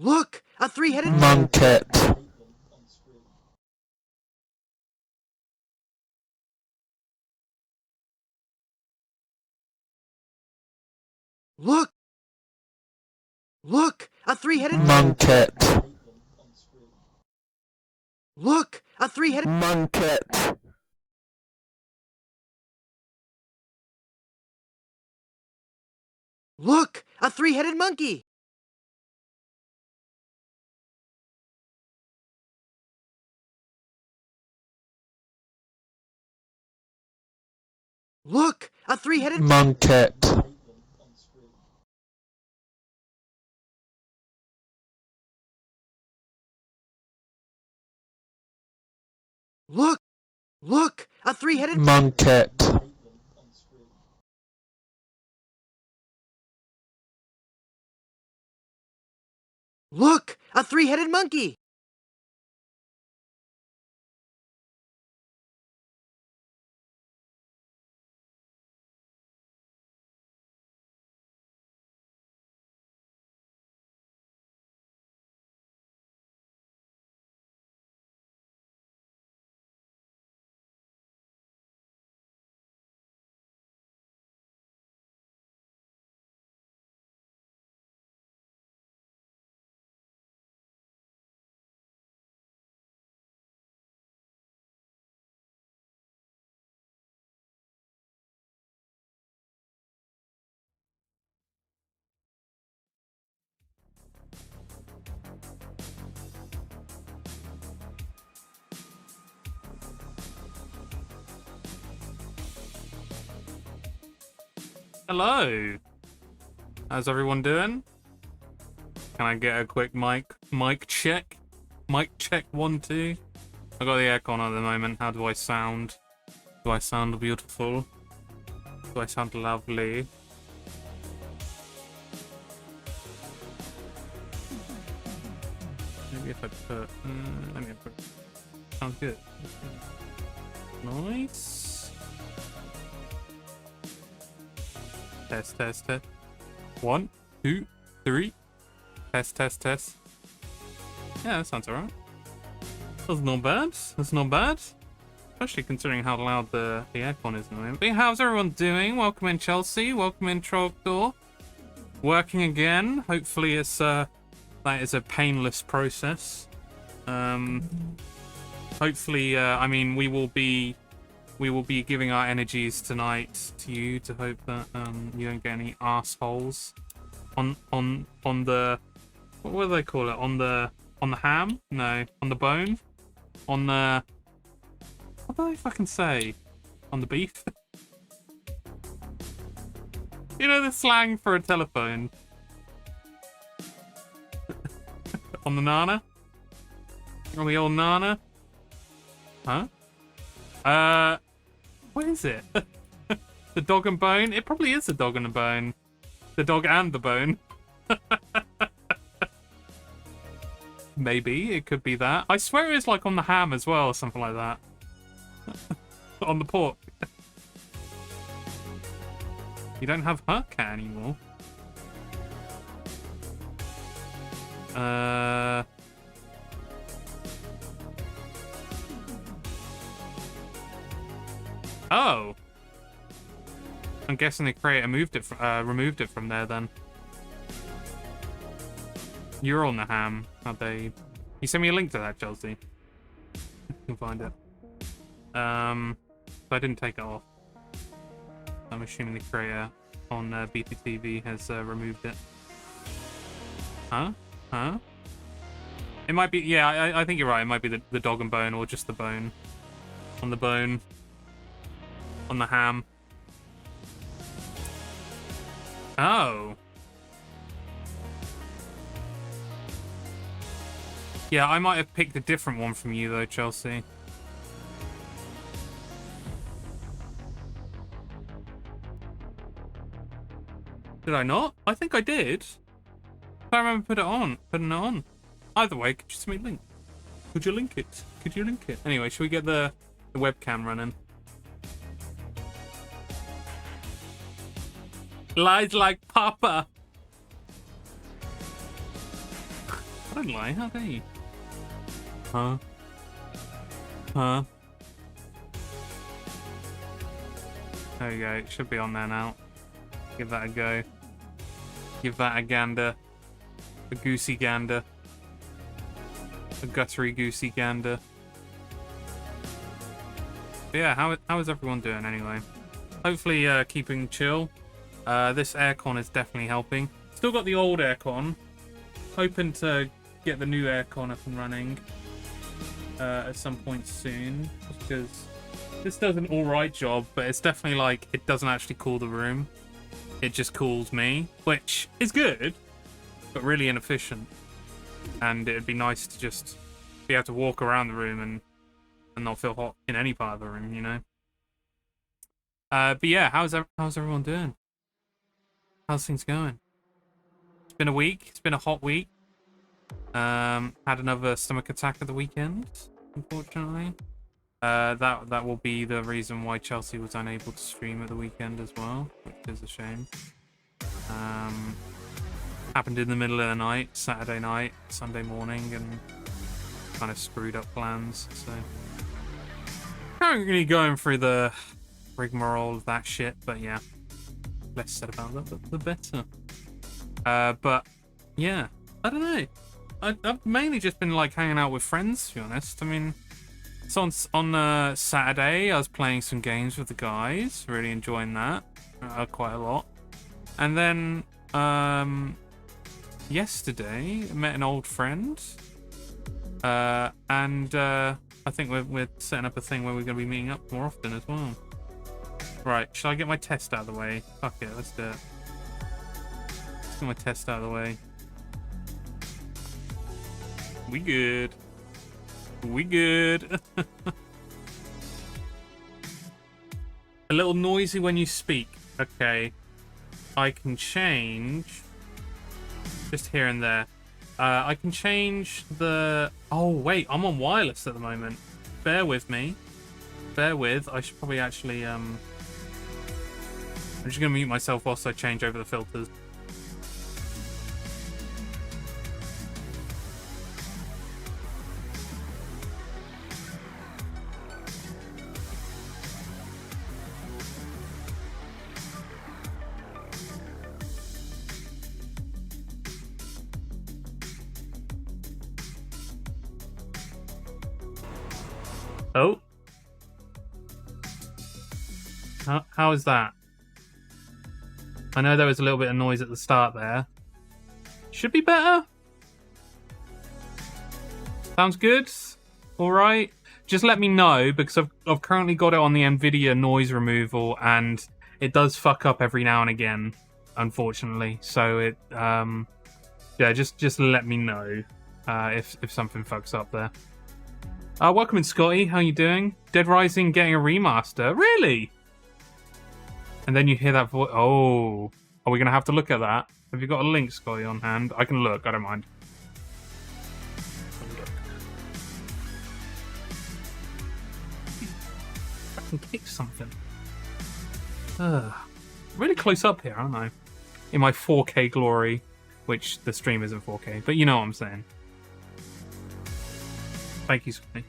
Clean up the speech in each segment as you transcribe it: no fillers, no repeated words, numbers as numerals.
Look! A three-headed monkey. Look! Look! A three-headed Monkey. Look! A three-headed Monkey. Look! A three-headed monkey! Look! A three-headed monkey. Look! Look! A three-headed Monkey. Look! A three-headed monkey! Hello. How's everyone doing? Can I get a quick mic check? Mic check 1 2. I got the aircon at the moment. How do I sound? Do I sound beautiful? Do I sound lovely? Maybe if I put let me put sounds good. Nice. Test, test, test. 1 2 3. Test, test, test. Yeah, that sounds alright. That's not bad. That's not bad. Especially considering how loud the aircon is in the moment. But how's everyone doing? Welcome in, Chelsea. Welcome in, Trogdor. Working again. Hopefully it's that is a painless process. Hopefully, I mean, we will be giving our energies tonight to you to hope that you don't get any assholes on the, what do they call it, on the ham? No, on the bone, on the, what do I fucking say, on the beef? You know the slang for a telephone. On the nana, on the old nana. Huh? What is it? The dog and bone? It probably is the dog and the bone. The dog and the bone. Maybe it could be that. I swear it's like on the ham as well, or something like that. On the pork. You don't have her cat anymore. Oh. I'm guessing the creator removed it from there then. You're on the ham, are they? You send me a link to that, Chelsea. You can find it. So I didn't take it off. I'm assuming the creator on BPTV has removed it. Huh? Huh? It might be, yeah, I think you're right. It might be the dog and bone or just the bone. On the bone. On the ham. Oh. Yeah, I might have picked a different one from you though, Chelsea. Did I not? I think I did. I remember putting it on. Either way, could you send me a link? Could you link it? Could you link it? Anyway, should we get the webcam running? Lies like Papa. don't lie. How dare you? Huh? Huh? There we go. It should be on there now. Give that a go. Give that a gander. A goosey gander. A guttery goosey gander. But yeah, how is everyone doing anyway? Hopefully keeping chill. This aircon is definitely helping. Still got the old aircon. Hoping to get the new aircon up and running at some point soon. Just because this does an alright job, but it's definitely like, it doesn't actually cool the room. It just cools me, which is good, but really inefficient. And it'd be nice to just be able to walk around the room and not feel hot in any part of the room, you know? But yeah, how's everyone doing? How's things going? It's been a week. It's been a hot week. Had another stomach attack at the weekend, unfortunately. That will be the reason why Chelsea was unable to stream at the weekend as well, which is a shame. Happened in the middle of the night, Saturday night, Sunday morning, and kind of screwed up plans. So currently going through the rigmarole of that shit, but yeah, less said about that, the better. But yeah, I don't know. I've mainly just been like hanging out with friends, to be honest. I mean, so on Saturday, I was playing some games with the guys, really enjoying that quite a lot. And then yesterday, I met an old friend, and I think we're setting up a thing where we're going to be meeting up more often as well. Right, shall I get my test out of the way? Fuck it, let's do it. Let's get my test out of the way. We good. We good. A little noisy when you speak. Okay. I can change. Just here and there. I can change the... Oh, wait. I'm on wireless at the moment. Bear with me. Bear with. I should probably actually... I'm just going to mute myself whilst I change over the filters. Oh. How is that? I know there was a little bit of noise at the start there. Should be better. Sounds good. All right. Just let me know, because I've currently got it on the NVIDIA noise removal, and it does fuck up every now and again, unfortunately. So it yeah, just let me know if something fucks up there. Welcome in, Scotty. How you doing? Dead Rising getting a remaster. Really? And then you hear that voice. Oh. Are we going to have to look at that? Have you got a link, Scotty, on hand? I can look. I don't mind. I can kick something. Really close up here, aren't I? In my 4K glory. Which the stream isn't 4K. But you know what I'm saying. Thank you, Scotty.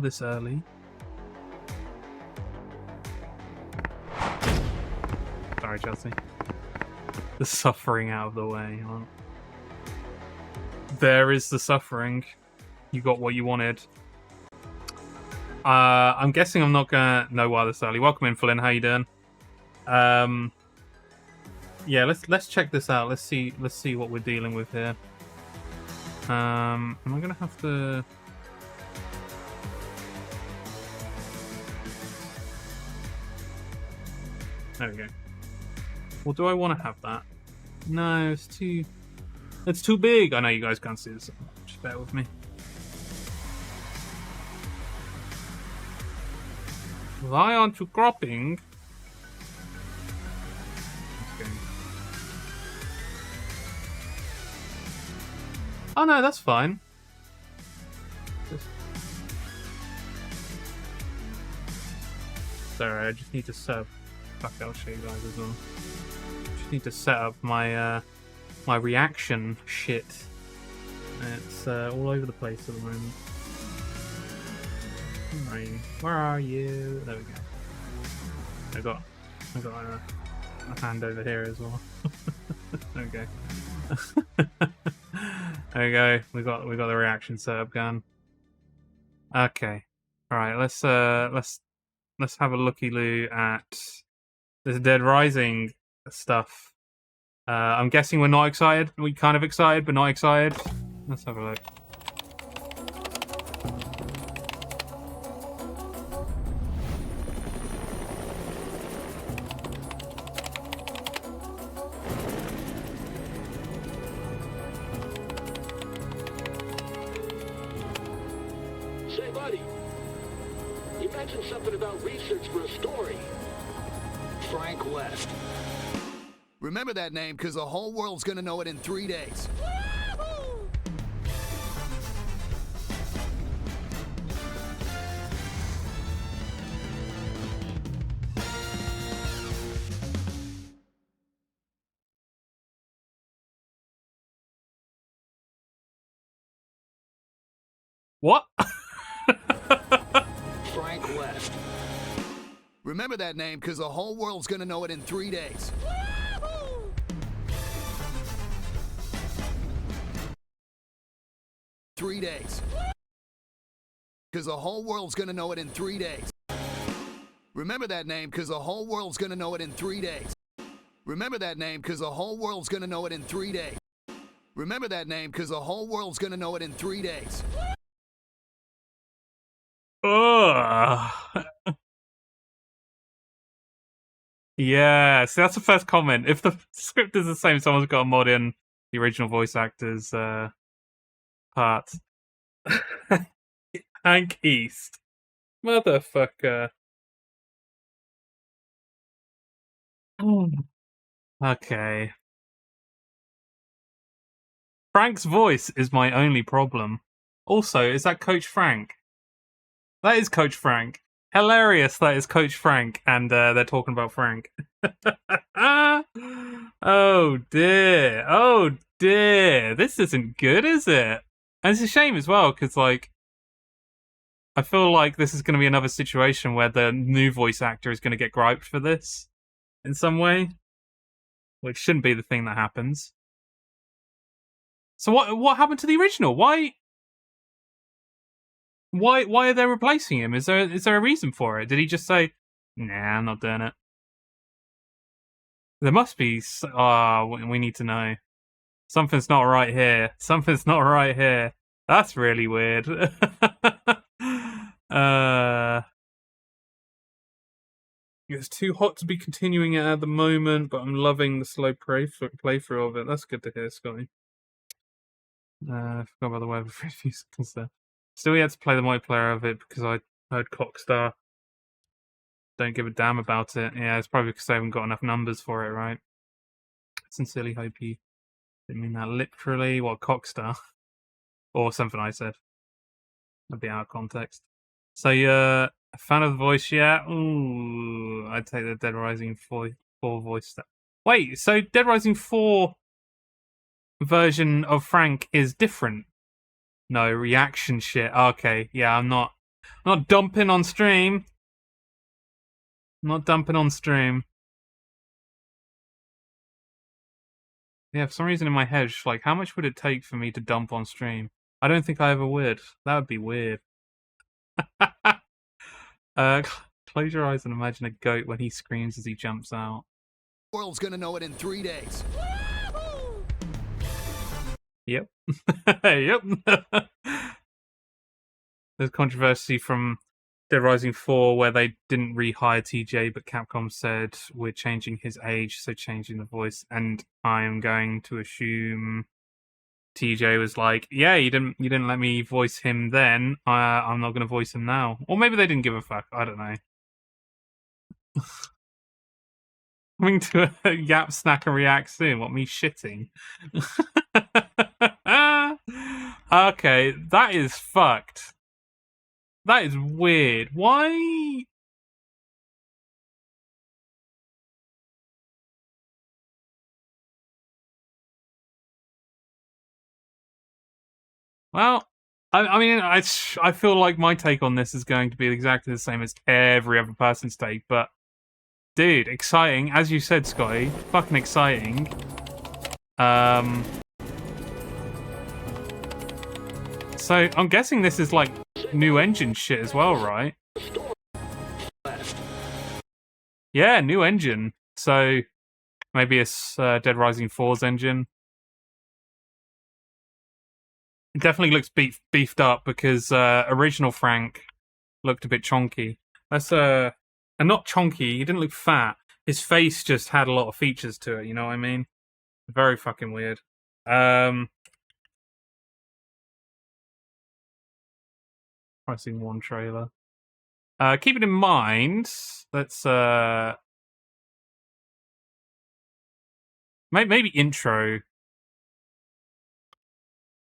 This early. Sorry, Chelsea. The suffering out of the way. Huh? There is the suffering. You got what you wanted. I'm guessing I'm not gonna know why this early. Welcome in, Flynn. How you doing? Yeah, let's check this out. Let's see what we're dealing with here. Am I gonna have to? There we go. Well, do I want to have that? No, it's too big. I know you guys can't see this. Just bear with me. Why aren't you cropping? Okay. Oh no, that's fine. Sorry, I just need to set up. Fuck, I'll show you guys as well. Just need to set up my my reaction shit. It's all over the place at the moment. Where are you? There we go. I got a hand over here as well. Okay. There we go. We got the reaction setup going. Okay. All right. Let's have a looky-loo at this Dead Rising stuff. I'm guessing we're not excited. We're kind of excited, but not excited. Let's have a look. Say, buddy, you mentioned something about research for a story. Frank West. Remember that name, because the whole world's gonna know it in 3 days. 'What? Frank West. Remember that name, because the whole world's gonna know it in 3 days. Three days. Because the whole world's gonna know it in 3 days. Remember that name, because the whole world's gonna know it in 3 days. Remember that name, because the whole world's gonna know it in 3 days. Remember that name, because the whole world's gonna know it in 3 days. Ugh. Yeah, so that's the first comment. If the script is the same, someone's got to mod in the original voice actor's part. Hank East. Motherfucker. Okay. Frank's voice is my only problem. Also, is that Coach Frank? That is Coach Frank. Hilarious that is Coach Frank, and they're talking about Frank. Oh dear. Oh dear. This isn't good, is it? And it's a shame as well, because, like, I feel like this is going to be another situation where the new voice actor is going to get griped for this in some way, which shouldn't be the thing that happens. So what happened to the original? Why are they replacing him? Is there a reason for it? Did he just say, "Nah, I'm not doing it"? There must be. We need to know. Something's not right here. Something's not right here. That's really weird. It's too hot to be continuing it at the moment, but I'm loving the slow playthrough of it. That's good to hear, Scotty. I forgot about the weather for a few seconds there. Still yet to play the multiplayer of it because I heard Cockstar don't give a damn about it. Yeah, it's probably because they haven't got enough numbers for it, right? Sincerely hope you didn't mean that literally. What, Cockstar? Or something I said. That'd be out of context. So you're a fan of the voice yet? Ooh, I'd take the Dead Rising 4 voice stuff. Wait, so Dead Rising 4 version of Frank is different? No, reaction shit. Okay, yeah, I'm not dumping on stream. I'm not dumping on stream. Yeah, for some reason in my head, it's like, how much would it take for me to dump on stream? I don't think I ever would. That would be weird. Close your eyes and imagine a goat when he screams as he jumps out. The world's gonna know it in 3 days. Yep. Yep. There's controversy from Dead Rising 4 where they didn't rehire TJ, but Capcom said we're changing his age, so changing the voice. And I'm going to assume TJ was like, "Yeah, you didn't let me voice him then. I'm not going to voice him now." Or maybe they didn't give a fuck. I don't know. Coming to a Yap Snack and React soon. What, me shitting? Okay, that is fucked. That is weird. Why? Well, I mean, I feel like my take on this is going to be exactly the same as every other person's take, but dude, exciting, as you said, Scotty, fucking exciting. So I'm guessing this is like new engine shit as well, right? Yeah, new engine. So maybe it's Dead Rising 4's engine. It definitely looks beefed up because original Frank looked a bit chonky. That's and not chonky. He didn't look fat. His face just had a lot of features to it. You know what I mean? Very fucking weird. Pricing 1 trailer. Keep it in mind. Let's maybe intro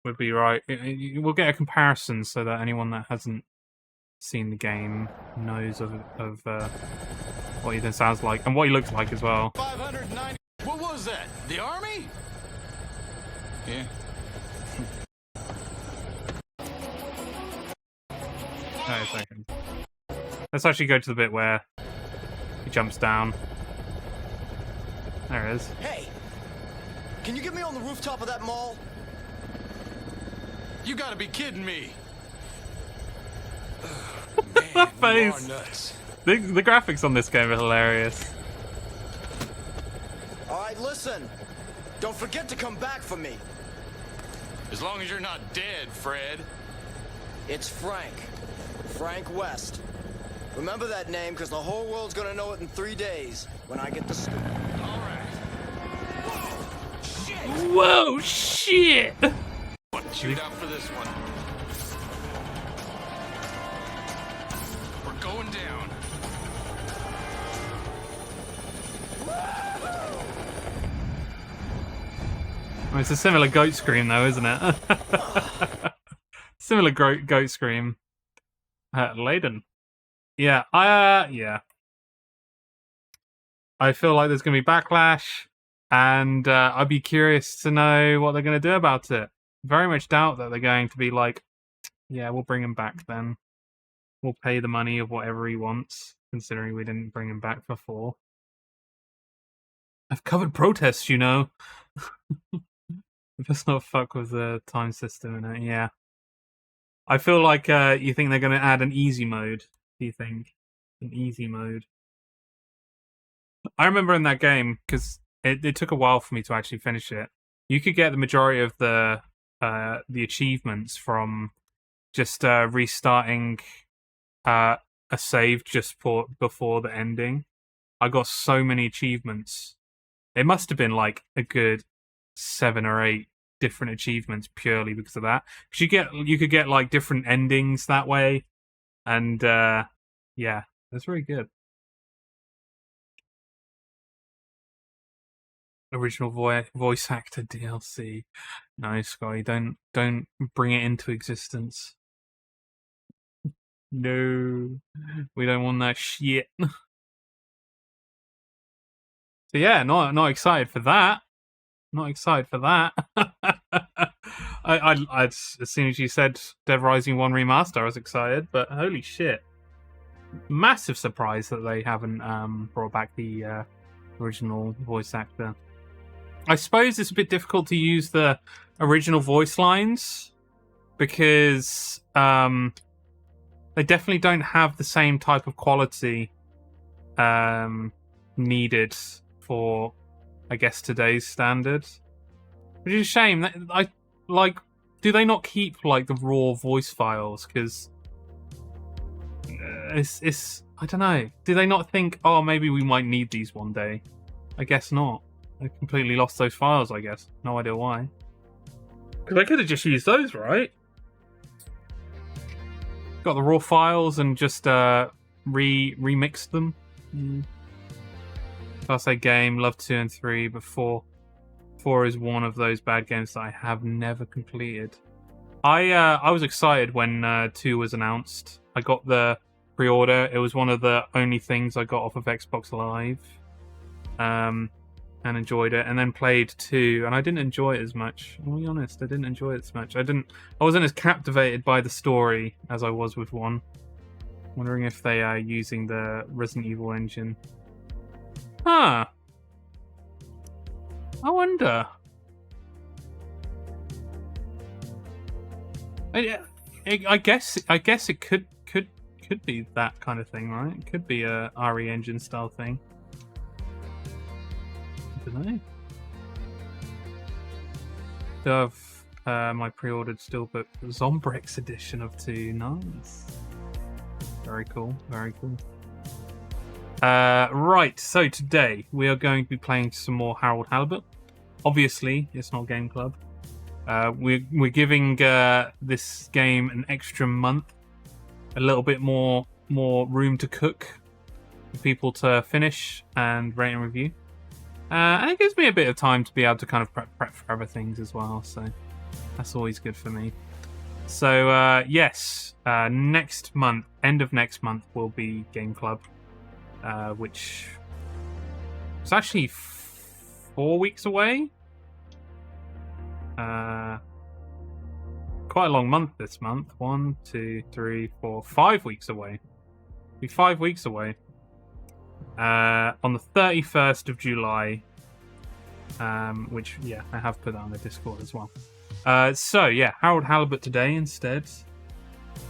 would be right. We'll get a comparison so that anyone that hasn't seen the game knows of what he then sounds like and what he looks like as well. 590. What was that? The army? Yeah. Wait a second. Let's actually go to the bit where he jumps down. There it is. Hey! Can you get me on the rooftop of that mall? You gotta be kidding me. That Man, you are face. nuts. The graphics on this game are hilarious. All right, listen. Don't forget to come back for me. As long as you're not dead, Fred. It's Frank. Frank West. Remember that name, because the whole world's gonna know it in 3 days when I get the scoop. All right. Whoa! Whoa, shit! Shoot out for this one. We're going down. Well, it's a similar goat scream, though, isn't it? Similar goat scream. Leyden. Yeah, yeah. I feel like there's going to be backlash, and I'd be curious to know what they're going to do about it. Very much doubt that they're going to be like, yeah, we'll bring him back then. We'll pay the money of whatever he wants, considering we didn't bring him back before. I've covered protests, you know. Let's not fuck with the time system in it, yeah. I feel like you think they're going to add an easy mode, do you think? An easy mode. I remember in that game, because it took a while for me to actually finish it, you could get the majority of the achievements from just restarting a save just before the ending. I got so many achievements. It must have been like a good 7 or 8 different achievements purely because of that. Because you could get like different endings that way, and yeah, that's really good. Original voice actor DLC. No, Sky, don't bring it into existence. No, we don't want that shit. So yeah, not excited for that. Not excited for that. I as soon as you said Dead Rising 1 Remaster, I was excited, but holy shit. Massive surprise that they haven't brought back the original voice actor. I suppose it's a bit difficult to use the original voice lines because they definitely don't have the same type of quality needed for, I guess, today's standards. Which is a shame. Do they not keep like the raw voice files? Because it's I don't know. Do they not think, oh, maybe we might need these one day? I guess not. They completely lost those files, I guess. No idea why. Because they could have just used those, right? Got the raw files and just remixed them. Class A game, love 2 and 3, but 4 is one of those bad games that I have never completed. I was excited when 2 was announced. I got the pre-order. It was one of the only things I got off of Xbox Live. and enjoyed it, and then played 2, and I didn't enjoy it as much. I'll be honest, I didn't enjoy it as much. I wasn't as captivated by the story as I was with 1. Wondering if they are using the Resident Evil engine. Huh. I wonder. I guess it could be that kind of thing, right? It could be a RE engine style thing. I don't know. Still have my pre-ordered steelbook Zombrex edition of 2. Nice. Very cool. Very cool. Right, so today we are going to be playing some more Halibut. Obviously, it's not Game Club. We're giving this game an extra month, a little bit more room to cook for people to finish and rate and review. And it gives me a bit of time to be able to kind of prep for other things as well, so that's always good for me. So, yes, next month, end of next month, will be Game Club, which is actually 4 weeks away. Quite a long month this month. 1, 2, 3, 4, 5 weeks away. Be 5 weeks away. On the 31st of July, which, yeah, I have put that on the Discord as well. So, yeah, Halibut today instead.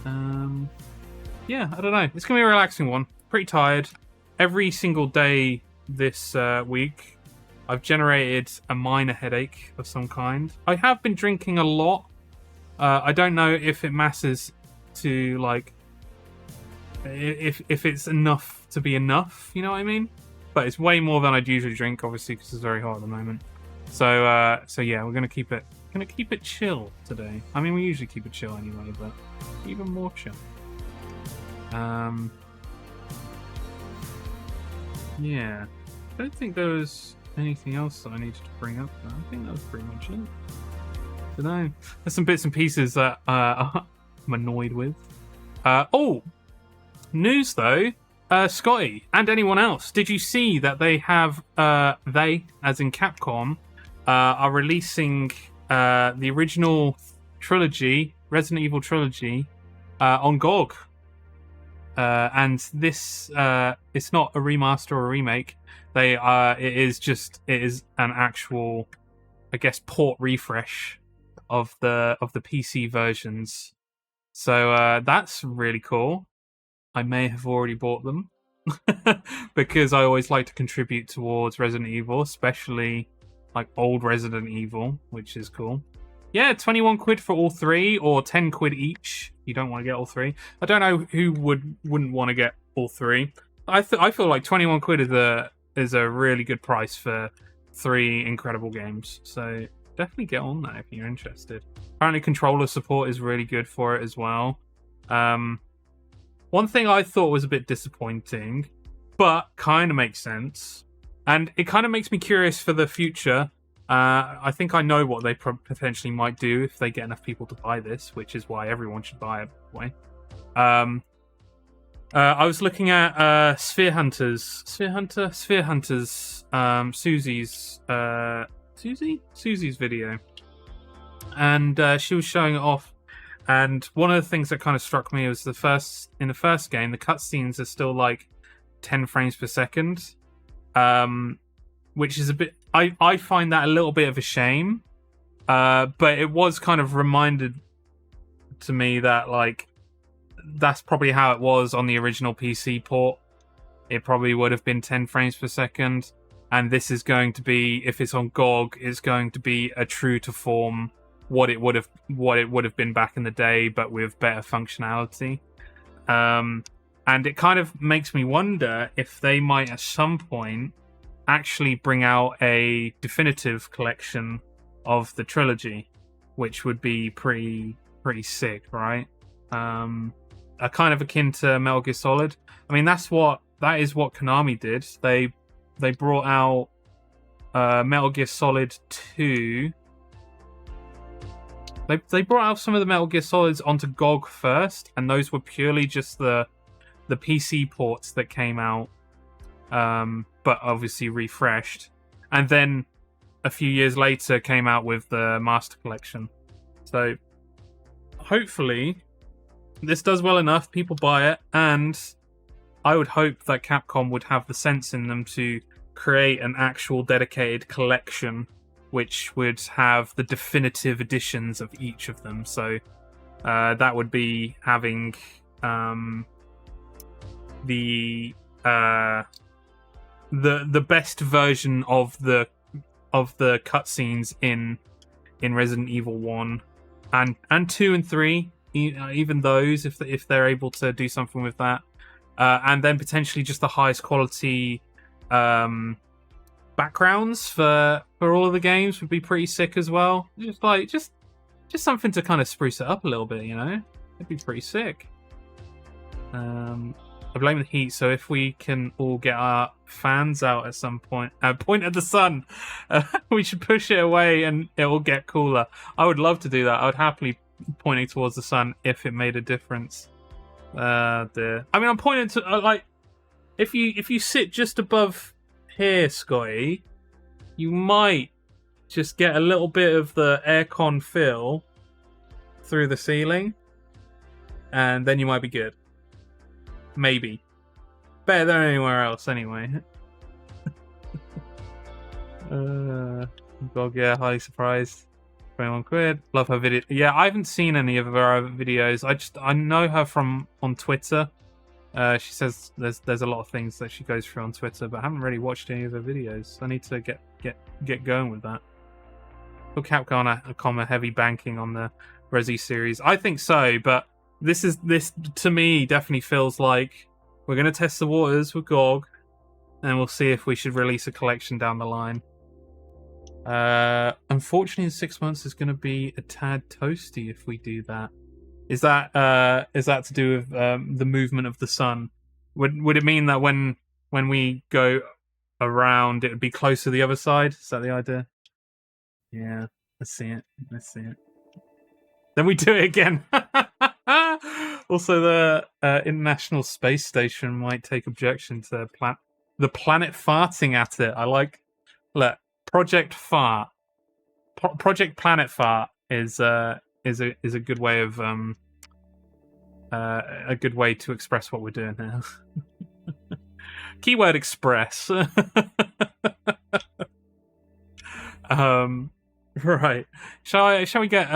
Yeah, I don't know. It's going to be a relaxing one. Pretty tired. Every single day this week, I've generated a minor headache of some kind. I have been drinking a lot. I don't know if it matters to, like, if it's enough to be enough, you know what I mean? But it's way more than I'd usually drink, obviously, because it's very hot at the moment. So yeah, we're gonna keep it chill today. I mean, we usually keep it chill anyway, but even more chill. Yeah, I don't think there was anything else that I needed to bring up. I think that was pretty much it. I don't know. There's some bits and pieces that I'm annoyed with. Oh, news though. Scotty and anyone else, did you see that they have they, as in Capcom, are releasing the original trilogy, Resident Evil trilogy, on GOG? And this it's not a remaster or a remake. It is an actual, I guess, port refresh of the PC versions. So that's really cool. I may have already bought them because I always like to contribute towards Resident Evil, especially like old Resident Evil, which is cool. Yeah, 21 quid for all 3, or 10 quid each. You don't want to get all 3. I don't know who wouldn't want to get all 3. I feel like 21 quid is a really good price for 3 incredible games. So definitely get on that if you're interested. Apparently controller support is really good for it as well. One thing I thought was a bit disappointing, but kind of makes sense, and it kind of makes me curious for the future. I think I know what they potentially might do if they get enough people to buy this, which is why everyone should buy it, by the way. I was looking at Sphere Hunters, Susie's video, and she was showing it off. And one of the things that kind of struck me was in the first game, the cutscenes are still like 10 frames per second, which is a bit. I find that a little bit of a shame, but it was kind of reminded to me that like that's probably how it was on the original PC port. It probably would have been 10 frames per second, and this is going to be, if it's on GOG, it's going to be a true to form what it would have been back in the day, but with better functionality. And it kind of makes me wonder if they might at some point actually bring out a definitive collection of the trilogy, which would be pretty sick, right? A kind of akin to Metal Gear Solid. I mean, that is what Konami did. They brought out Metal Gear Solid 2. They brought out some of the Metal Gear Solids onto GOG first, and those were purely just the PC ports that came out, but obviously refreshed. and then a few years later came out with the Master Collection. So hopefully this does well enough, people buy it, and I would hope that Capcom would have the sense in them to create an actual dedicated collection which would have the definitive editions of each of them. So that would be having the best version of the cutscenes in Resident Evil 1 and 2 and 3, even those if they're able to do something with that, and then potentially just the highest quality backgrounds for all of the games would be pretty sick as well. Just something to kind of spruce it up a little bit, you know? It'd be pretty sick. I blame the heat, so if we can all get our fans out at some point, point at the sun, we should push it away and it will get cooler. I would love to do that. I would happily pointing towards the sun if it made a difference. I mean, I'm pointing to like if you sit just above here, Scotty, you might just get a little bit of the aircon feel through the ceiling, and then you might be good. Maybe. Better than anywhere else, anyway. God, yeah, highly surprised. 21 quid. Love her video. Yeah, I haven't seen any of her other videos. I know her from on Twitter. She says there's a lot of things that she goes through on Twitter, but I haven't really watched any of her videos. I need to get going with that. Will Capcom a heavy banking on the Resi series? I think so, but this to me definitely feels like we're going to test the waters with GOG, and we'll see if we should release a collection down the line. Unfortunately, in 6 months is going to be a tad toasty if we do that. Is that to do with the movement of the sun? Would it mean that when we go around, it would be close to the other side? Is that the idea? Yeah, let's see it. Then we do it again. Also, the International Space Station might take objection to the planet farting at it. I like. Look, Project Fart. Project Planet Fart is a good way of a good way to express what we're doing here. Keyword express. Right. Shall we get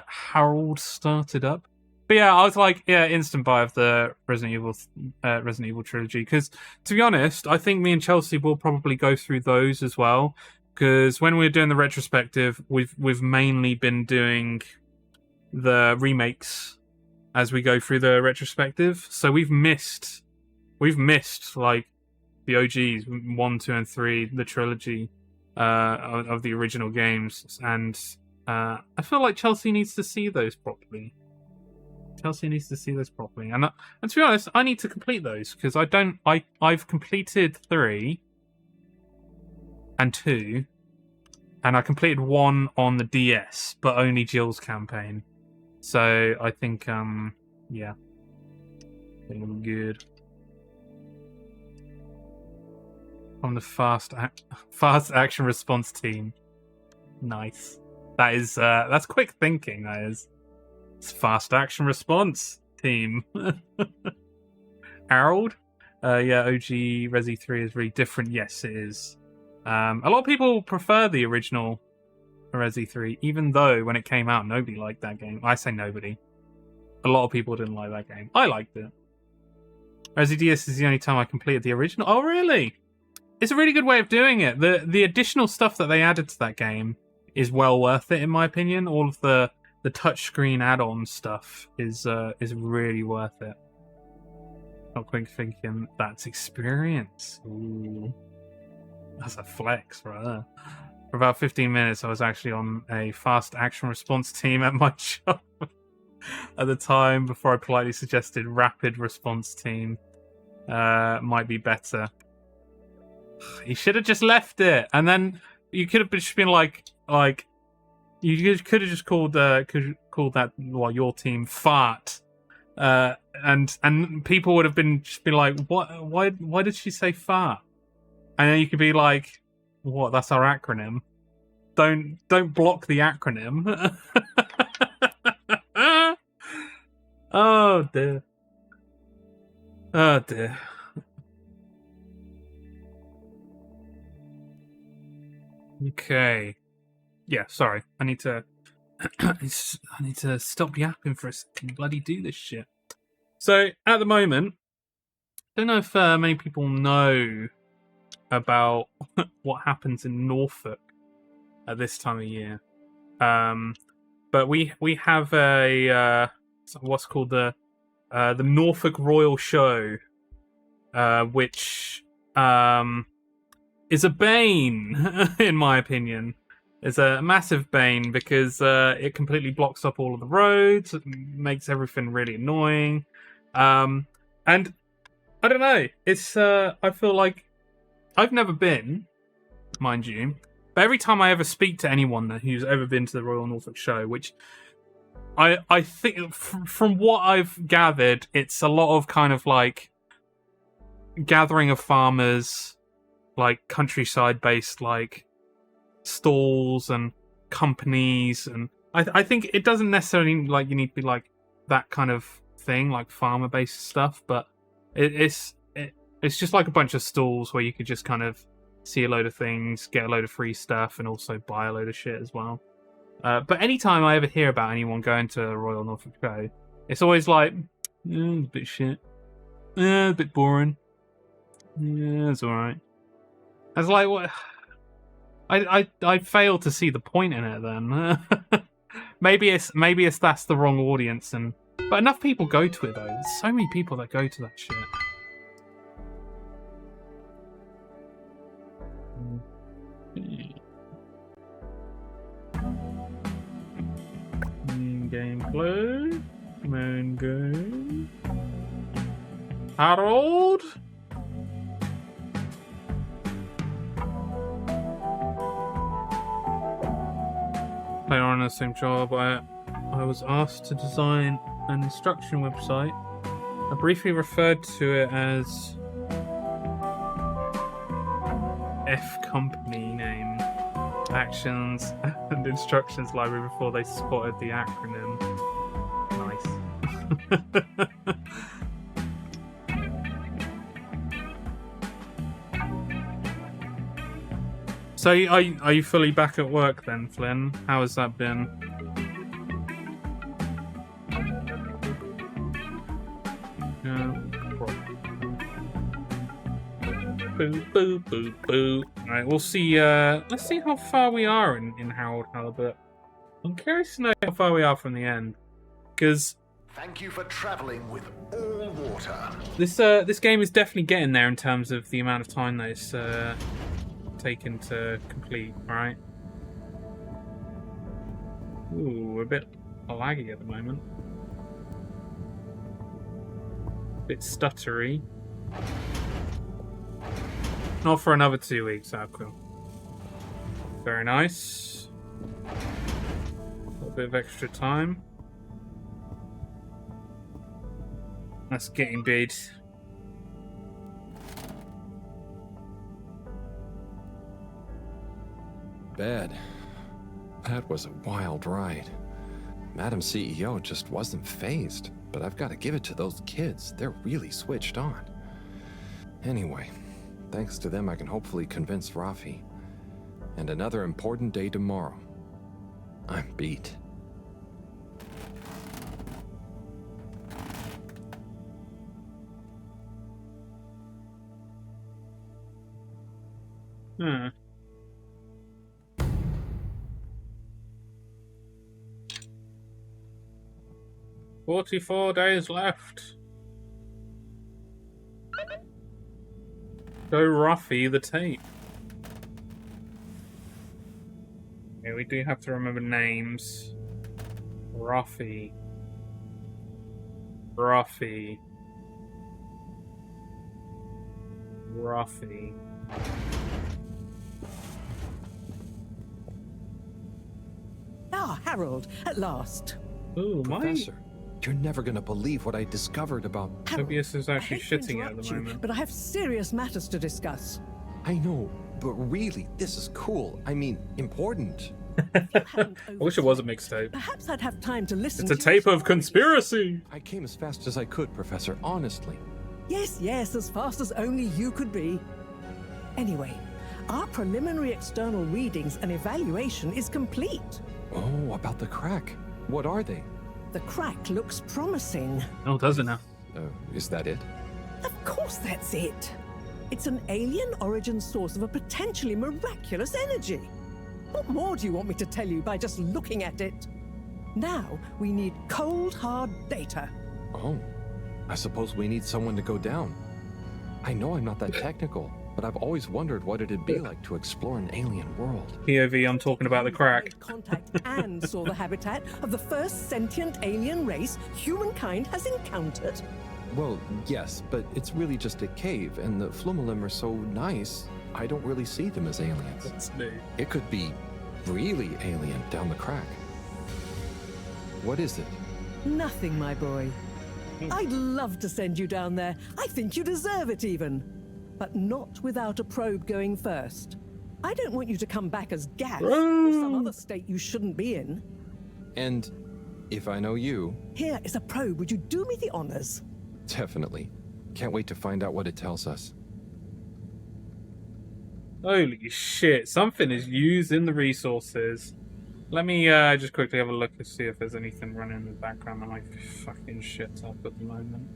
Harold started up? But yeah, I was like, yeah, instant buy of the Resident Evil trilogy, because to be honest, I think me and Chelsea will probably go through those as well. Because when we're doing the retrospective, we've mainly been doing the remakes as we go through the retrospective. So we've missed like the OGs 1, 2, and 3, the trilogy of the original games, and I feel like Chelsea needs to see those properly. And to be honest, I need to complete those because I've completed 3 and 2, and I completed 1 on the DS, but only Jill's campaign. So I think yeah, I think it'll be good. From the fast action response team. Nice. That's quick thinking. That is. It's fast action response team. Harold. Yeah, OG Resi 3 is really different. Yes, it is. A lot of people prefer the original Resi 3, even though when it came out, nobody liked that game. I say nobody. A lot of people didn't like that game. I liked it. Resi DS is the only time I completed the original. Oh, really? It's a really good way of doing it. The additional stuff that they added to that game is well worth it, in my opinion. All of the touchscreen add-on stuff is really worth it. Not quick thinking, that's experience. Ooh. That's a flex right there. For about 15 minutes, I was actually on a fast action response team at my job at the time, before I politely suggested rapid response team might be better. You should have just left it, and then you could have just been like you could have just called that your team fart, and people would have been like, what? Why did she say fart? And then you could be like, What? That's our acronym. Don't block the acronym. Oh dear. Oh dear. Okay. Yeah, sorry. I need to I need to stop yapping for a second and bloody do this shit. So at the moment, I don't know if many people know about what happens in Norfolk at this time of year. But we have a what's called the Norfolk Royal Show, which is a bane, in my opinion. It's a massive bane because it completely blocks up all of the roads, it makes everything really annoying, and I don't know. It's I feel like I've never been, mind you, but every time I ever speak to anyone who's ever been to the Royal Norfolk Show, which I think from what I've gathered, it's a lot of kind of like gathering of farmers, like countryside based like stalls and companies, and I think it doesn't necessarily like you need to be like that kind of thing, like farmer based stuff, but it's just like a bunch of stalls where you could just kind of see a load of things, get a load of free stuff, and also buy a load of shit as well. But anytime I ever hear about anyone going to a Royal Norfolk Show, it's always like, it's a bit shit, a bit boring. Yeah, it's alright. I was like, what? I fail to see the point in it. Then maybe it's that's the wrong audience, but enough people go to it though. There's so many people that go to that shit. Gameplay, main game. Harold. Later on in the same job, I was asked to design an instruction website. I briefly referred to it as F company name, actions and instructions library before they spotted the acronym. Nice. So are you fully back at work then, Flynn? How has that been? Yeah. Boo, boo, boo, boo. Alright, we'll see. Let's see how far we are in Harold Halibut. I'm curious to know how far we are from the end. Because thank you for traveling with all water. This game is definitely getting there in terms of the amount of time that it's taken to complete, alright? Ooh, a bit laggy at the moment. A bit stuttery. Not for another 2 weeks, how cool. Very nice. A little bit of extra time. That's getting big. Bad. That was a wild ride. Madam CEO just wasn't fazed, but I've got to give it to those kids. They're really switched on. Anyway, thanks to them I can hopefully convince Rafi. And another important day tomorrow. I'm beat. Hmm. "44 days left. Go Ruffy the tape." Yeah, we do have to remember names. Ruffy. Ruffy. Ruffy. Ah, Harold, at last. Ooh, Professor, you're never gonna believe what I discovered about... Harold, OBS is actually I hate to shitting at interrupt the you, moment. but I have serious matters to discuss. I know, but really, this is cool. I mean, important. I wish it was a mixtape. Perhaps I'd have time to listen It's a to your tape of stories. conspiracy. I came as fast as I could, Professor, honestly. Yes, yes, as fast as only you could be. Anyway, our preliminary external readings and evaluation is complete. Oh, about the crack. What are they? The crack looks promising. Oh, does it now? Is that it? Of course that's it. It's an alien origin source of a potentially miraculous energy. What more do you want me to tell you by just looking at it? Now we need cold, hard data. Oh, I suppose we need someone to go down. I know I'm not that technical, but I've always wondered what it'd be like to explore an alien world. POV, I'm talking about the crack. Made contact and saw the habitat of the first sentient alien race humankind has encountered. Well, yes, but it's really just a cave, and the Flumelum are so nice, I don't really see them as aliens. That's new. It could be really alien down the crack. What is it? Nothing, my boy. I'd love to send you down there. I think you deserve it even. But not without a probe going first. I don't want you to come back as gas or some other state you shouldn't be in. And if I know you... Here is a probe. Would you do me the honors? Definitely. Can't wait to find out what it tells us. Holy shit, something is using the resources. Let me just quickly have a look to see if there's anything running in the background that might fucking shit up at the moment.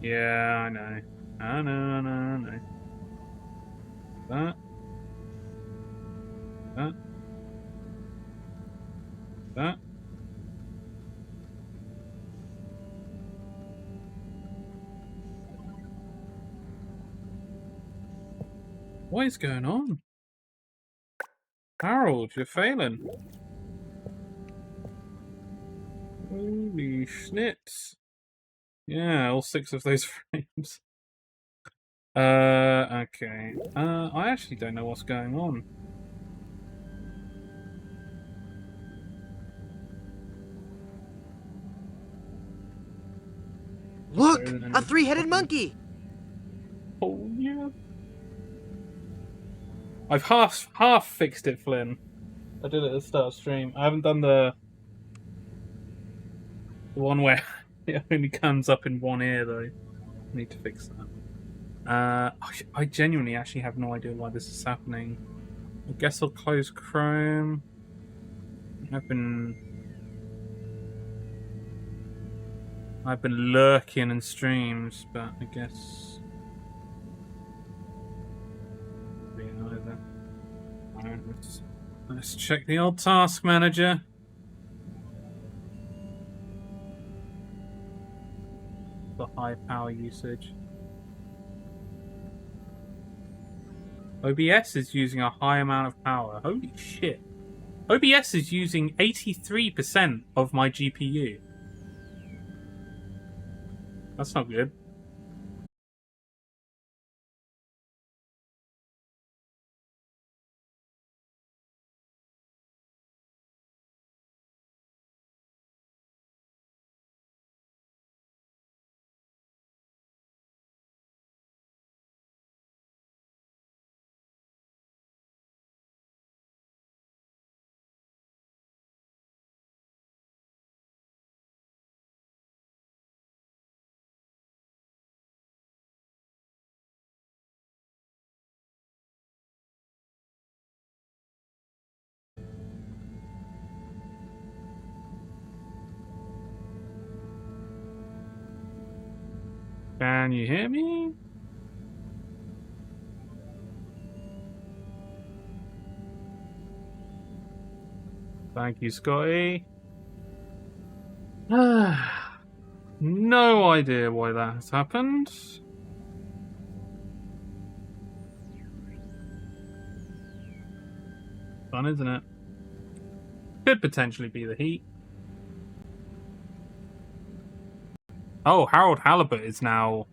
Yeah, I know. I know. That. What is going on? Harold, you're failing. Holy schnitz. Yeah, all 6 of those frames. Okay. I actually don't know what's going on. Look! A three-headed monkey! Oh, yeah. I've half fixed it, Flynn. I did it at the start of stream. I haven't done the one where it only comes up in one ear, though. I need to fix that. I genuinely actually have no idea why this is happening. I guess I'll close Chrome. I've been lurking in streams, but I guess either. Alright, let's check the old task manager. The high power usage. OBS is using a high amount of power. Holy shit. OBS is using 83% of my GPU. That's not good. Can you hear me? Thank you, Scotty. No idea why that has happened. Fun, isn't it? Could potentially be the heat. Oh, Harold Halibut is now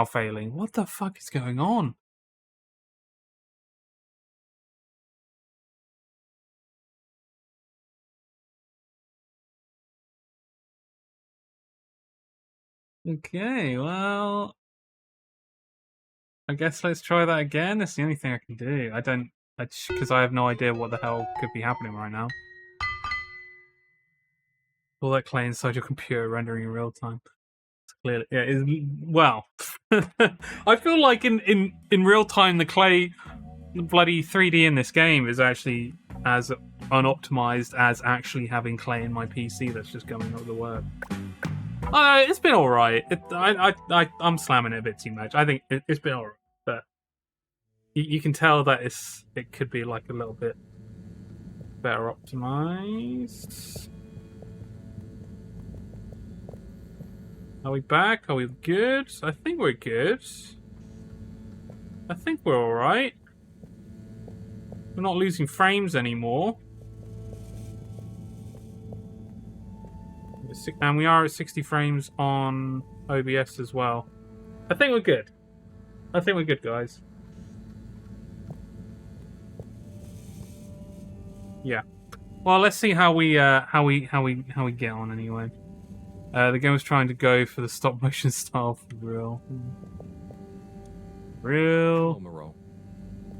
failing. What the fuck is going on? Okay, well, I guess let's try that again. That's the only thing I can do. Because I have no idea what the hell could be happening right now. All that clay inside your computer rendering in real time. Clearly, yeah. Well, I feel like in real time the clay, the bloody 3D in this game is actually as unoptimized as actually having clay in my PC that's just coming up with the word. It's been all right. I'm slamming it a bit too much. I think it's been all right, but you can tell that it could be like a little bit better optimized. Are we back? Are we good? I think we're good. I think we're all right. We're not losing frames anymore. And we are at 60 frames on OBS as well. I think we're good. I think we're good, guys. Yeah. Well, let's see how we get on anyway. The game was trying to go for the stop motion style for real. Real.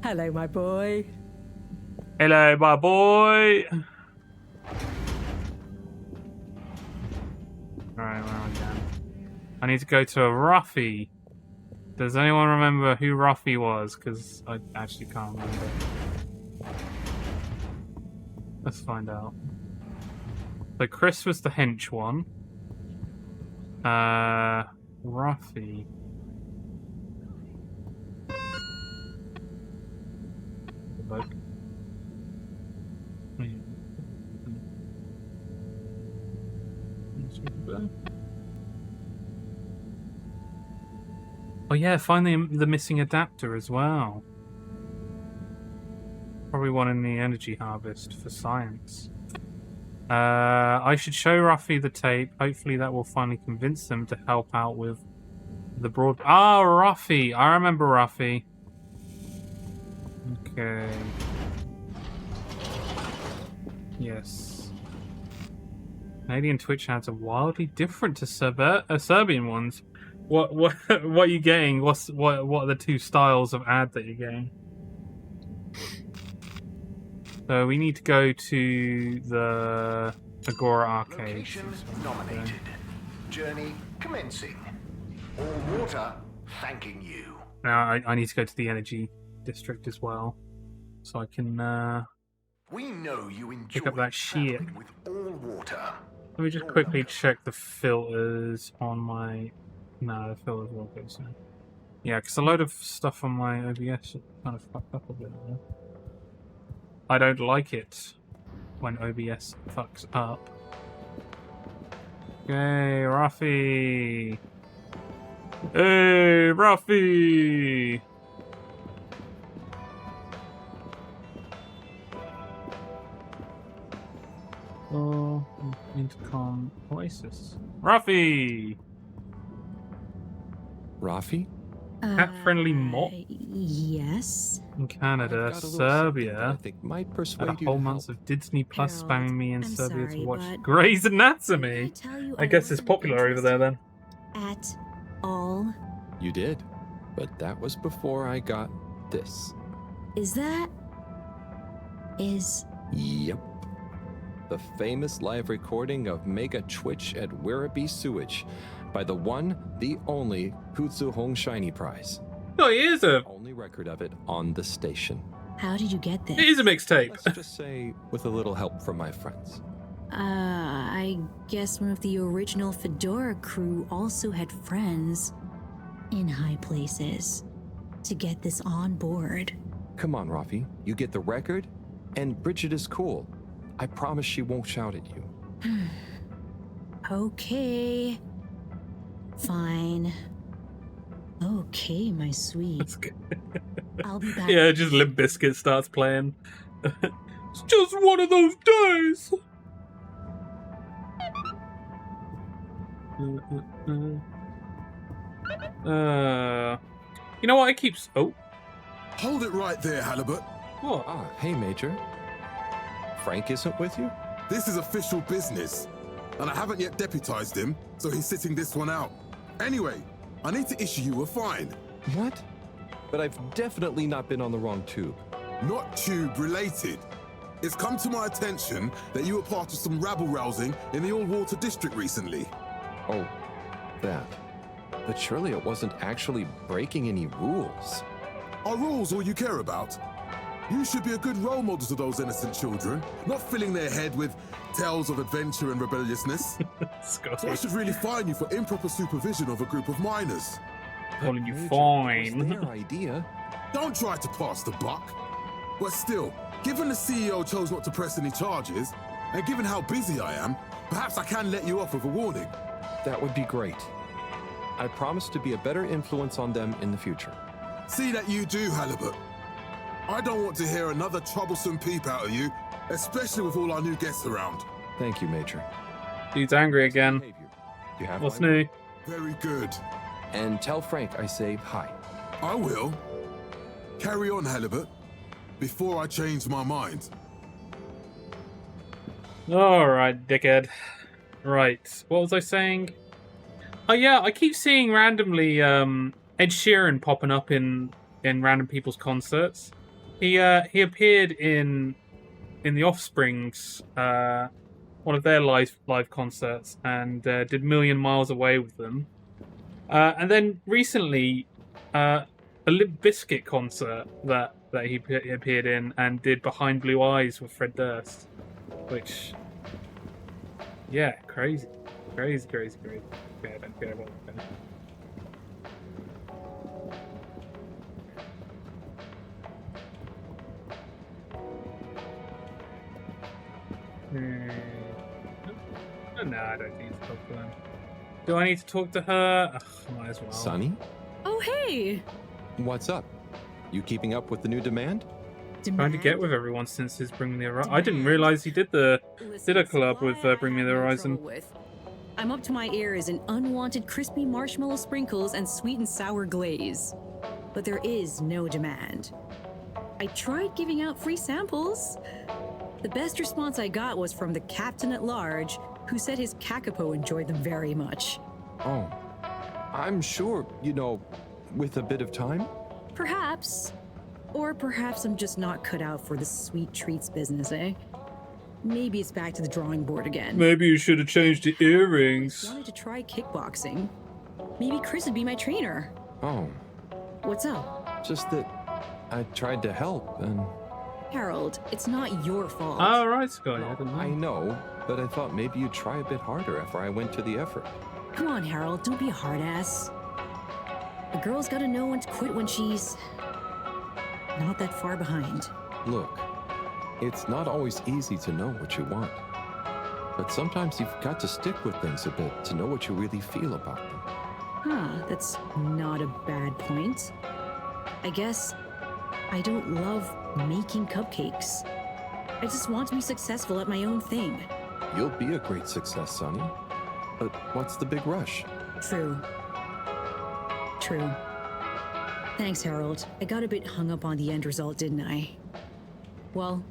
Hello, my boy. Hello, my boy. Alright, where am I going? I need to go to a Ruffy. Does anyone remember who Ruffy was? Because I actually can't remember. Let's find out. So Chris was the hench one. Ruffy. Oh yeah, find the missing adapter as well. Probably one in the energy harvest for science. I should show Ruffy the tape. Hopefully that will finally convince them to help out with the broad... Ah, Ruffy! I remember Ruffy. Okay. Yes. Canadian Twitch ads are wildly different to Serbian ones. What are you getting? What are the two styles of ad that you're getting? So we need to go to the Agora Arcade. Location nominated. Journey commencing. All water thanking you. Now I need to go to the Energy District as well, so I can We know you enjoy pick up that shit. with all water. Let me just quickly check the filters on my... No, the filters won't go soon. Yeah, because a load of stuff on my OBS kind of fucked up a bit. Yeah? I don't like it when OBS fucks up. Okay, Ruffy! Hey, Ruffy! Oh, Intercom Oasis. Ruffy! Rafi? Cat-friendly mop? Yes. In Canada, I've got a little Serbia. something that I think might persuade Had a you whole to month help. of Disney Plus Harold, spamming me in I'm Serbia sorry, to watch but Grey's Did Anatomy. I tell you I guess it's wasn't popular over there then. At all? You did, but that was before I got this. Is that... Yep. The famous live recording of Mega Twitch at Werribee Sewage by the one, the only Kutsu Hong Shiny Prize. Oh, it is a Only record of it on the station. How did you get this? it is a mixtape. Let's just say with a little help from my friends. I guess one of the original Fedora crew also had friends in high places to get this on board. Come on, Rafi. You get the record, and Bridget is cool. I promise she won't shout at you. Okay. Fine. Okay, my sweet. That's good. I'll be back. Yeah, just Limp Bizkit starts playing. It's just one of those days. You know what? I keep. Oh, Hold it right there, Halibut. what? Ah, hey, Major. Frank isn't with you? This is official business. And I haven't yet deputized him, so he's sitting this one out. Anyway, I need to issue you a fine. What? But I've definitely not been on the wrong tube. Not tube related. It's come to my attention that you were part of some rabble-rousing in the All-Water District recently. Oh, that. But surely it wasn't actually breaking any rules. Are rules all you care about? You should be a good role model to those innocent children, not filling their head with tales of adventure and rebelliousness. So I should really fine you for improper supervision of a group of minors. Calling you Major, fine. it was their idea. Don't try to pass the buck. But still, given the CEO chose not to press any charges, and given how busy I am, perhaps I can let you off with a warning. That would be great. I promise to be a better influence on them in the future. See that you do, Halibut. I don't want to hear another troublesome peep out of you, especially with all our new guests around. Thank you, Major. Dude's angry again. Do you have What's my- new? Very good. And tell Frank I say hi. I will. Carry on, Halibut, before I change my mind. Alright, dickhead. Right, what was I saying? Oh yeah, I keep seeing randomly Ed Sheeran popping up in random people's concerts. He appeared in the Offspring's one of their live concerts and did Million Miles Away with them. And then recently a Limp Bizkit concert that he appeared in and did Behind Blue Eyes with Fred Durst, which, yeah, crazy. Okay, I don't care about that. No, I don't need to talk to them. Do I need to talk to her? Ugh, might as well. Sonny? Oh, hey! What's up? You keeping up with the new demand? Trying to get with everyone since his Bring Me the Horizon. I didn't realize he did a collab with Bring Me the Horizon. I'm up to my ears in unwanted crispy marshmallow sprinkles and sweet and sour glaze. But there is no demand. I tried giving out free samples. The best response I got was from the captain at large, who said his Kakapo enjoyed them very much. Oh, I'm sure, with a bit of time. Perhaps. Or perhaps I'm just not cut out for the sweet treats business, eh? Maybe it's back to the drawing board again. Maybe you should have changed the earrings. I wanted to try kickboxing. Maybe Chris would be my trainer. Oh. What's up? Just that I tried to help and... Harold, it's not your fault. Oh, right, Scotty. I know, but I thought maybe you'd try a bit harder after I went to the effort. Come on, Harold, don't be a hard ass. A girl's gotta know when to quit when she's not that far behind. Look, it's not always easy to know what you want. But sometimes you've got to stick with things a bit to know what you really feel about them. Huh, that's not a bad point. I guess I don't love making cupcakes. I just want to be successful at my own thing. You'll be a great success, Sonny. But what's the big rush? True. Thanks, Harold. I got a bit hung up on the end result, didn't I? Well,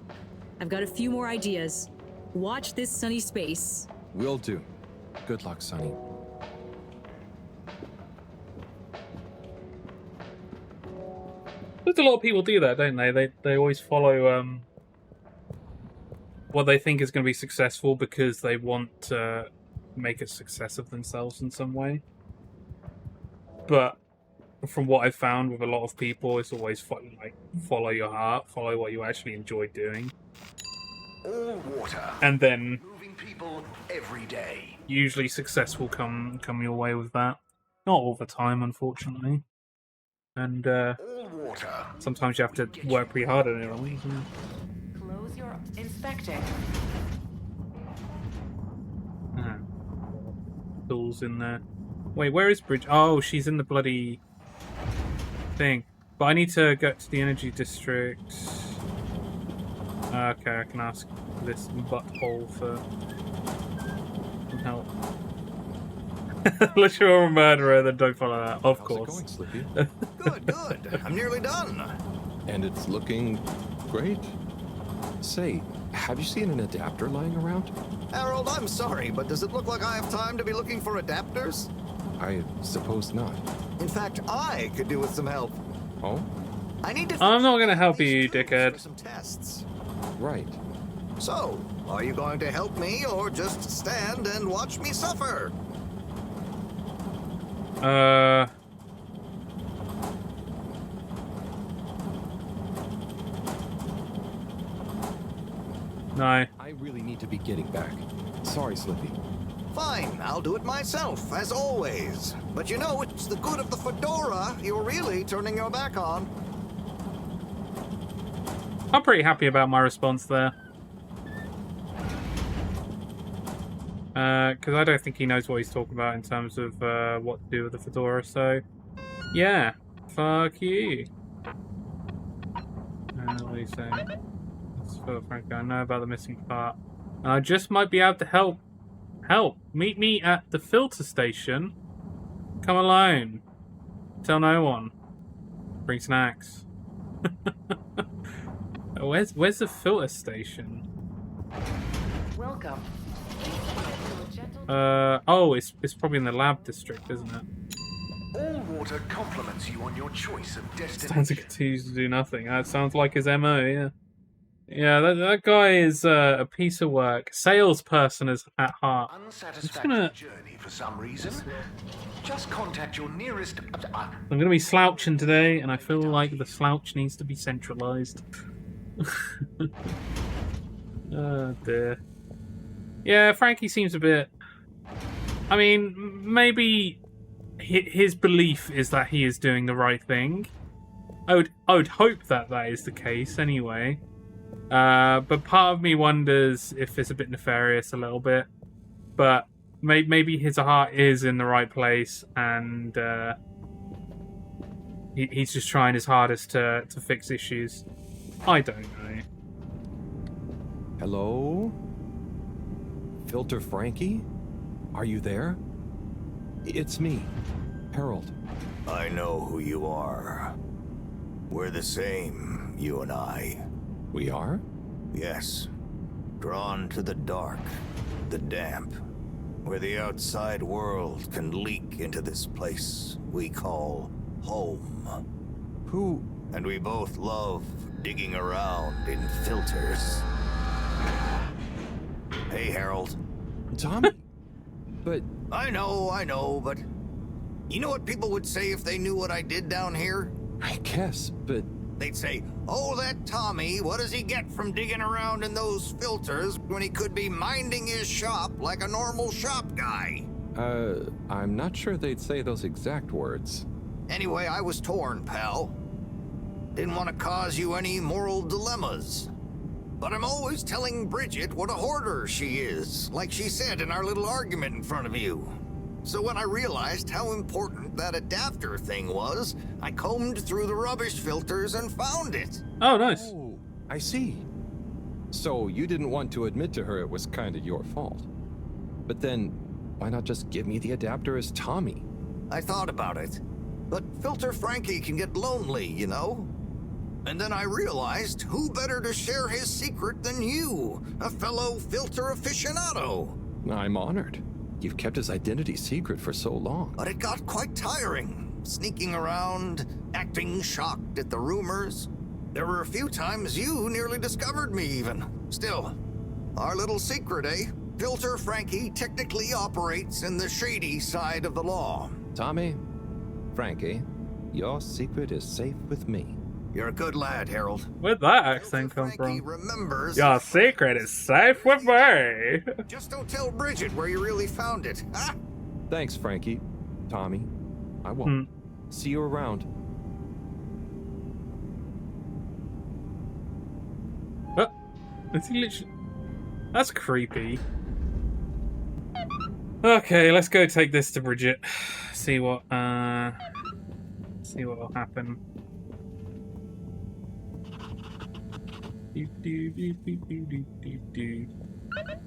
I've got a few more ideas. Watch this sunny space. Will do. Good luck, Sonny. There's a lot of people do that, don't they? They always follow what they think is going to be successful because they want to make a success of themselves in some way. But from what I've found with a lot of people, it's always follow your heart, follow what you actually enjoy doing. All water. And then Moving people every day. usually success will come your way with that. Not all the time, unfortunately. And All water. sometimes you have to work pretty hard on it, right? Close your inspecting. Tools in there. Wait, where is Bridge? Oh, she's in the bloody thing. But I need to get to the energy district. Okay, I can ask this butthole for some help. Unless you're a murderer, then don't follow that. Of course. How's it going, Slippy? Good. I'm nearly done. And it's looking great. Say, have you seen an adapter lying around? Harold, I'm sorry, but does it look like I have time to be looking for adapters? I suppose not. In fact, I could do with some help. Oh? I need to. I'm not gonna help you, dickhead. Some tests. Right. So, are you going to help me or just stand and watch me suffer? No. I really need to be getting back. Sorry, Slippy. Fine, I'll do it myself, as always. But you know, it's the good of the fedora you're really turning your back on. I'm pretty happy about my response there. Because I don't think he knows what he's talking about in terms of what to do with the fedora, so... Yeah, fuck you. What are you saying? That's for Frank. I know about the missing part. And I just might be able to help. Help! Meet me at the filter station. Come alone. Tell no one. Bring snacks. Where's the filter station? Welcome. Oh, it's probably in the lab district, isn't it? All water compliments you on your choice of destination. Stanza continues to do nothing. That sounds like his MO, yeah. Yeah, that guy is a piece of work. Salesperson is at heart. Unsatisfactory journey for some reason. Just contact your nearest. I'm gonna be slouching today, and I feel like the slouch needs to be centralized. Oh dear. Yeah, Frankie seems a bit. I mean, maybe his belief is that he is doing the right thing. I would hope that is the case anyway. But part of me wonders if it's a bit nefarious a little bit. But maybe his heart is in the right place, and he's just trying his hardest to fix issues. I don't know. Hello? Filter Frankie? Are you there? It's me, Harold. I know who you are. We're the same, you and I. We are? Yes. Drawn to the dark, the damp, where the outside world can leak into this place we call home. Who? And we both love digging around in filters. Hey, Harold. Tommy? But... I know, but... You know what people would say if they knew what I did down here? I guess, but... They'd say, oh, that Tommy, what does he get from digging around in those filters when he could be minding his shop like a normal shop guy? I'm not sure they'd say those exact words. Anyway, I was torn, pal. Didn't want to cause you any moral dilemmas. But I'm always telling Bridget what a hoarder she is, like she said in our little argument in front of you. So when I realized how important that adapter thing was, I combed through the rubbish filters and found it. Oh, nice. Oh, I see. So you didn't want to admit to her it was kind of your fault. But then, why not just give me the adapter as Tommy? I thought about it. But Filter Frankie can get lonely, you know? And then I realized who better to share his secret than you, a fellow filter aficionado. I'm honored. You've kept his identity secret for so long. But it got quite tiring, sneaking around, acting shocked at the rumors. There were a few times you nearly discovered me even. Still, our little secret, eh? Filter Frankie technically operates in the shady side of the law. Tommy, Frankie, your secret is safe with me. You're a good lad, Harold. Where'd that accent come from? Remembers. Your secret is safe with me. Just don't tell Bridget where you really found it, huh? Thanks, Frankie. Tommy, I won't. See you around. What? Is he literally... That's creepy. Okay, let's go take this to Bridget. See what will happen.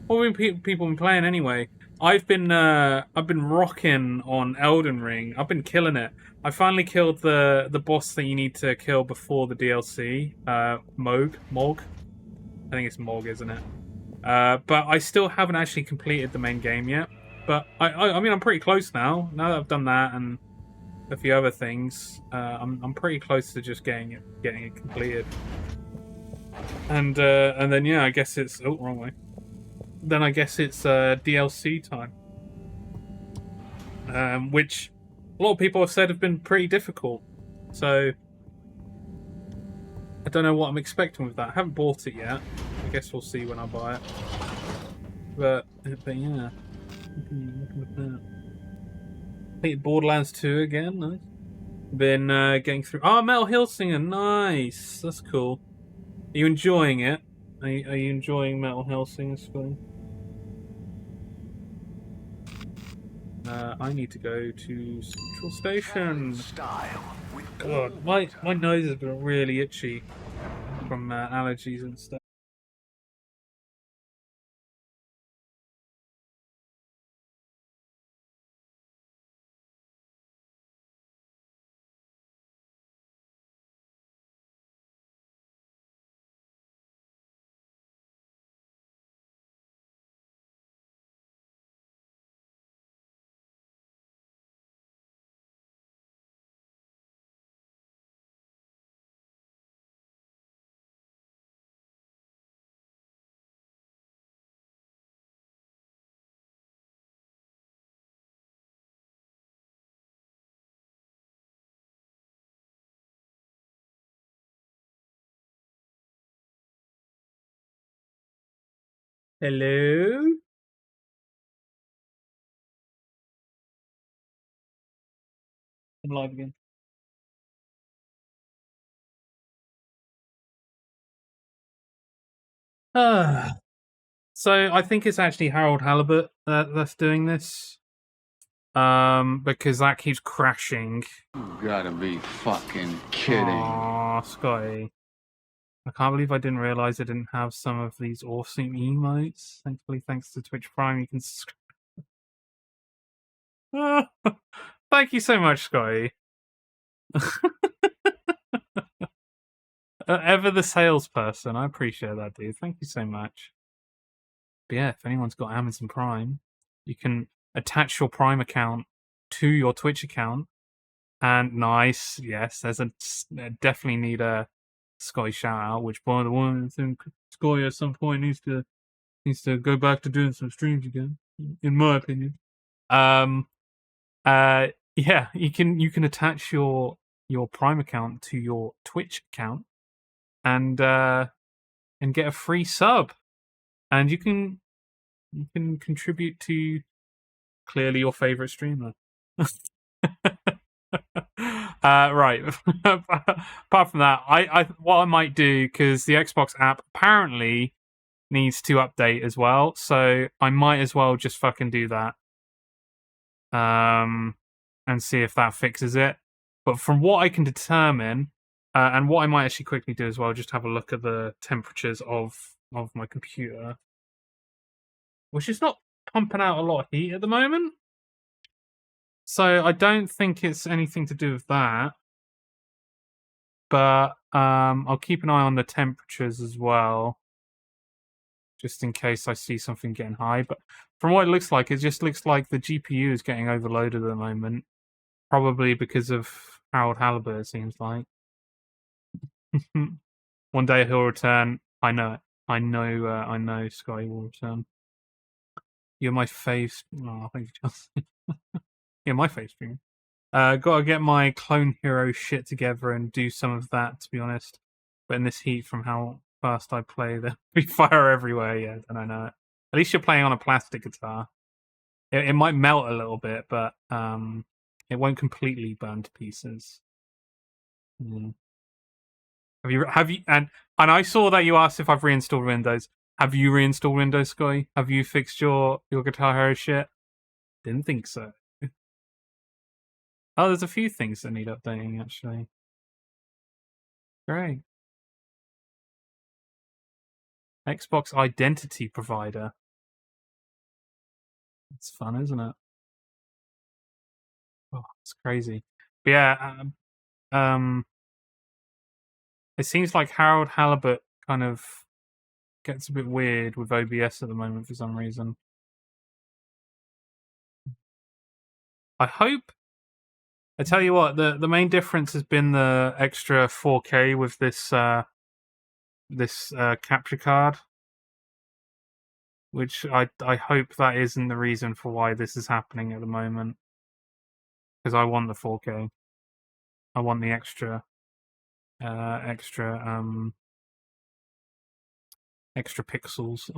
What have people been playing anyway? I've been rocking on Elden Ring. I've been killing it. I finally killed the boss that you need to kill before the DLC. Mog. I think it's Mog, isn't it? But I still haven't actually completed the main game yet. But I mean, I'm pretty close now. Now that I've done that and a few other things, I'm pretty close to just getting it completed. And then yeah, I guess it's wrong way. Then I guess it's DLC time, which a lot of people have said have been pretty difficult. So I don't know what I'm expecting with that. I haven't bought it yet. I guess we'll see when I buy it. But yeah, looking at that. Played Borderlands 2 again. Nice. Been getting through. Oh, Metal Hellsinger, nice. That's cool. Are you enjoying it? Are you enjoying Metal Hellsinger, Scotty? I need to go to Central Station. God, my nose has been really itchy from allergies and stuff. Hello? I'm live again. So I think it's actually Harold Halibut that's doing this. Because that keeps crashing. You gotta be fucking kidding. Aw, Scotty. I can't believe I didn't realize I didn't have some of these awesome emotes. Thankfully, thanks to Twitch Prime, you can thank you so much, Scotty. Ever the salesperson. I appreciate that, dude. Thank you so much. But yeah, if anyone's got Amazon Prime, you can attach your Prime account to your Twitch account. And nice, yes, definitely need a Scotty shout out, which by the way, I think Scotty at some point needs to go back to doing some streams again, in my opinion. Yeah, you can attach your Prime account to your Twitch account and get a free sub. And you can contribute to clearly your favorite streamer. Right. Apart from that, I what I might do, because the Xbox app apparently needs to update as well, so I might as well just fucking do that. And see if that fixes it. But from what I can determine, and what I might actually quickly do as well, just have a look at the temperatures of my computer, which is not pumping out a lot of heat at the moment. So I don't think it's anything to do with that. But I'll keep an eye on the temperatures as well, just in case I see something getting high. But from what it looks like, it just looks like the GPU is getting overloaded at the moment. Probably because of Harold Halibut, it seems like. One day he'll return. I know it. I know Scotty will return. You're my fave. Oh, thank you, Chelsea. You're my fave streamer. Gotta get my clone hero shit together and do some of that, to be honest. But in this heat, from how fast I play, there'll be fire everywhere. Yeah, and I know it. At least you're playing on a plastic guitar. It might melt a little bit, but it won't completely burn to pieces. Mm. Have you? And I saw that you asked if I've reinstalled Windows. Have you reinstalled Windows, Scotty? Have you fixed your Guitar Hero shit? Didn't think so. Oh, there's a few things that need updating, actually. Great. Xbox Identity Provider. It's fun, isn't it? Oh, it's crazy. But yeah, it seems like Harold Halibut kind of gets a bit weird with OBS at the moment for some reason. I hope. I tell you what, the main difference has been the extra 4K with this capture card, which I hope that isn't the reason for why this is happening at the moment. Because I want the 4K. I want the extra pixels.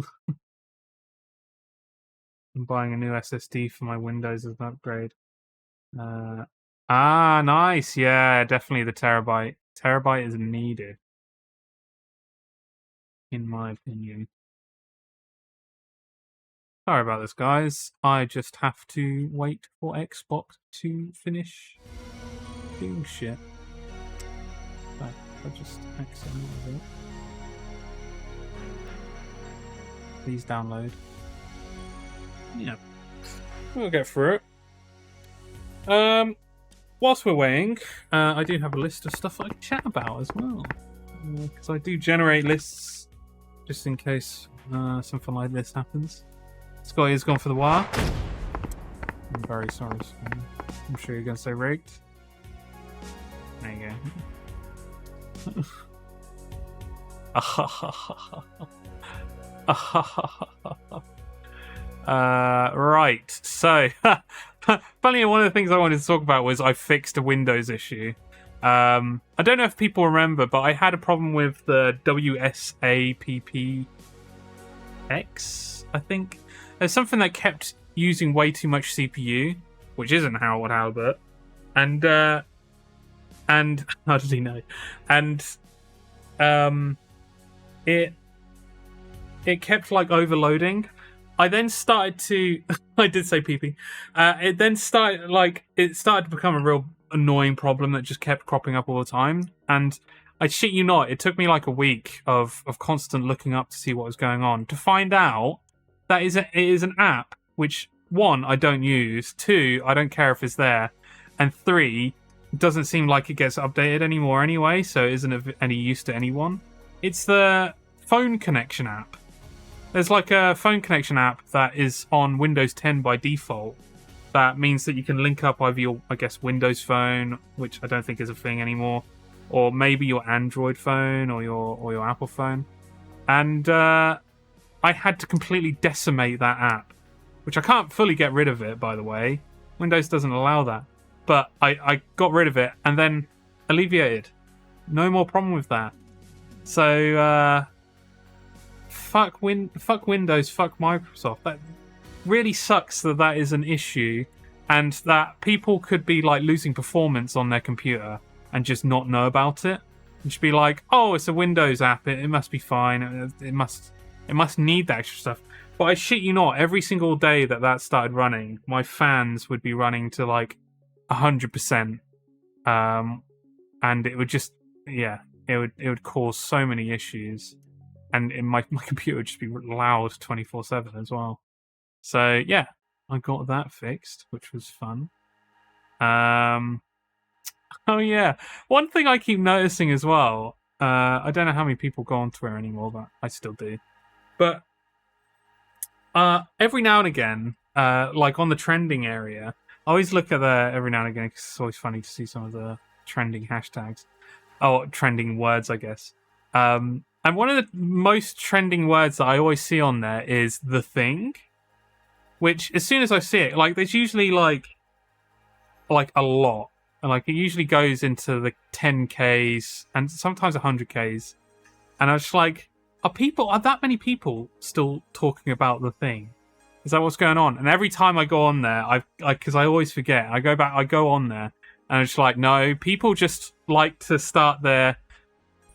I'm buying a new SSD for my Windows as an upgrade. Nice. Yeah, definitely the terabyte. Terabyte is needed, in my opinion. Sorry about this, guys. I just have to wait for Xbox to finish doing shit. I just accidentally. Please download. Yeah, we'll get through it. Whilst we're waiting, I do have a list of stuff I can chat about as well, because I do generate lists just in case something like this happens. Scotty has gone for the wire. I'm very sorry, Scotty. I'm sure you're going to say rigged. There you go. Right, so funny, one of the things I wanted to talk about was I fixed a Windows issue. I don't know if people remember, but I had a problem with the WSAPPX, I think. There's something that kept using way too much CPU, which isn't Halibut, and how did he know? And it kept like overloading. I then started to I did say PP. It then started to become a real annoying problem that just kept cropping up all the time. And I shit you not, it took me like a week of constant looking up to see what was going on to find out that it is an app which, 1, I don't use, 2, I don't care if it's there, and 3, it doesn't seem like it gets updated anymore anyway, so it isn't of any use to anyone. It's the phone connection app. There's like a phone connection app that is on Windows 10 by default. That means that you can link up either your, I guess, Windows phone, which I don't think is a thing anymore, or maybe your Android phone or your Apple phone. And I had to completely decimate that app, which I can't fully get rid of it, by the way. Windows doesn't allow that. But I got rid of it and then alleviated. No more problem with that. So, fuck Windows, fuck Microsoft. That really sucks that is an issue, and that people could be like losing performance on their computer and just not know about it. And just be like, oh, it's a Windows app, it must be fine. It must need that extra stuff. But I shit you not, every single day that started running, my fans would be running to like 100%, and it would just, yeah, it would cause so many issues, and my computer would just be loud 24/7 as well. So yeah, I got that fixed, which was fun. Oh yeah, one thing I keep noticing as well, I don't know how many people go on Twitter anymore, but I still do. But every now and again, like on the trending area, I always look at that every now and again because it's always funny to see some of the trending hashtags. Oh, trending words, I guess. And one of the most trending words that I always see on there is "the thing," which as soon as I see it, like there's usually like a lot, and like it usually goes into the 10Ks and sometimes 100Ks, and I was just like, are that many people still talking about the thing? Is that what's going on? And every time I go on there, because I always forget, I go on there, and it's like, no, people just like to start their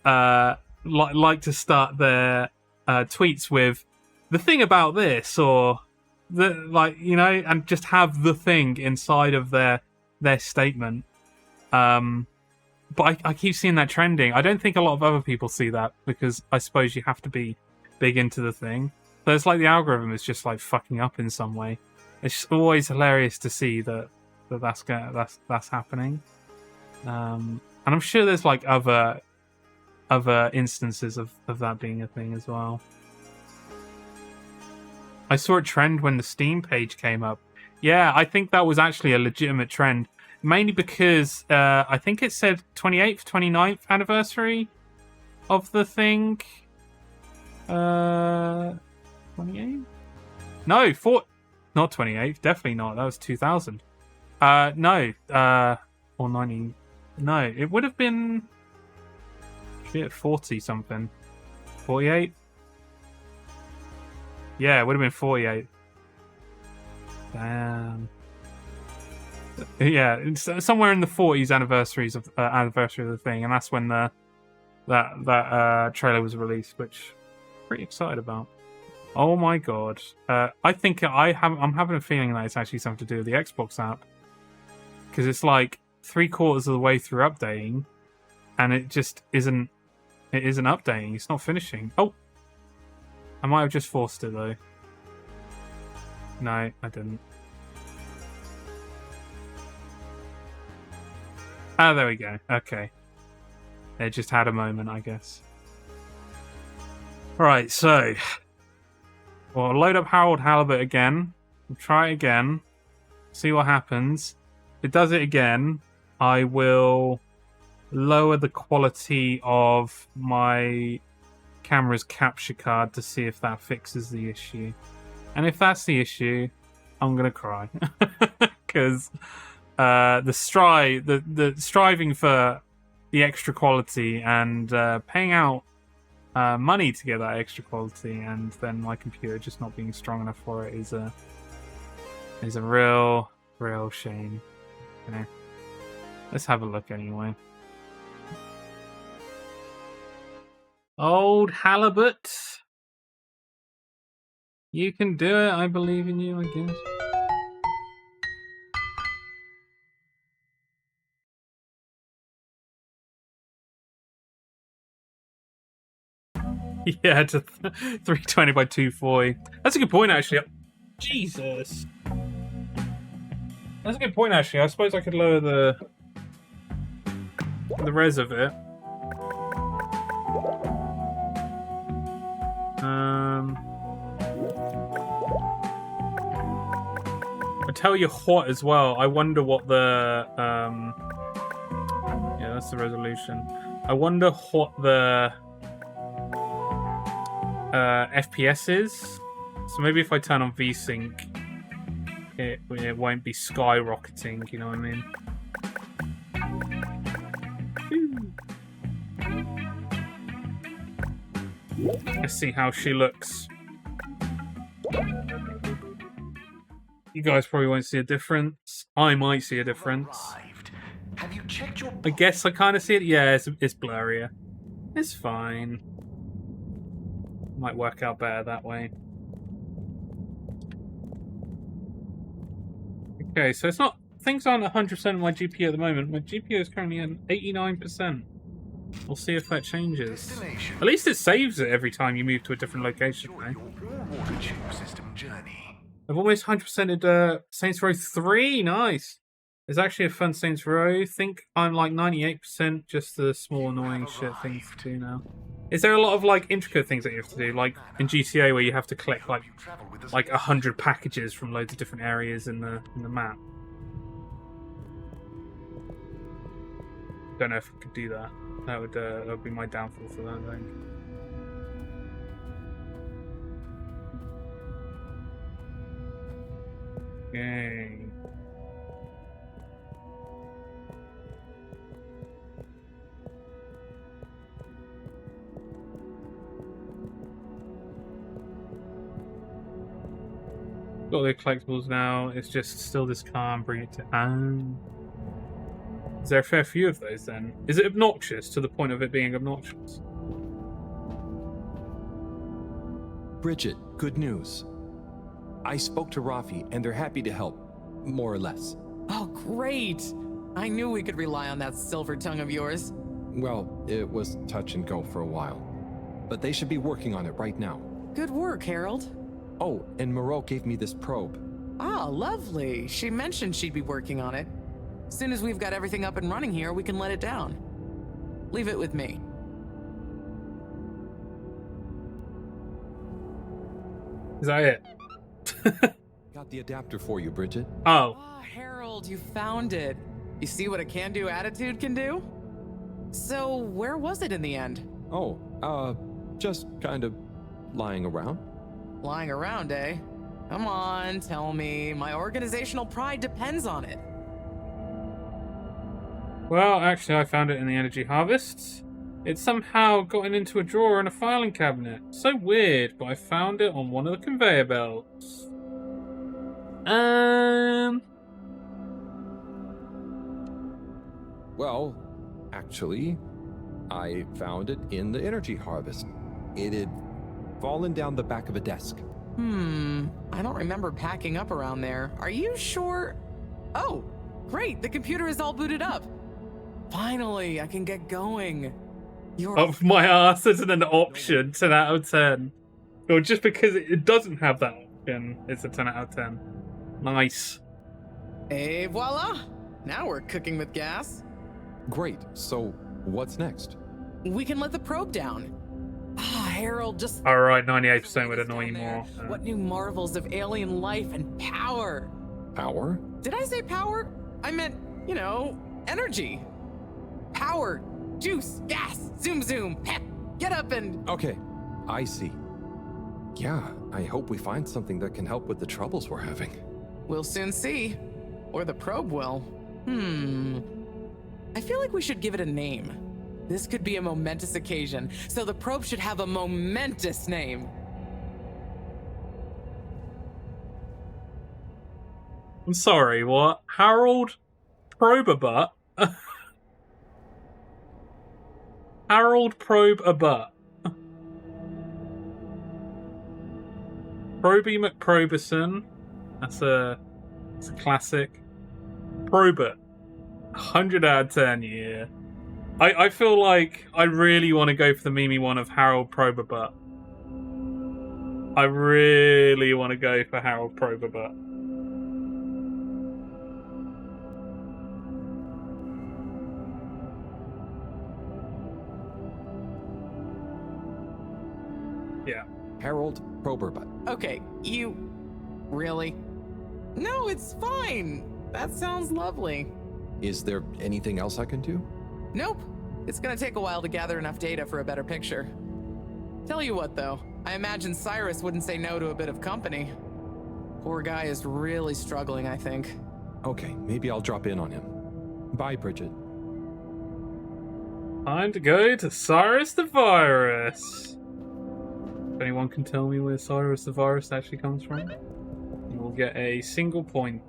tweets with the thing about this, or the and just have the thing inside of their statement. But I keep seeing that trending. I don't think a lot of other people see that, because I suppose you have to be big into the thing. So it's like the algorithm is just like fucking up in some way. It's always hilarious to see that's happening. And I'm sure there's like other instances of that being a thing as well. I saw a trend when the Steam page came up. Yeah, I think that was actually a legitimate trend. Mainly because I think it said 28th, 29th anniversary of the thing. 28? No, not 28th. Definitely not. That was 2000. No. Or 90. No, it would have been 40 something. 48? Yeah, it would have been 48. Damn. Yeah, it's somewhere in the 40s anniversary of the thing, and that's when that trailer was released, which I'm pretty excited about. Oh my god! I think I'm having a feeling that it's actually something to do with the Xbox app, because it's like 3/4 of the way through updating, and it just isn't. It isn't updating. It's not finishing. Oh, I might have just forced it though. No, I didn't. Oh, there we go. Okay. It just had a moment, I guess. Right, so we'll load up Harold Halibut again. We'll try it again. See what happens. If it does it again, I will lower the quality of my camera's capture card to see if that fixes the issue. And if that's the issue, I'm gonna cry. Because the striving for the extra quality and paying out money to get that extra quality, and then my computer just not being strong enough for it is a real shame. You know. Let's have a look anyway. Old Halibut, you can do it. I believe in you, I guess. Yeah, to 320 by 240. That's a good point, actually. Jesus. That's a good point, actually. I suppose I could lower the res of it. I tell you what, as well. I wonder what the yeah, that's the resolution. I wonder what the FPS is. So maybe if I turn on VSync, it won't be skyrocketing. You know what I mean? Let's see how she looks. You guys probably won't see a difference. I might see a difference. Have you checked your... I guess I kind of see it. Yeah, it's blurrier. It's fine. Might work out better that way. Okay, so it's not... Things aren't 100% on my GPU at the moment. My GPU is currently at 89%. We'll see if that changes. At least it saves it every time you move to a different location, right? Water tube system journey. I've almost 100%ed Saints Row 3. Nice. There's actually a fun Saints Row. I think I'm like 98%, just the small annoying shit things to do now. Is there a lot of like intricate things that you have to do, like in GTA where you have to collect like 100 packages from loads of different areas in the map? Don't know if I could do that. That would be my downfall for that, I think. Okay. Got the collectibles now. It's just still this calm. Bring it to Is there a fair few of those then? Is it obnoxious to the point of it being obnoxious? Bridget, good news. I spoke to Rafi, and they're happy to help, more or less. Oh, great! I knew we could rely on that silver tongue of yours. Well, it was touch and go for a while. But they should be working on it right now. Good work, Harold. Oh, and Moreau gave me this probe. Ah, lovely. She mentioned she'd be working on it. As soon as we've got everything up and running here, we can let it down. Leave it with me. Is that it? Got the adapter for you, Bridget. Oh. Ah, Harold, you found it. You see what a can-do attitude can do? So, where was it in the end? Oh, just kind of lying around. Lying around, eh? Come on, tell me. My organizational pride depends on it. Well, actually, I found it in the energy harvest. It's somehow gotten into a drawer in a filing cabinet. So weird, but I found it on one of the conveyor belts. Well, actually, I found it in the energy harvest. It had fallen down the back of a desk. I don't remember packing up around there. Are you sure? Oh, great, the computer is all booted up. Finally, I can get going. Up my ass isn't an option, 10 out of 10. Or just because it doesn't have that option, it's a 10 out of 10. Nice. Et voila! Now we're cooking with gas. Great, so what's next? We can let the probe down. Ah, Harold, just... Alright, 98% would annoy you more. What new marvels of alien life and power? Power? Did I say power? I meant, you know, energy. Power, juice, gas, zoom zoom, pep, get up and... Okay, I see. Yeah, I hope we find something that can help with the troubles we're having. We'll soon see. Or the probe will. I feel like we should give it a name. This could be a momentous occasion, so the probe should have a momentous name. I'm sorry, what? Harold Probe a Butt? Harold Probe a Butt. Proby McProberson. That's a classic. Probert. 100 out of 10, yeah. I feel like I really want to go for the Mimi one of Harold Probe a Butt. I really want to go for Harold Probe a Butt. Yeah. Harold Proberbutt. Okay, you... Really? No, it's fine. That sounds lovely. Is there anything else I can do? Nope. It's gonna take a while to gather enough data for a better picture. Tell you what, though. I imagine Cyrus wouldn't say no to a bit of company. Poor guy is really struggling, I think. Okay, maybe I'll drop in on him. Bye, Bridget. Time to go to Cyrus the Virus. If anyone can tell me where Cyrus the Virus actually comes from, you will get a single point.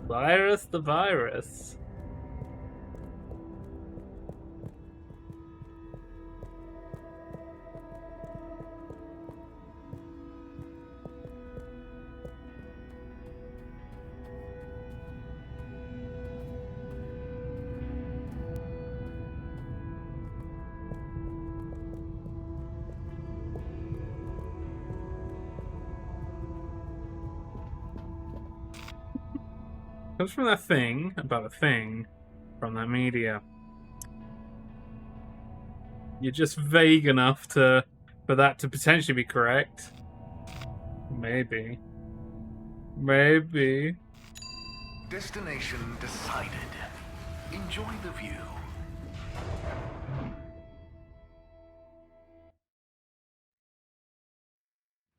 Cyrus the Virus. Comes from that thing about a thing from that media. You're just vague enough for that to potentially be correct. Maybe. Maybe. Destination decided. Enjoy the view.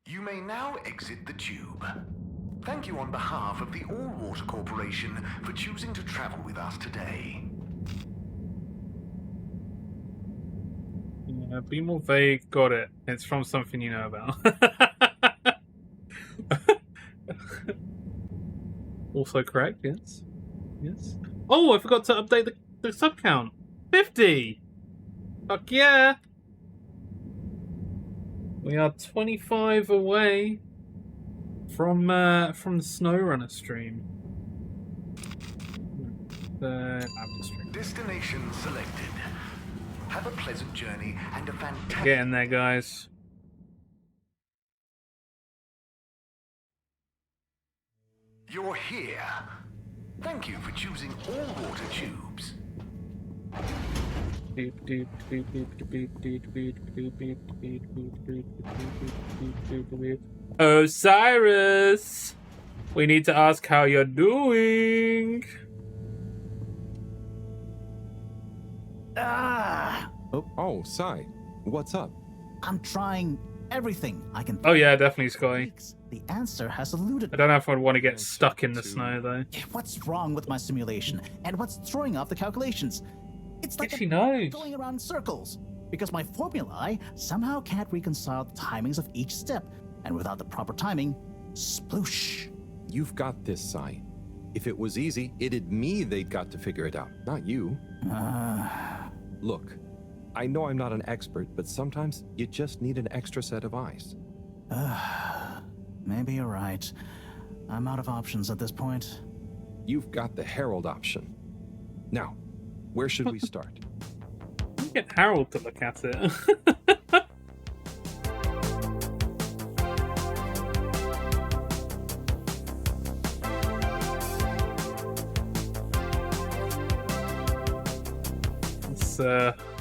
You may now exit the tube. Thank you on behalf of the All-Water Corporation for choosing to travel with us today. Yeah, be more vague. Got it. It's from something you know about. Also correct, yes. Yes. Oh, I forgot to update the sub count. 50! Fuck yeah! We are 25 away from the SnowRunner stream. The stream. Destination selected. Have a pleasant journey and a fantastic... Get in there, guys. You're here. Thank you for choosing all water tubes. Osiris, we need to ask how you're doing. Oh, Sai, what's up? I'm trying everything I can. Oh yeah, definitely Sky. The answer has eluded. I don't know if I'd want to get stuck in the snow though. What's wrong with my simulation, and what's throwing off the calculations? It's like she knows. going around in circles because my formulae somehow can't reconcile the timings of each step, and without the proper timing, sploosh. You've got this, Sai. If it was easy, it'd me they'd got to figure it out, not you. Look, I know I'm not an expert, but sometimes you just need an extra set of eyes. Maybe you're right. I'm out of options at this point. You've got the Herald option. Now, where should we start? Get Harold to look at it.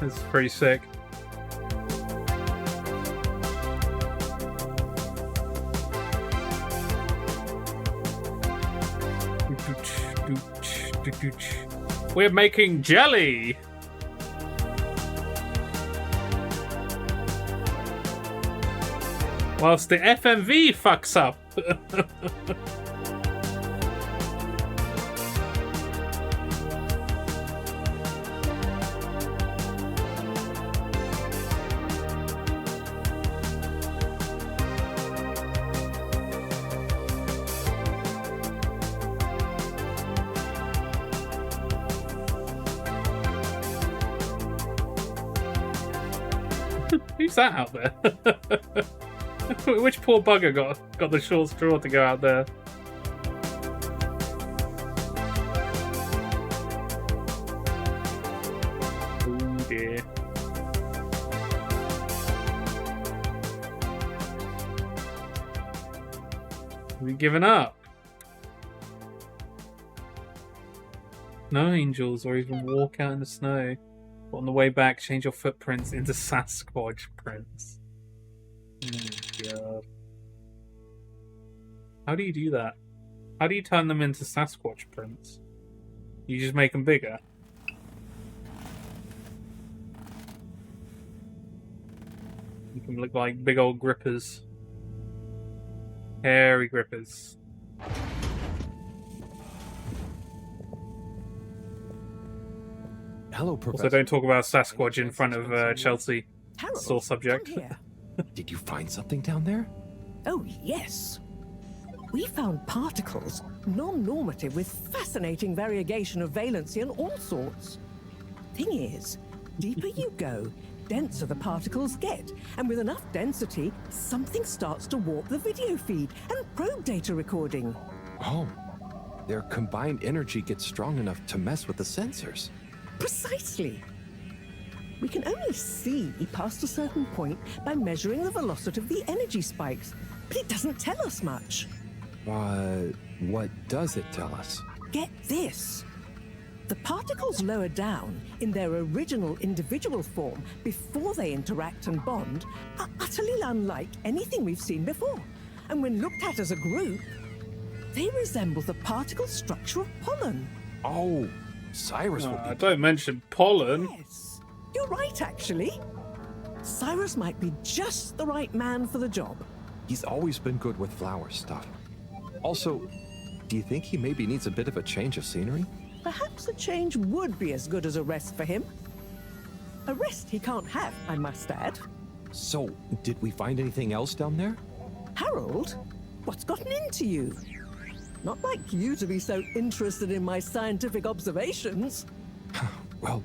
It's pretty sick. We're making jelly. Whilst the FMV fucks up. Who's that out there? Which poor bugger got the short straw to go out there? Oh dear. Have you given up? No angels, or even walk out in the snow. But on the way back, change your footprints into Sasquatch prints. Oh god. How do you do that? How do you turn them into Sasquatch prints? You just make them bigger? You can look like big old grippers. Hairy grippers. Hello, Professor. Also, don't talk about Sasquatch in front of Chelsea. Sore subject. Did you find something down there? Oh, yes. We found particles, non-normative, with fascinating variegation of valency and all sorts. Thing is, deeper you go, denser the particles get, and with enough density, something starts to warp the video feed and probe data recording. Oh, their combined energy gets strong enough to mess with the sensors. Precisely. We can only see past a certain point by measuring the velocity of the energy spikes, but it doesn't tell us much. What does it tell us? Get this. The particles lower down in their original individual form before they interact and bond are utterly unlike anything we've seen before. And when looked at as a group, they resemble the particle structure of pollen. Oh, Cyrus will be... Don't mention pollen. Yes, you're right, actually. Cyrus might be just the right man for the job. He's always been good with flower stuff. Also, do you think he maybe needs a bit of a change of scenery? Perhaps a change would be as good as a rest for him. A rest he can't have, I must add. So, did we find anything else down there? Harold, what's gotten into you? Not like you to be so interested in my scientific observations. Well,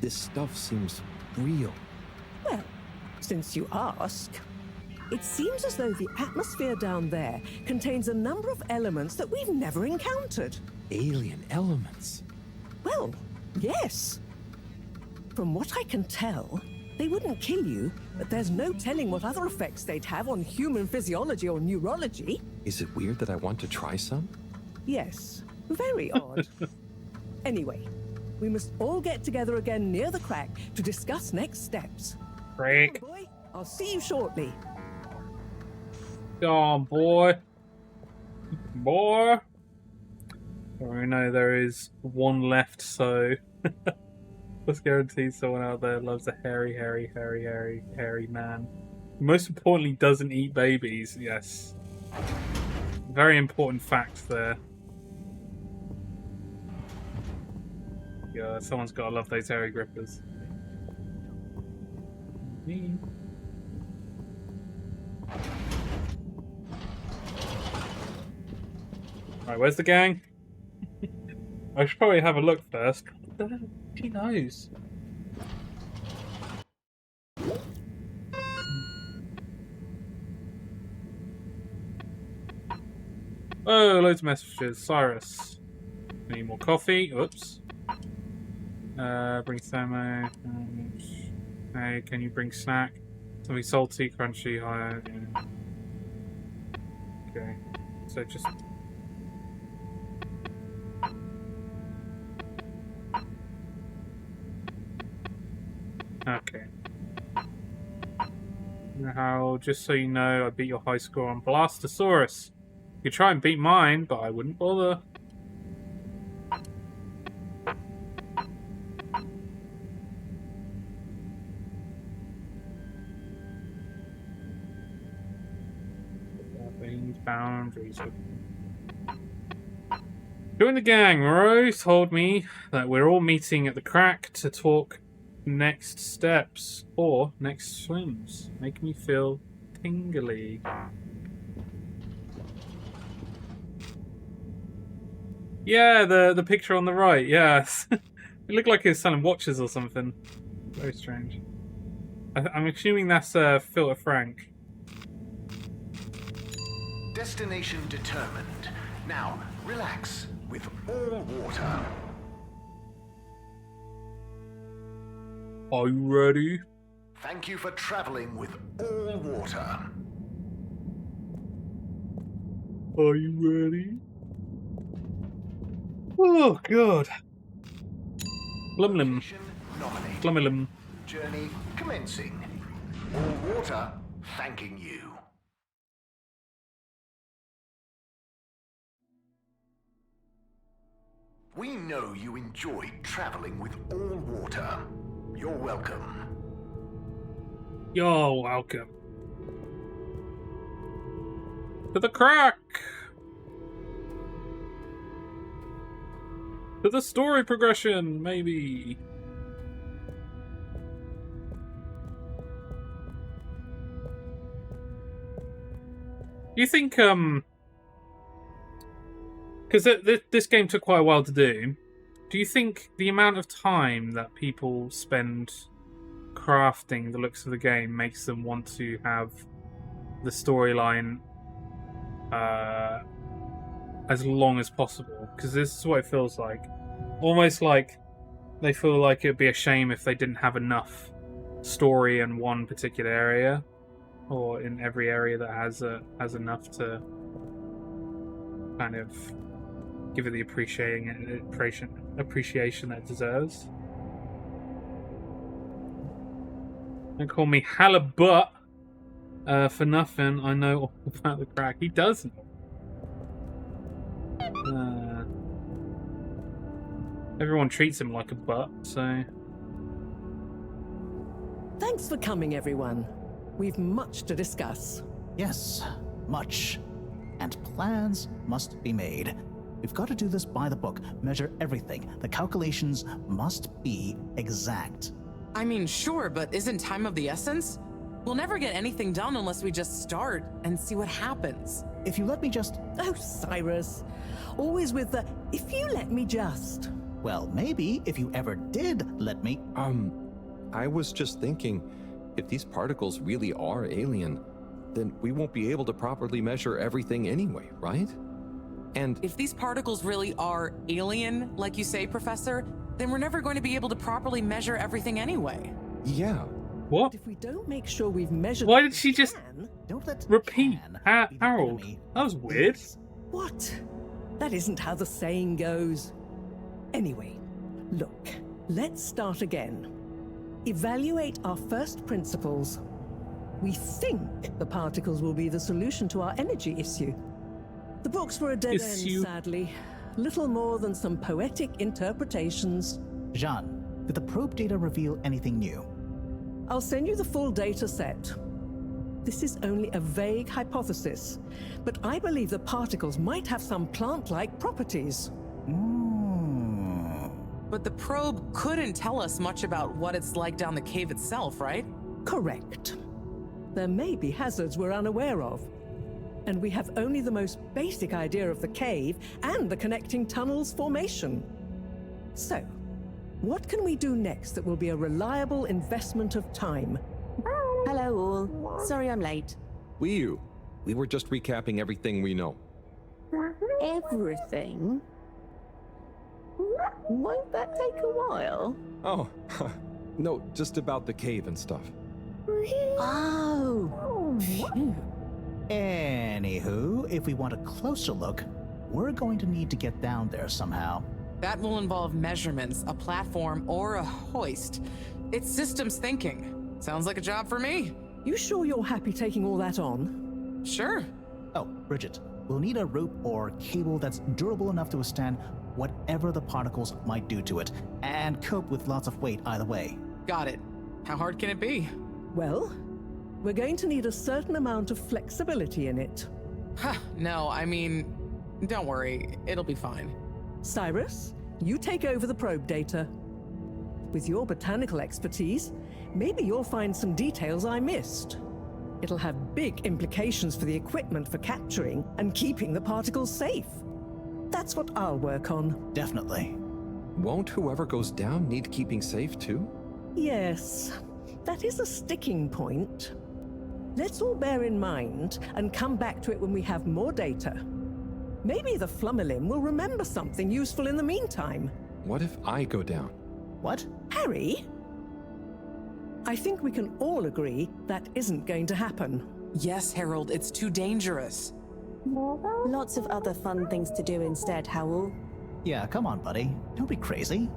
this stuff seems real. Well, since you ask, it seems as though the atmosphere down there contains a number of elements that we've never encountered. Alien elements? Well, yes. From what I can tell, they wouldn't kill you, but there's no telling what other effects they'd have on human physiology or neurology. Is it weird that I want to try some? Yes, very odd. Anyway, We must all get together again near the crack to discuss next steps. Break. Boy, I'll see you shortly. Go on, boy. Boy. I know there is one left, so let's guarantee someone out there loves a hairy man. Most importantly, doesn't eat babies. Yes. Very important fact there. Yeah, someone's got to love those hairy grippers. Me. Right, where's the gang? I should probably have a look first. She knows. Oh, loads of messages. Cyrus. Need more coffee. Oops. Bring Samo. Hey, can you bring snack? Something salty, crunchy, higher. Yeah. Okay. So just. Okay. Now, just so you know, I beat your high score on Blastosaurus. You could try and beat mine, but I wouldn't bother. Boundaries. Join the gang. Moreau told me that we're all meeting at the crack to talk next steps or next swims. Make me feel tingly. Yeah, the picture on the right, yes. It looked like he was selling watches or something. Very strange. I'm assuming that's Filter Frank. Destination determined. Now, relax with all water. Are you ready? Thank you for traveling with all water. Are you ready? Oh, God. Glumlim. Glumilum. Journey commencing. All water thanking you. We know you enjoyed traveling with all water. You're welcome. You're welcome. To the crack! To the story progression, maybe. Do you think, because this game took quite a while to do you think the amount of time that people spend crafting the looks of the game makes them want to have the storyline as long as possible? Because this is what it feels like. Almost like they feel like it'd be a shame if they didn't have enough story in one particular area, or in every area that has enough to kind of give it the appreciation that it deserves. Don't call me Halibut for nothing. I know all about the crack. He doesn't. Everyone treats him like a butt, so... Thanks for coming, everyone. We've much to discuss. Yes, much. And plans must be made. We've got to do this by the book, measure everything. The calculations must be exact. I mean, sure, but isn't time of the essence? We'll never get anything done unless we just start and see what happens. If you let me just... Oh, Cyrus. Always with the, if you let me just... Well, maybe if you ever did let me... I was just thinking, if these particles really are alien, then we won't be able to properly measure everything anyway, right? And if these particles really are alien, like you say, Professor, then we're never going to be able to properly measure everything anyway. Yeah. What? If we don't make sure we've measured... Why did she just repeat Harold? That was weird. What? That isn't how the saying goes. Anyway, Look, let's start again. Evaluate our first principles. We think the particles will be the solution to our energy issue. The books were a dead end, sadly. Little more than some poetic interpretations. Jean, did the probe data reveal anything new? I'll send you the full data set. This is only a vague hypothesis, but I believe the particles might have some plant-like properties. But the probe couldn't tell us much about what it's like down the cave itself, right? Correct. There may be hazards we're unaware of, and we have only the most basic idea of the cave and the connecting tunnels formation. So, what can we do next that will be a reliable investment of time? Hello all. Sorry I'm late. We were just recapping everything we know. Everything? Won't that take a while? Oh, no, just about the cave and stuff. Oh. Phew. Anywho, if we want a closer look, we're going to need to get down there somehow. That will involve measurements, a platform, or a hoist. It's systems thinking. Sounds like a job for me. You sure you're happy taking all that on? Sure. Oh, Bridget, we'll need a rope or cable that's durable enough to withstand whatever the particles might do to it, and cope with lots of weight either way. Got it. How hard can it be? Well, we're going to need a certain amount of flexibility in it. No, I mean, don't worry, it'll be fine. Cyrus, you take over the probe data. With your botanical expertise, maybe you'll find some details I missed. It'll have big implications for the equipment for capturing and keeping the particles safe. That's what I'll work on. Definitely. Won't whoever goes down need keeping safe too? Yes, that is a sticking point. Let's all bear in mind and come back to it when we have more data. Maybe the Flummerlim will remember something useful in the meantime. What if I go down? What? Harry? I think we can all agree that isn't going to happen. Yes, Harold, it's too dangerous. Lots of other fun things to do instead, Howell. Yeah, come on, buddy. Don't be crazy.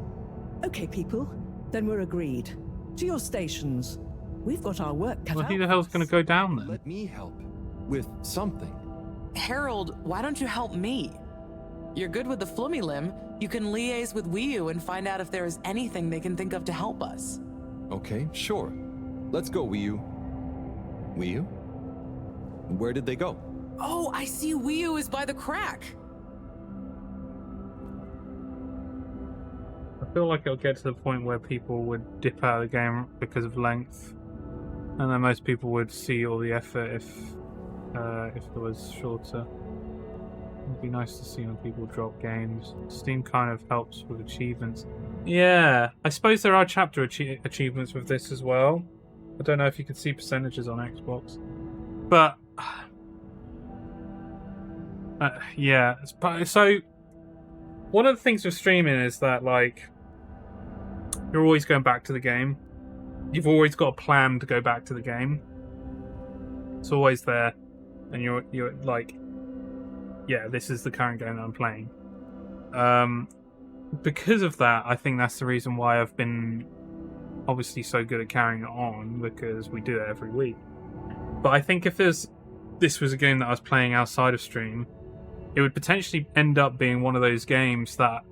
Okay, people. Then we're agreed. To your stations. We've got our work cut out. Well, who the hell's going to go down then? Let me help. With something. Harold, why don't you help me? You're good with the Flummerlim. You can liaise with Wiyu and find out if there is anything they can think of to help us. Okay, sure. Let's go, Wiyu. Wiyu? Where did they go? Oh, I see Wiyu is by the crack. I feel like it'll get to the point where people would dip out of the game because of length, and then most people would see all the effort if it was shorter. It'd be nice to see when people drop games. Steam kind of helps with achievements. Yeah, I suppose there are chapter achievements with this as well. I don't know if you can see percentages on Xbox, but yeah. So one of the things with streaming is that like you're always going back to the game. You've always got a plan to go back to the game. It's always there, and you're like, yeah, this is the current game that I'm playing. Because of that, I think that's the reason why I've been obviously so good at carrying it on, because we do it every week. But I think if this was a game that I was playing outside of stream, it would potentially end up being one of those games that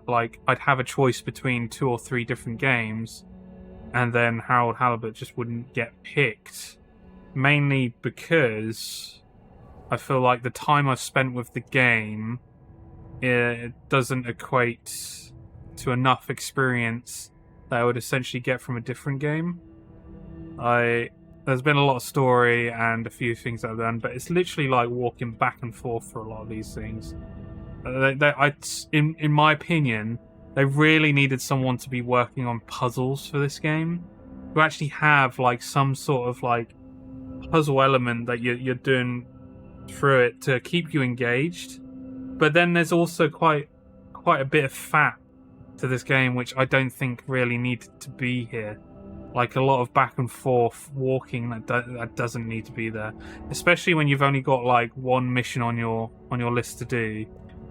like I'd have a choice between 2 or 3 different games, and then Harold Halibut just wouldn't get picked, mainly because I feel like the time I've spent with the game, it doesn't equate to enough experience that I would essentially get from a different game. There's been a lot of story and a few things I've done, but it's literally like walking back and forth for a lot of these things. In my opinion, they really needed someone to be working on puzzles for this game, to actually have like some sort of like puzzle element that you're doing through it to keep you engaged. But then there's also quite a bit of fat to this game, which I don't think really needed to be here. Like a lot of back and forth walking that doesn't need to be there, especially when you've only got like one mission on your list to do,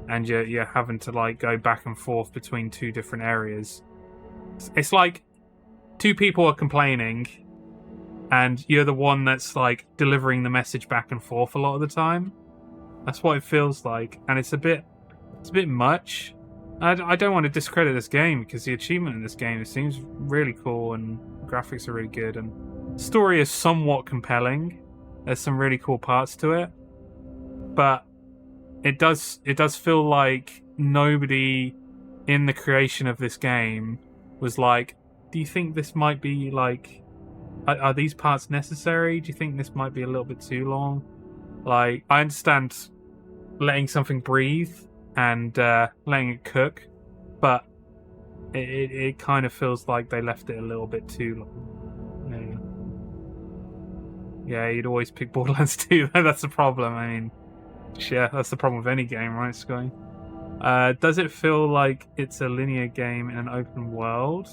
and you're having to like go back and forth between two different areas. It's like two people are complaining, and you're the one that's like delivering the message back and forth a lot of the time. That's what it feels like, and it's a bit much. I don't want to discredit this game because the achievement in this game, it seems really cool and graphics are really good and the story is somewhat compelling. There's some really cool parts to it, but it does feel like nobody in the creation of this game was like, do you think this might be like, are these parts necessary? Do you think this might be a little bit too long? Like, I understand letting something breathe and letting it cook, but it kind of feels like they left it a little bit too long. Yeah, you'd always pick Borderlands 2. That's the problem. I mean, yeah, that's the problem with any game, right, Sky? Does it feel like it's a linear game in an open world?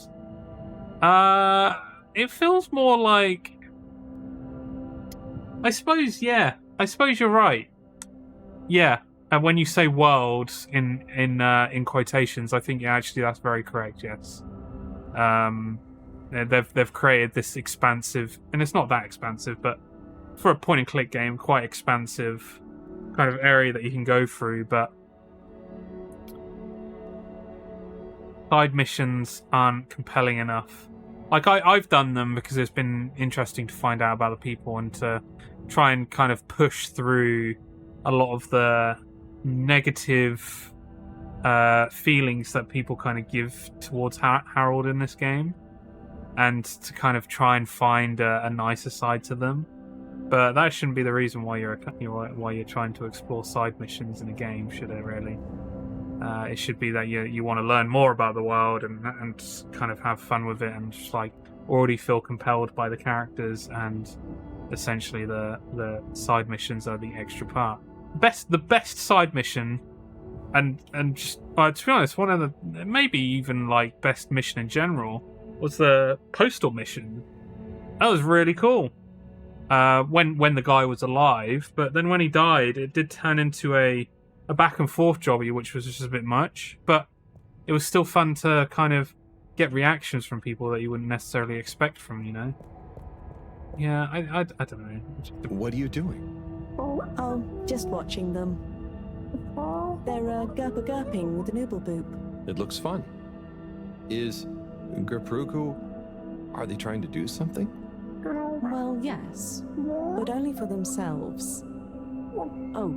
It feels more like, I suppose, yeah. I suppose you're right. Yeah. And when you say world in quotations, I think actually that's very correct. Yes. They've created this expansive, and it's not that expansive, but for a point and click game, quite expansive kind of area that you can go through. But side missions aren't compelling enough. Like I've done them because it's been interesting to find out about the people and to try and kind of push through a lot of the negative feelings that people kind of give towards Harold in this game, and to kind of try and find a nicer side to them. But that shouldn't be the reason why you're trying to explore side missions in a game, should it? Really? It should be that you want to learn more about the world and kind of have fun with it, and just like already feel compelled by the characters, and essentially the side missions are the extra part. The best side mission, and just to be honest, one of the maybe even like best mission in general was the postal mission. That was really cool. When the guy was alive, but then when he died, it did turn into a back and forth jobby, which was just a bit much. But it was still fun to kind of get reactions from people that you wouldn't necessarily expect from, you know. Yeah, I don't know. What are you doing? Oh, just watching them. They're gerping with an ooble boop. It looks fun. Is Gerpruku, are they trying to do something? Well, yes, but only for themselves. Oh,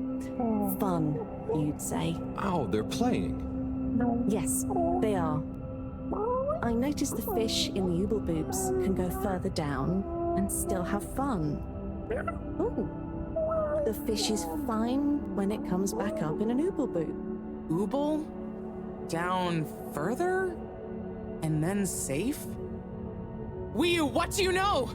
fun, you'd say. Oh, they're playing. Yes, they are. I noticed the fish in the ooble boops can go further down and still have fun. Oh, the fish is fine when it comes back up in an ooble boop. Ooble? Down further? And then safe? Wii, what do you know?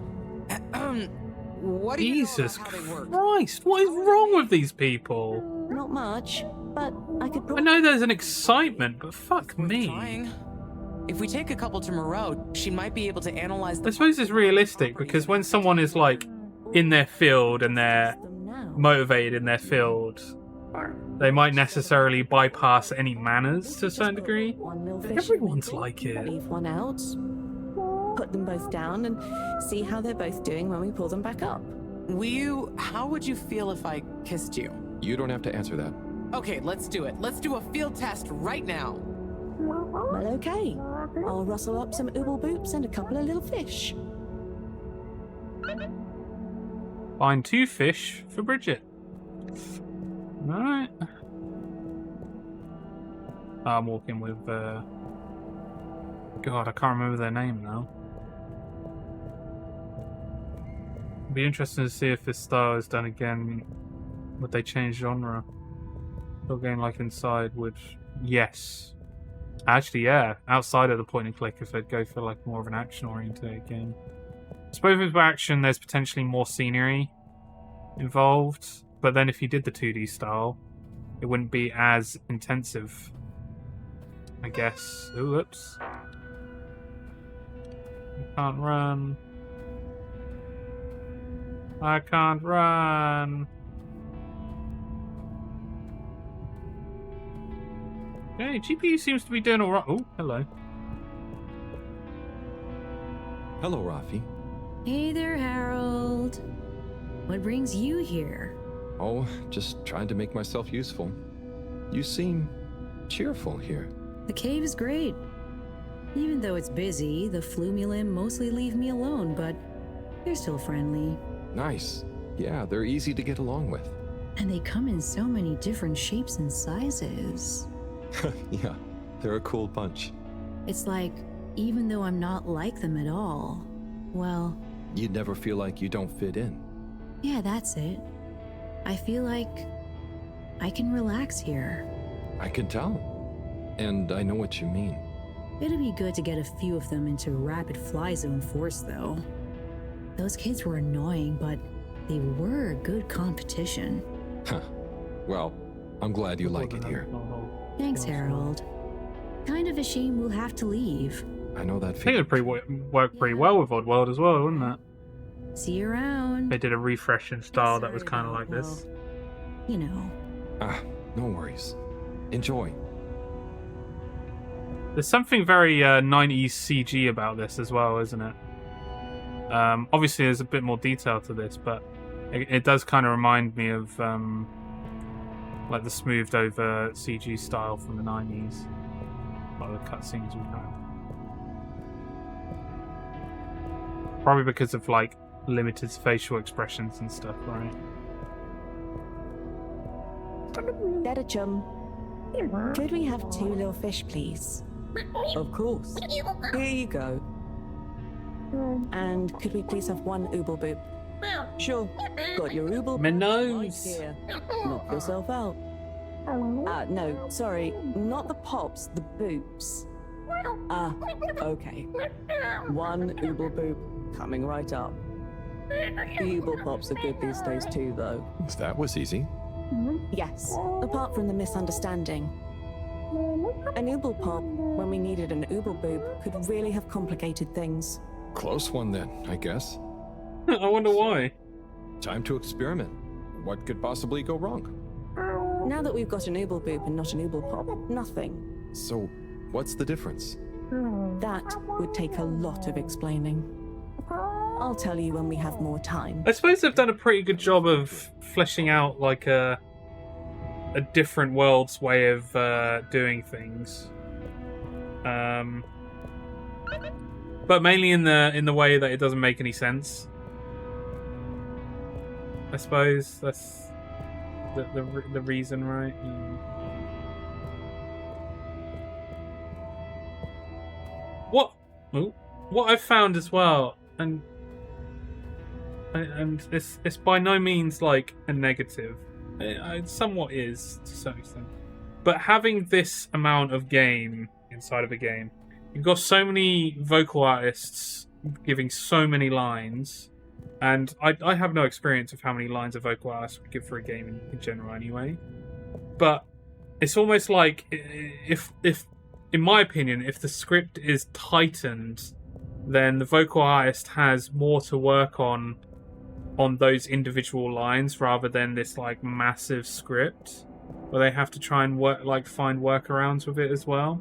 What do you know about how they work? Christ, what is wrong with these people? Not much, but I could I know there's an excitement, but fuck me. Trying. If we take a couple to Moreau, she might be able to analyze the... I suppose it's realistic, because when someone is like in their field and they're motivated in their field, they might necessarily bypass any manners to a certain degree. Everyone's like it. Leave one out, put them both down, and see how they're both doing when we pull them back up. How would you feel if I kissed you? You don't have to answer that. Okay, let's do it. Let's do a field test right now. Well, okay. I'll rustle up some ooble boops and a couple of little fish. Find 2 fish for Bridget. Alright. I'm walking with, God, I can't remember their name now. It'd be interesting to see if this style is done again. Would they change genre? Still going like inside would... Yes. Actually, yeah. Outside of the point and click, if they'd go for like more of an action-oriented game. I suppose with action, there's potentially more scenery involved. But then if you did the 2D style, it wouldn't be as intensive, I guess. Ooh, oops. I can't run. I can't run. Okay, GPU seems to be doing alright. Oh, hello. Hello, Rafi. Hey there, Harold. What brings you here? Oh, just trying to make myself useful. You seem cheerful here. The cave is great. Even though it's busy, the Flumilim mostly leave me alone, but they're still friendly. Nice. Yeah, they're easy to get along with. And they come in so many different shapes and sizes. Yeah, they're a cool bunch. It's like, even though I'm not like them at all, well... You'd never feel like you don't fit in. Yeah, that's it. I feel like I can relax here. I can tell. And I know what you mean. It'd be good to get a few of them into Rapid Fly Zone Force, though. Those kids were annoying, but they were good competition. Huh. Well, I'm glad you like it here. Thanks, Harold. Kind of a shame we'll have to leave. I know that I think feeling. it'd work pretty well with Oddworld as well, wouldn't it? See you around. They did a refresh in style that was kind of like this. You know. Ah, no worries. Enjoy. There's something very 90s CG about this as well, isn't it? Obviously, there's a bit more detail to this, but it does kind of remind me of like the smoothed over CG style from the 90s. A lot of the cutscenes we've had. Probably because of like limited facial expressions and stuff, right? Dedachum, could we have 2 little fish, please? Of course. Here you go. And could we please have 1 ooble boop? Sure. Got your ooble My right nose. here. Knock yourself out. No, sorry, not the pops, the boops. Okay. 1 ooble boop coming right up. The ooble pops are good these days too, though. That was easy. Yes, apart from the misunderstanding. An ooble pop, when we needed an ooble boop, could really have complicated things. Close one then, I guess. I wonder why. Time to experiment. What could possibly go wrong? Now that we've got an ooble boop and not an ooble pop, nothing. So, what's the difference? That would take a lot of explaining. I'll tell you when we have more time. I suppose they've done a pretty good job of fleshing out like a different world's way of doing things, but mainly in the way that it doesn't make any sense. I suppose that's the reason, right? What I've found as well, and it's by no means like a negative. It somewhat is to some extent, but having this amount of game inside of a game, you've got so many vocal artists giving so many lines, and I have no experience of how many lines a vocal artist would give for a game in general anyway. But it's almost like if in my opinion, if the script is tightened, then the vocal artist has more to work on those individual lines rather than this like massive script where they have to try and find workarounds with it as well.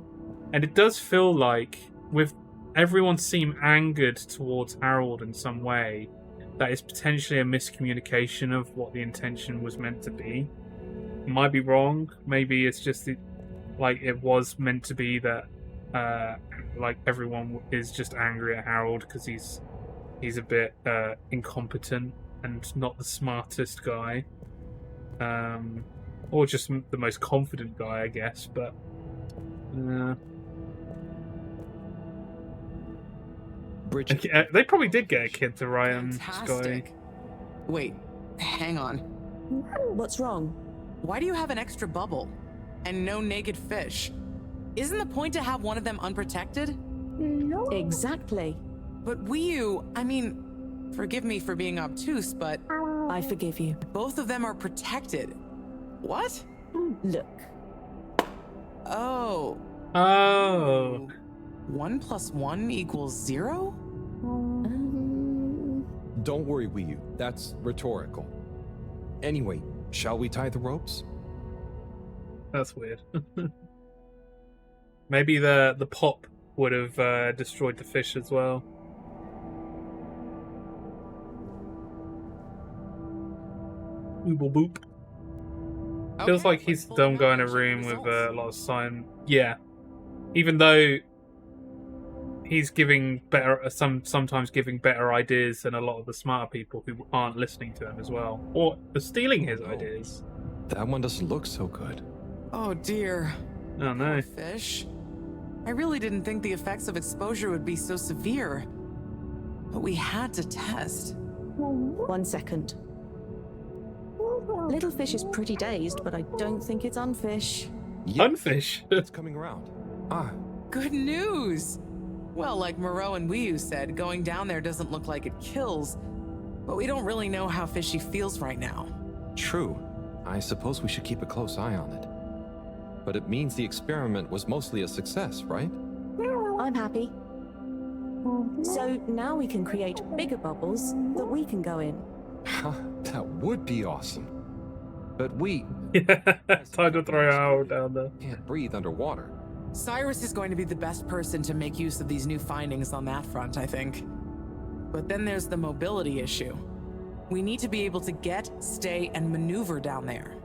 And it does feel like, with everyone seem angered towards Harold in some way, that is potentially a miscommunication of what the intention was meant to be. Might be wrong. Maybe it's just like it was meant to be that like everyone is just angry at Harold because he's a bit incompetent and not the smartest guy, or just the most confident guy, I guess. But Bridget, they probably did get a kid to write Fantastic. Wait, hang on. What's wrong? Why do you have an extra bubble and no naked fish? Isn't the point to have one of them unprotected? Exactly. But Wiyu, I mean, forgive me for being obtuse, but I forgive you. Both of them are protected. What? Look. Oh. 1 + 1 = 0? don't worry, Wiyu. That's rhetorical. Anyway, shall we tie the ropes? That's weird. Maybe the pop would have destroyed the fish as well. Ooble boop. Feels like he's the dumb guy in a room with a lot of sign. Yeah. Even though he's giving sometimes giving better ideas than a lot of the smarter people who aren't listening to him as well, or are stealing his ideas. That one doesn't look so good. Oh dear. Oh no. Poor fish. I really didn't think the effects of exposure would be so severe. But we had to test. 1 second. Little fish is pretty dazed, but I don't think it's unfish. Unfish? It's coming around. Good news! Well, like Moreau and Wiyu said, going down there doesn't look like it kills, but we don't really know how fishy feels right now. True. I suppose we should keep a close eye on it. But it means the experiment was mostly a success, right? I'm happy. So now we can create bigger bubbles that we can go in. That would be awesome. But we... Time to throw out down there. Can't breathe underwater. Cyrus is going to be the best person to make use of these new findings on that front, I think. But then there's the mobility issue. We need to be able to get, stay, and maneuver down there.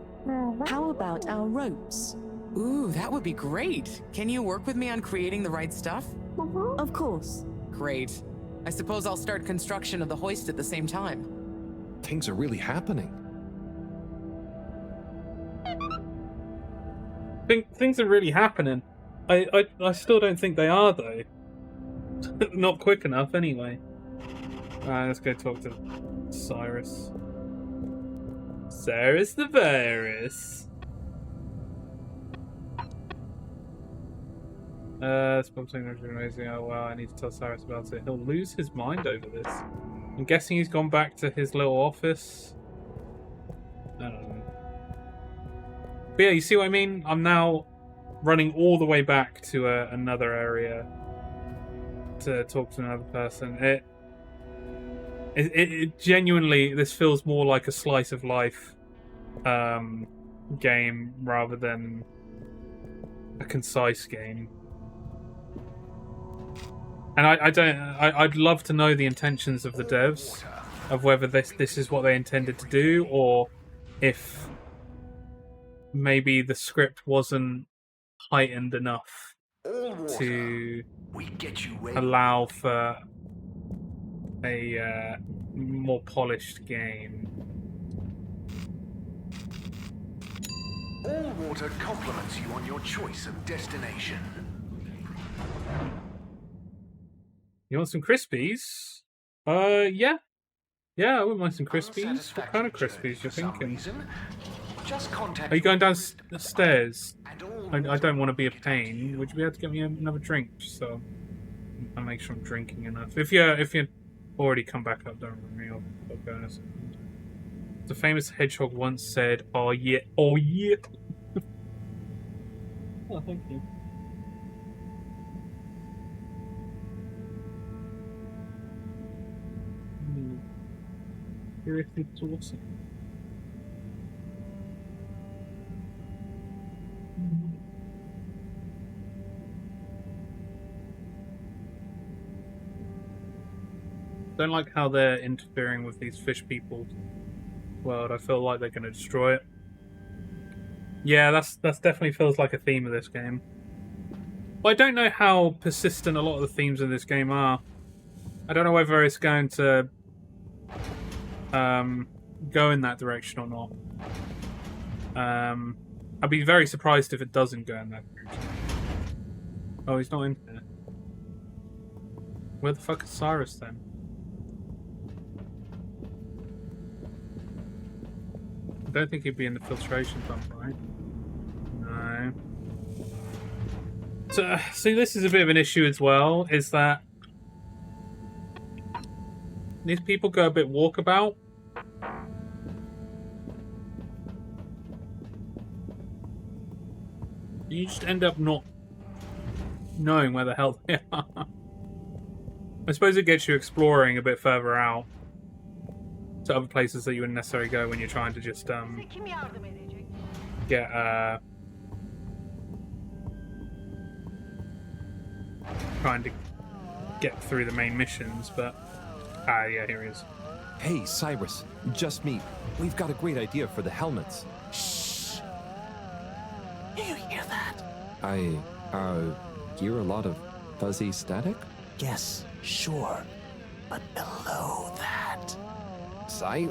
How about our ropes? Ooh, that would be great. Can you work with me on creating the right stuff? Of course. Great. I suppose I'll start construction of the hoist at the same time. Things are really happening. Things are really happening. I still don't think they are, though. Not quick enough, anyway. Alright, let's go talk to Cyrus. Cyrus the Virus. Spot technology amazing. Oh wow, I need to tell Cyrus about it. He'll lose his mind over this. I'm guessing he's gone back to his little office. I don't know. But yeah, you see what I mean? I'm now running all the way back to another area to talk to another person. It genuinely, this feels more like a slice of life game rather than a concise game. And I'd love to know the intentions of the devs, of whether this is what they intended to do, or if maybe the script wasn't heightened enough to allow for a more polished game. All water compliments you on your choice of destination. You want some Crispies? Yeah. Yeah, I wouldn't mind some Crispies. What kind of Crispies you thinking? Are you going downstairs? I don't want to be a pain. Would you be able to get me another drink? So I'll make sure I'm drinking enough. If you already come back up, don't remember me. I'll go in a second. The famous hedgehog once said, "Oh yeah, oh yeah." Oh, thank you. Seriously, it's awesome. Don't like how they're interfering with these fish people world. I feel like they're going to destroy it. Yeah, that's definitely feels like a theme of this game. But I don't know how persistent a lot of the themes in this game are. I don't know whether it's going to go in that direction or not. I'd be very surprised if it doesn't go in that direction. Oh, he's not in here. Where the fuck is Cyrus then? I don't think he'd be in the filtration pump, right? No. So, see, this is a bit of an issue as well, is that these people go a bit walkabout. You just end up not knowing where the hell they are. I suppose it gets you exploring a bit further out to other places that you wouldn't necessarily go when you're trying to just get trying to get through the main missions, but yeah, here he is. Hey, Cyrus, just me. We've got a great idea for the helmets. Shh. Do you hear that? I hear a lot of fuzzy static. Yes, sure. But below that. Cy,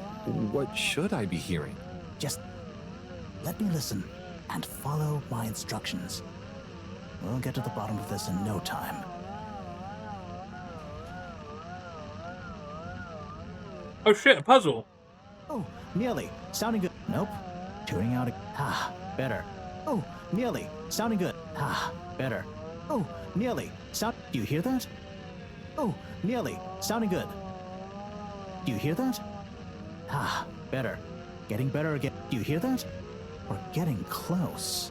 what should I be hearing? Just let me listen and follow my instructions. We'll get to the bottom of this in no time. Oh shit, a puzzle. Oh, nearly. Sounding good. Nope. Tuning out. Better. Oh, nearly. Sounding good. Better. Oh, nearly. Do you hear that? Oh, nearly. Sounding good. Do you hear that? Better. Getting better again. Do you hear that? We're getting close.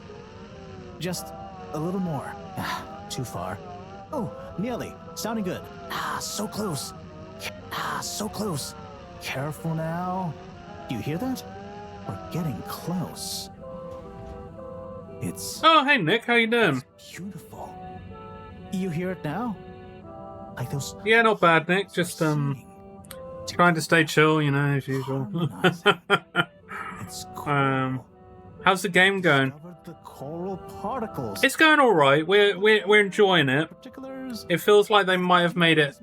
Just a little more. Too far. Oh, nearly. Sounding good. So close. So close. Careful now. Do you hear that? We're getting close. It's... Oh, hey Nick, how you doing? Beautiful. You hear it now? Like those... Yeah, not bad, Nick. Just, trying to stay chill, you know, as usual. It's cool. How's the game going? The coral particles. It's going all right. We're enjoying it. It feels like they might have made it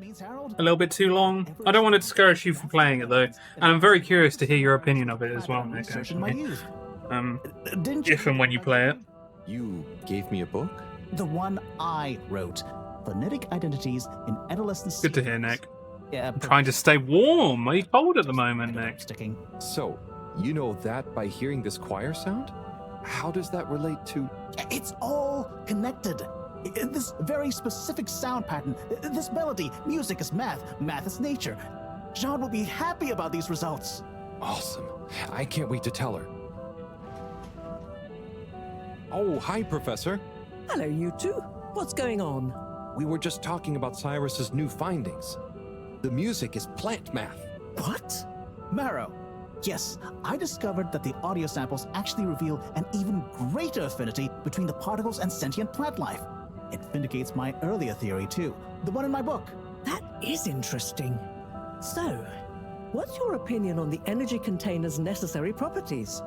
a little bit too long. I don't want to discourage you from playing it though, and I'm very curious to hear your opinion of it as well, Nick. Actually, if and when you play it. You gave me a book? The one I wrote. Phonetic Identities in Adolescence. Good to hear, Nick. Yeah, I'm trying to stay warm. Are you cold at the moment, Nick? So, you know that by hearing this choir sound? How does that relate to... It's all connected. This very specific sound pattern, this melody, music is math, math is nature. John will be happy about these results. Awesome. I can't wait to tell her. Oh, hi, Professor. Hello, you two. What's going on? We were just talking about Cyrus's new findings. The music is plant math. What? Marrow. Yes, I discovered that the audio samples actually reveal an even greater affinity between the particles and sentient plant life. It vindicates my earlier theory, too. The one in my book. That is interesting. So, what's your opinion on the energy container's necessary properties?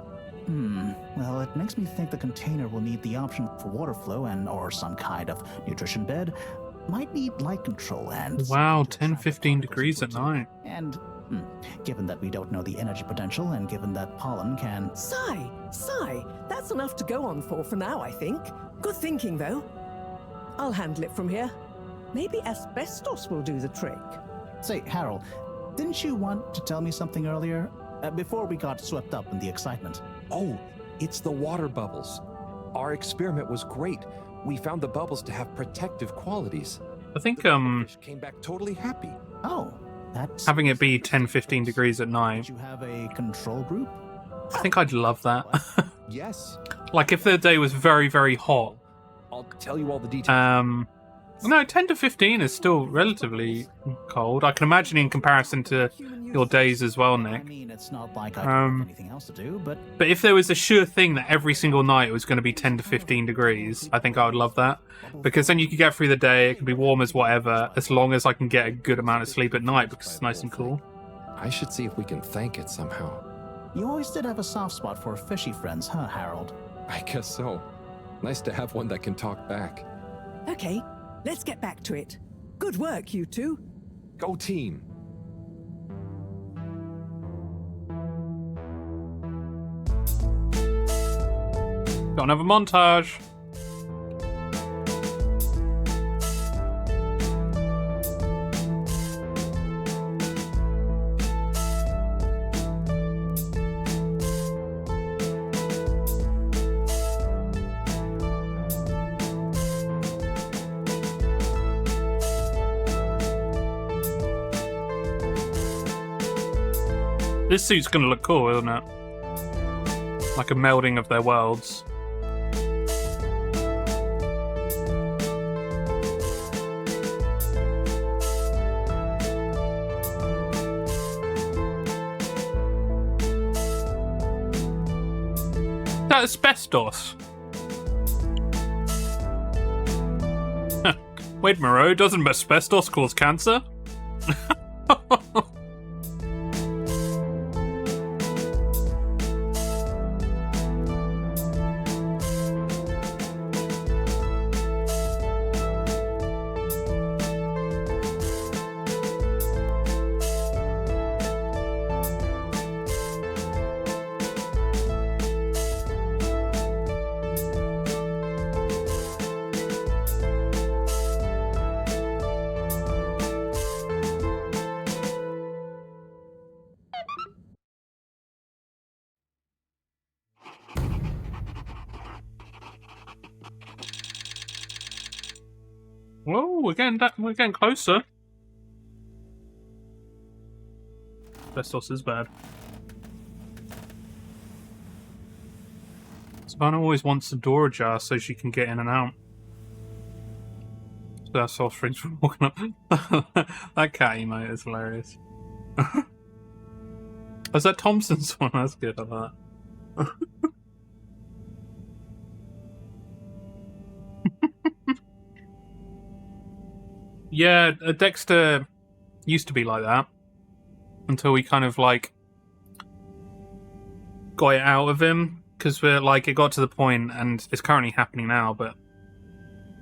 Well, it makes me think the container will need the option for water flow or some kind of nutrition bed. Might need light control and... Wow, 10-15 degrees at night. And... given that we don't know the energy potential, and given that pollen can... Sigh! That's enough to go on for now, I think. Good thinking, though. I'll handle it from here. Maybe asbestos will do the trick. Say, Harold, didn't you want to tell me something earlier? Before we got swept up in the excitement. Oh, it's the water bubbles. Our experiment was great. We found the bubbles to have protective qualities. I think, fish came back totally happy. Oh. That's... Having it be 10-15 degrees at night. Did you have a control group? I think I'd love that. Yes. Like if the day was very, very hot. I'll tell you all the details. No, 10 to 15 is still relatively cold. I can imagine in comparison to your days as well, Nick. I mean, it's not like I have anything else to do, but if there was a sure thing that every single night it was going to be 10 to 15 degrees, I think I would love that. Because then you could get through the day, it can be warm as whatever, as long as I can get a good amount of sleep at night because it's nice and cool. I should see if we can thank it somehow. You always did have a soft spot for fishy friends, huh, Harold? I guess so. Nice to have one that can talk back. Okay, let's get back to it. Good work, you two. Go team. Got another montage. This suit's gonna look cool, isn't it? Like a melding of their worlds. Is that asbestos? Wait, Moreau, doesn't asbestos cause cancer? Whoa, we're getting closer. Asbestos is bad. Savannah always wants the door ajar so she can get in and out. So that's all strings from walking up. That cat emote is hilarious. Was that Thompson's one? That's good, I like that. Yeah, Dexter used to be like that until we kind of like got it out of him, because we're like, it got to the point, and it's currently happening now, but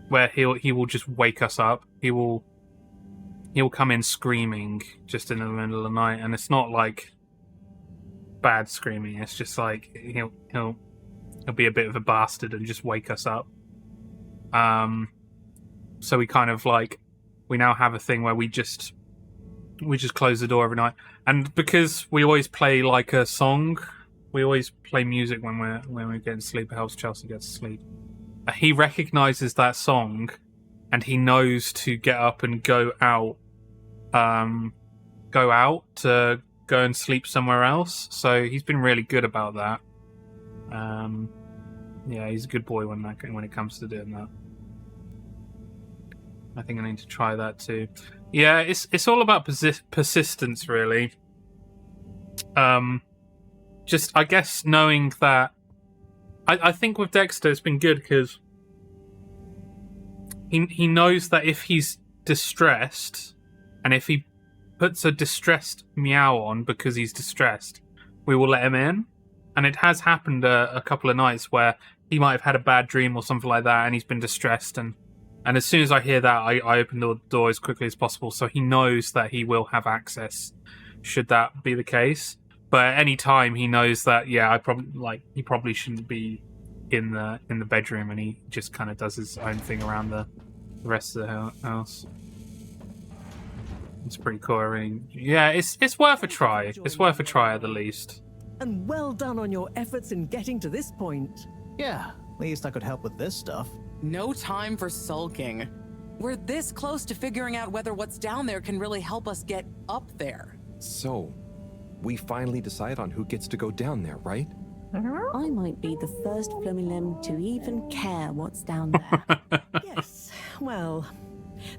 where he will just wake us up. He'll come in screaming just in the middle of the night, and it's not like bad screaming. It's just like he'll be a bit of a bastard and just wake us up. So we kind of like, we now have a thing where we just close the door every night, and because we always play like a song, we always play music when we're getting to sleep. It helps Chelsea get to sleep. He recognizes that song, and he knows to get up and go out to go and sleep somewhere else. So he's been really good about that. Yeah, he's a good boy when it comes to doing that. I think I need to try that too. Yeah, it's all about persistence, really. Just, I guess, knowing that... I think with Dexter, it's been good because he knows that if he's distressed, and if he puts a distressed meow on because he's distressed, we will let him in. And it has happened a couple of nights where he might have had a bad dream or something like that, and he's been distressed, and as soon as I hear that, I open the door as quickly as possible, so he knows that he will have access, should that be the case. But at any time, he knows that, yeah, he probably shouldn't be in the bedroom, and he just kind of does his own thing around the rest of the house. It's pretty cool. I mean, yeah, it's worth a try. It's worth a try at the least. And well done on your efforts in getting to this point. Yeah, at least I could help with this stuff. No time for sulking. We're this close to figuring out whether what's down there can really help us get up there. So, we finally decide on who gets to go down there, right? I might be the first Flumilim to even care what's down there. Yes, well,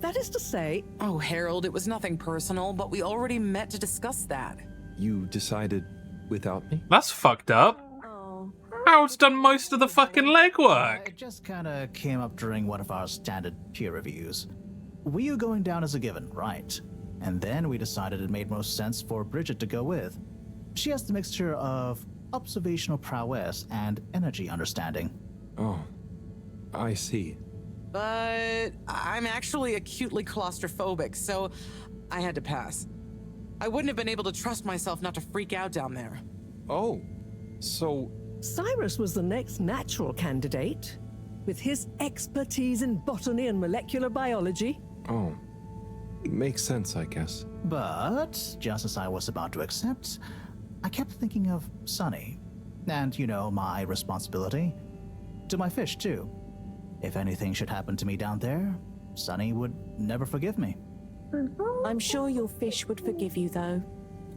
that is to say... Oh, Harold, it was nothing personal, but we already met to discuss that. You decided without me? That's fucked up. Harold's done most of the fucking legwork. It just kind of came up during one of our standard peer reviews. We were going down as a given, right? And then we decided it made most sense for Bridget to go with. She has the mixture of observational prowess and energy understanding. Oh, I see. But I'm actually acutely claustrophobic, so I had to pass. I wouldn't have been able to trust myself not to freak out down there. Oh, so... Cyrus was the next natural candidate, with his expertise in botany and molecular biology. Oh, makes sense, I guess. But, just as I was about to accept, I kept thinking of Sunny. And, you know, my responsibility. To my fish, too. If anything should happen to me down there, Sunny would never forgive me. I'm sure your fish would forgive you, though.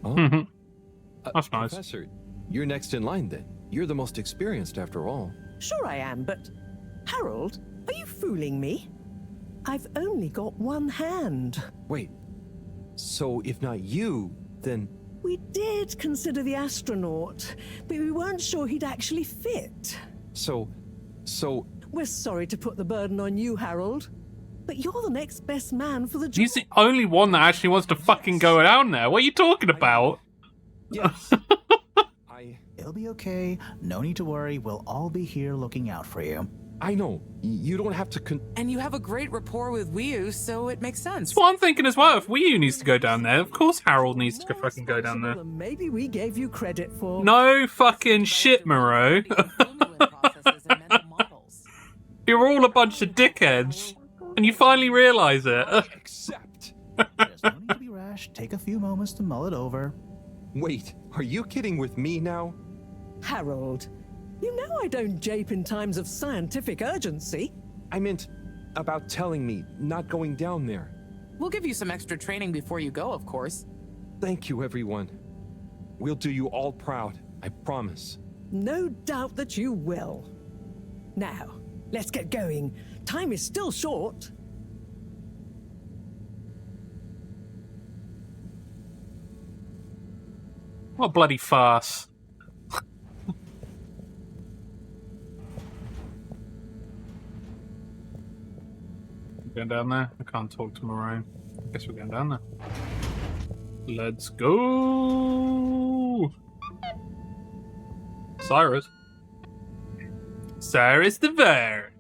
Oh. That's nice. Professor, you're next in line, then. You're the most experienced, after all. Sure I am, but... Harold, are you fooling me? I've only got one hand. Wait, so if not you, then... We did consider the astronaut, but we weren't sure he'd actually fit. So... We're sorry to put the burden on you, Harold, but you're the next best man for the job. He's the only one that actually wants to fucking go down there. What are you talking about? Yes. It'll be okay. No need to worry. We'll all be here looking out for you. I know. You don't have to And you have a great rapport with Wii, so it makes sense. That's what I'm thinking as well. If Wii U needs to go down there, of course Harold needs to fucking go down there. Maybe we gave you credit for. No fucking shit, Moreau. You're all a bunch of dickheads, and you finally realise it. Accept. There's no need to be rash. Take a few moments to mull it over. Wait, are you kidding with me now? Harold, you know I don't jape in times of scientific urgency. I meant about telling me, not going down there. We'll give you some extra training before you go, of course. Thank you, everyone. We'll do you all proud, I promise. No doubt that you will. Now, let's get going. Time is still short. What a bloody farce. Going down there? I can't talk to Moreau. I guess we're going down there. Let's go! Cyrus. Cyrus the Bear.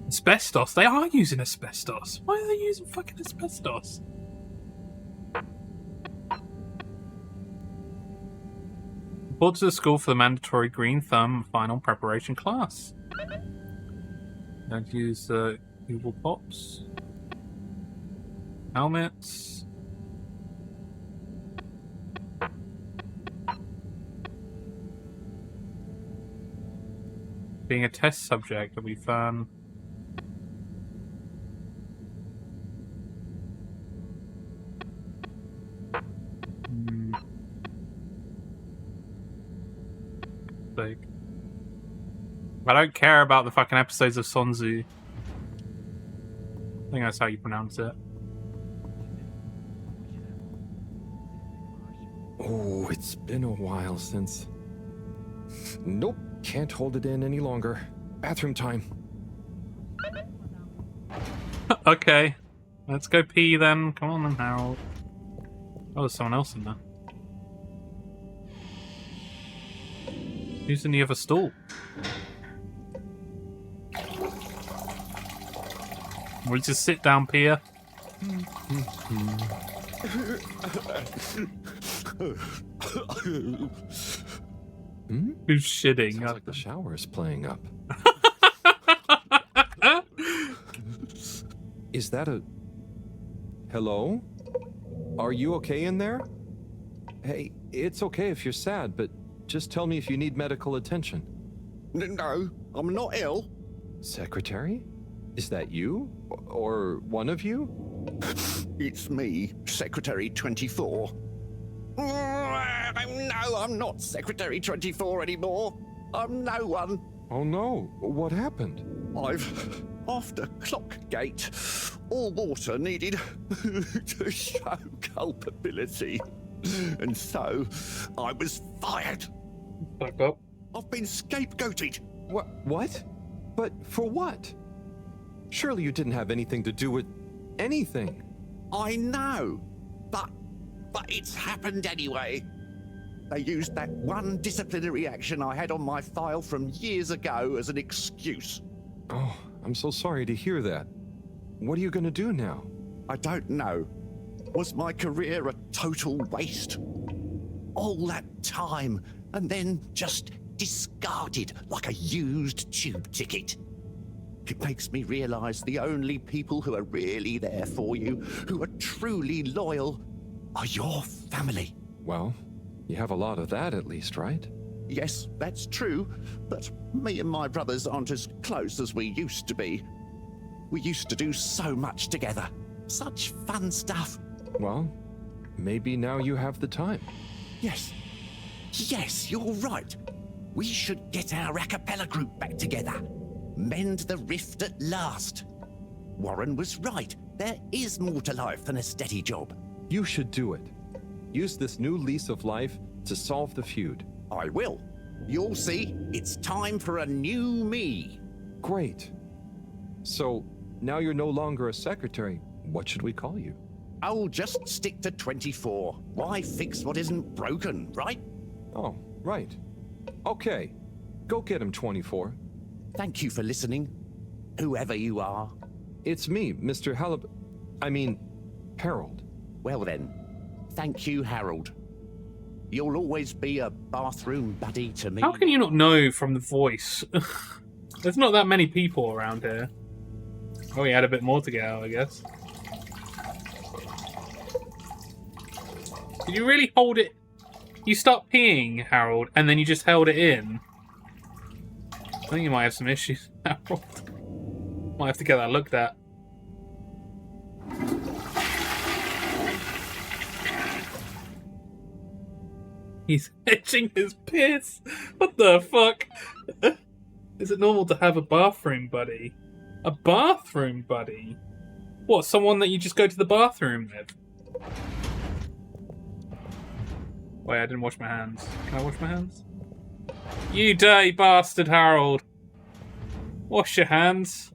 Asbestos? They are using asbestos. Why are they using fucking asbestos? Report to the school for the mandatory green thumb final preparation class. Don't use Google Pops. Helmets. Being a test subject will be fun. Like, I don't care about the fucking episodes of Sonzu. I think that's how you pronounce it. Oh, it's been a while since... Nope, can't hold it in any longer. Bathroom time. Okay, let's go pee then. Come on then, Harold. Oh, there's someone else in there. Who's in the other stall? We'll just sit down, Pia. Who's shitting? Sounds like the shower is playing up. Is that a... Hello? Are you okay in there? Hey, it's okay if you're sad, but just tell me if you need medical attention. No, I'm not ill. Secretary? Is that you? Or one of you? It's me, Secretary 24. No, I'm not Secretary 24 anymore. I'm no one. Oh no, what happened? I've, after Clockgate, all water needed to show culpability. And so, I was fired. Back up. I've been scapegoated. What? But for what? Surely you didn't have anything to do with anything. I know, but it's happened anyway. They used that one disciplinary action I had on my file from years ago as an excuse. Oh, I'm so sorry to hear that. What are you gonna do now? I don't know. Was my career a total waste? All that time, and then just discarded like a used tube ticket. It makes me realize the only people who are really there for you, who are truly loyal, are your family. Well, you have a lot of that at least, right? Yes, that's true, but me and my brothers aren't as close as we used to be. We used to do so much together. Such fun stuff. Well, maybe now you have the time. Yes. Yes, you're right. We should get our a cappella group back together. Mend the rift at last. Warren was right. There is more to life than a steady job. You should do it. Use this new lease of life to solve the feud. I will. You'll see, it's time for a new me. Great. So, now you're no longer a secretary. What should we call you? I'll just stick to 24. Why fix what isn't broken, right? Oh, right. Okay. Go get him, 24. Thank you for listening, whoever you are. It's me, Mr. Harold. Well then, thank you, Harold. You'll always be a bathroom buddy to me. How can you not know from the voice? There's not that many people around here. Oh, he had a bit more to get out, I guess. Did you really hold it? You stopped peeing, Harold, and then you just held it in. I think you might have some issues, Harold. Might have to get that looked at. He's etching his piss. What the fuck? Is it normal to have a bathroom buddy? A bathroom buddy? What, someone that you just go to the bathroom with? Wait, I didn't wash my hands. Can I wash my hands? You dirty bastard, Harold. Wash your hands.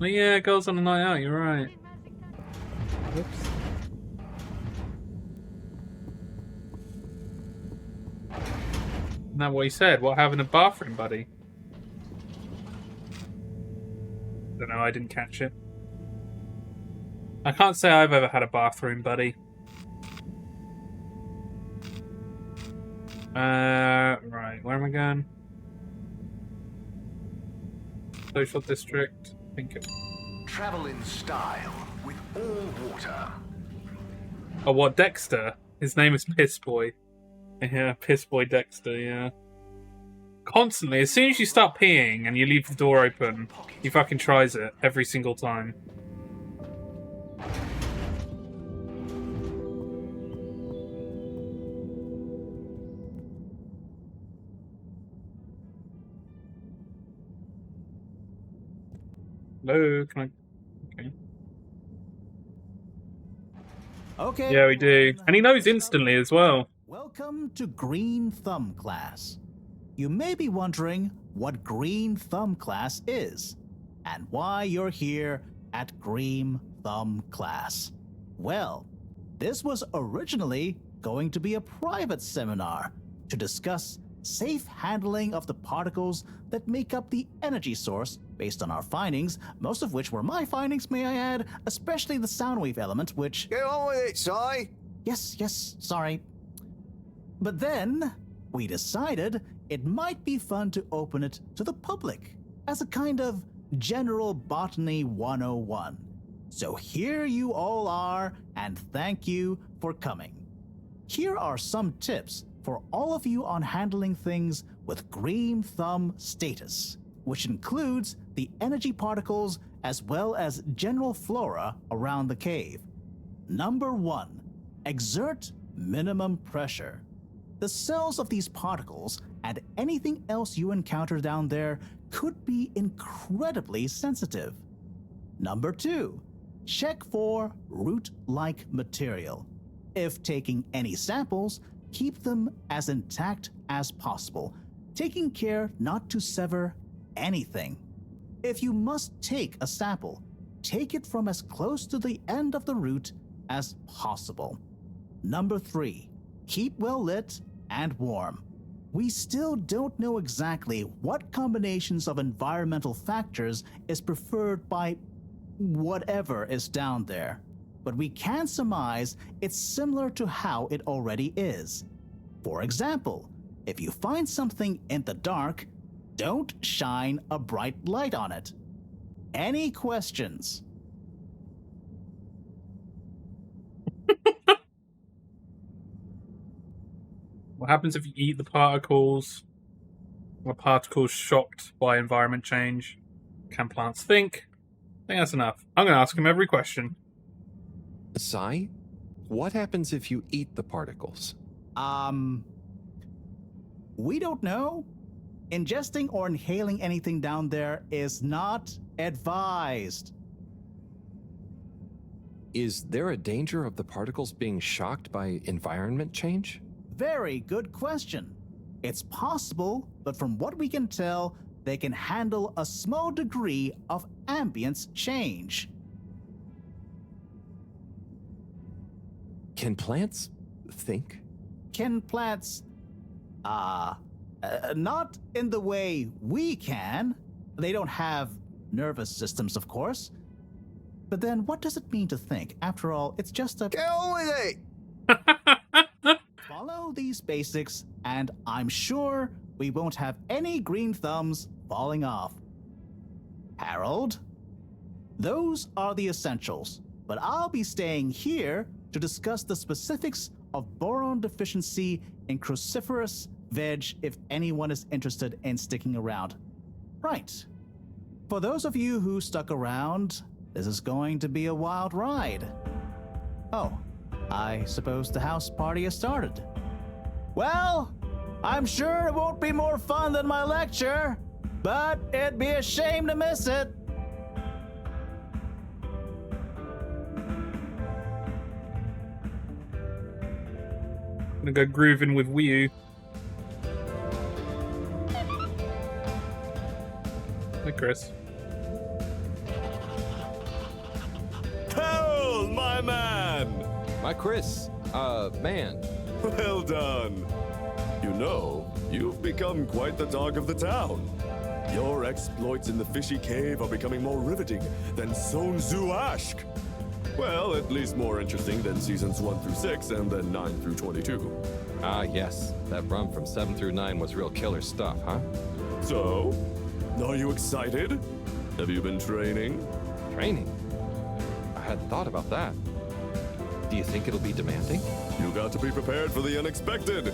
Oh yeah, girls on a night out, you're right. Whoops. Isn't that what he said? What, having a bathroom buddy? Don't know, I didn't catch it. I can't say I've ever had a bathroom buddy. Right, where am I going? Social district. I think it... Travel in style with all water. Oh, what, Dexter? His name is Piss Boy. Yeah, Piss Boy Dexter, yeah. Constantly, as soon as you start peeing and you leave the door open, he fucking tries it every single time. Hello, can I... Okay. Okay. Yeah, we do. And he knows instantly as well. Welcome to Green Thumb class. You may be wondering what Green Thumb class is and why you're here at Green Thumb class. Well, this was originally going to be a private seminar to discuss safe handling of the particles that make up the energy source based on our findings, most of which were my findings, may I add, especially the sound wave element, which... Get on with it, Si. Yes, sorry. But then, we decided it might be fun to open it to the public as a kind of General Botany 101. So here you all are, and thank you for coming. Here are some tips for all of you on handling things with Green Thumb status, which includes the energy particles as well as general flora around the cave. Number 1, exert minimum pressure. The cells of these particles and anything else you encounter down there could be incredibly sensitive. Number 2, check for root-like material. If taking any samples, keep them as intact as possible, taking care not to sever anything. If you must take a sample, take it from as close to the end of the root as possible. Number 3, keep well lit and warm. We still don't know exactly what combinations of environmental factors is preferred by whatever is down there, but we can surmise it's similar to how it already is. For example, if you find something in the dark, don't shine a bright light on it. Any questions? What happens if you eat the particles? Are particles shocked by environment change? Can plants think? I think that's enough. I'm going to ask him every question. Si, what happens if you eat the particles? We don't know. Ingesting or inhaling anything down there is not advised. Is there a danger of the particles being shocked by environment change? Very good question. It's possible, but from what we can tell, they can handle a small degree of ambience change. Can plants think? Can plants... not in the way we can. They don't have nervous systems, of course. But then what does it mean to think? After all, it's just a... Get on with it! Follow these basics, and I'm sure we won't have any green thumbs falling off. Harold? Those are the essentials, but I'll be staying here to discuss the specifics of boron deficiency in cruciferous veg if anyone is interested in sticking around. Right. For those of you who stuck around, this is going to be a wild ride. Oh, I suppose the house party has started. Well, I'm sure it won't be more fun than my lecture, but it'd be a shame to miss it. I'm gonna go grooving with Wii U. Hi, Chris. Harold, my man! My Chris, man. Well done. You know, you've become quite the talk of the town. Your exploits in the fishy cave are becoming more riveting than Sun Tzu Ashk. Well, at least more interesting than seasons 1 through 6 and then 9 through 22. Ah, yes. That run from 7 through 9 was real killer stuff, huh? So, are you excited? Have you been training? Training? I hadn't thought about that. Do you think it'll be demanding? You got to be prepared for the unexpected.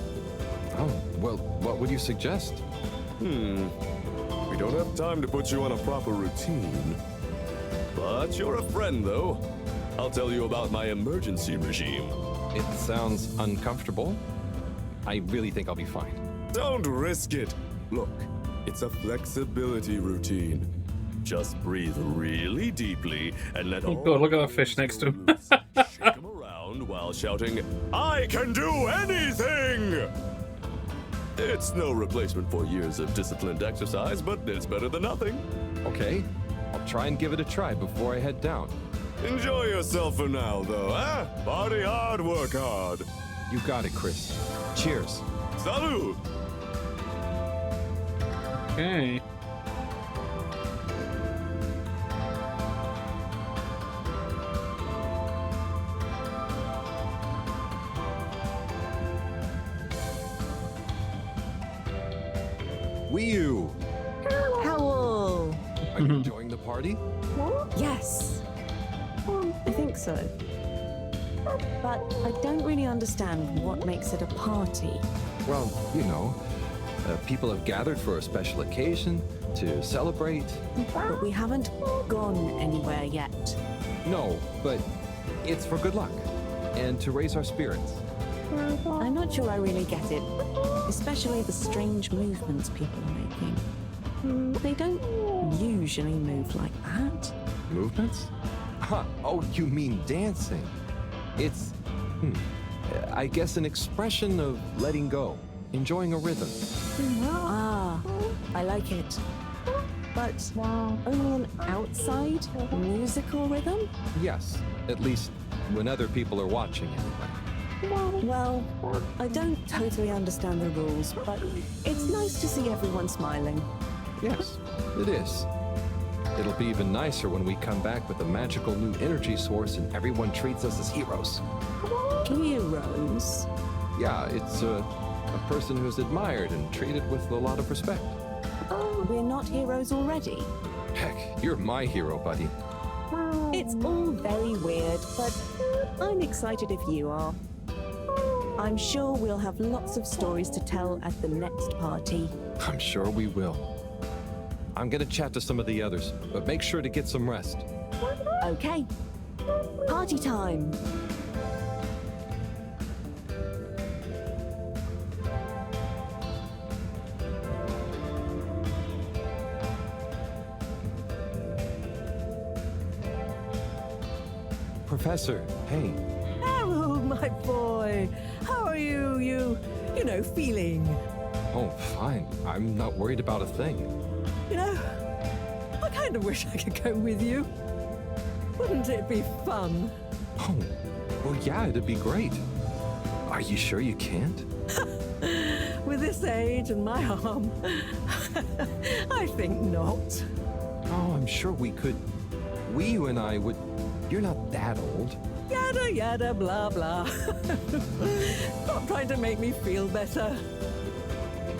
Oh, well, what would you suggest? We don't have time to put you on a proper routine. But you're a friend, though. I'll tell you about my emergency regime. It sounds uncomfortable. I really think I'll be fine. Don't risk it. Look, it's a flexibility routine. Just breathe really deeply and let Oh god, look at that fish next to him. shake him around while shouting, "I can do anything!" It's no replacement for years of disciplined exercise, but it's better than nothing. Okay, I'll try and give it a try before I head down. Enjoy yourself for now, though, eh? Party hard, work hard. You got it, Chris. Cheers. Salud! Okay. Wii U! Howl! Are you enjoying the party? Yes. I think so. But I don't really understand what makes it a party. Well, you know, people have gathered for a special occasion to celebrate. But we haven't gone anywhere yet. No, but it's for good luck and to raise our spirits. I'm not sure I really get it, especially the strange movements people are making. They don't usually move like that. Movements? Huh, oh, you mean dancing. It's, I guess an expression of letting go, enjoying a rhythm. Ah, I like it. But only an outside musical rhythm? Yes, at least when other people are watching anyway. Well, I don't totally understand the rules, but it's nice to see everyone smiling. Yes, it is. It'll be even nicer when we come back with a magical new energy source and everyone treats us as heroes. Heroes? Yeah, it's a person who's admired and treated with a lot of respect. We're not heroes already? Heck, you're my hero, buddy. It's all very weird, but I'm excited if you are. I'm sure we'll have lots of stories to tell at the next party. I'm sure we will. I'm gonna chat to some of the others, but make sure to get some rest. Okay. Party time! Professor, hey. Harold, my boy. How are you? You know, feeling? Oh, fine. I'm not worried about a thing. You know, I kind of wish I could go with you. Wouldn't it be fun? Oh, well, yeah, it'd be great. Are you sure you can't? With this age and my arm, I think not. Oh, I'm sure we could. You and I would. You're not that old. Yada yada blah blah. Stop trying to make me feel better.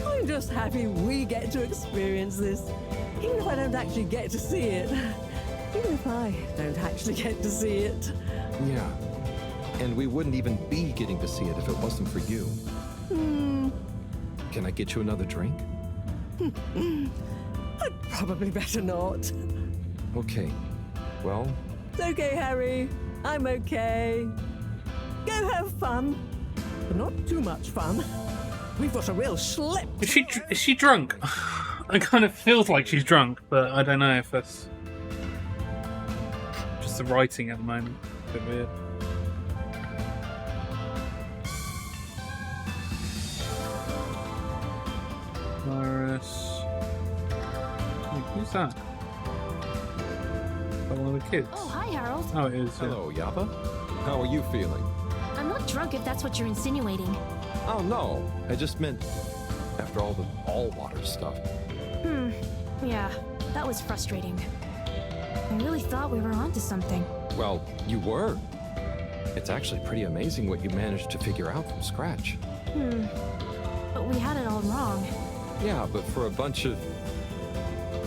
I'm just happy we get to experience this, even if I don't actually get to see it. Even if I don't actually get to see it. Yeah. And we wouldn't even be getting to see it if it wasn't for you. Can I get you another drink? I'd probably better not. Okay. Well... It's okay, Harry. I'm okay. Go have fun. But not too much fun. We've got a real schlep. Is she drunk? It kind of feels like she's drunk, but I don't know if that's just the writing at the moment. A bit weird. Virus. Wait, who's that? That one of the kids? Oh, hi, Harold. Oh, it is. Hello, Yapa. How are you feeling? I'm not drunk if that's what you're insinuating. Oh, no. I just meant after all the all-water stuff. Yeah, that was frustrating. I really thought we were onto something. Well, you were. It's actually pretty amazing what you managed to figure out from scratch. But we had it all wrong. Yeah, but for a bunch of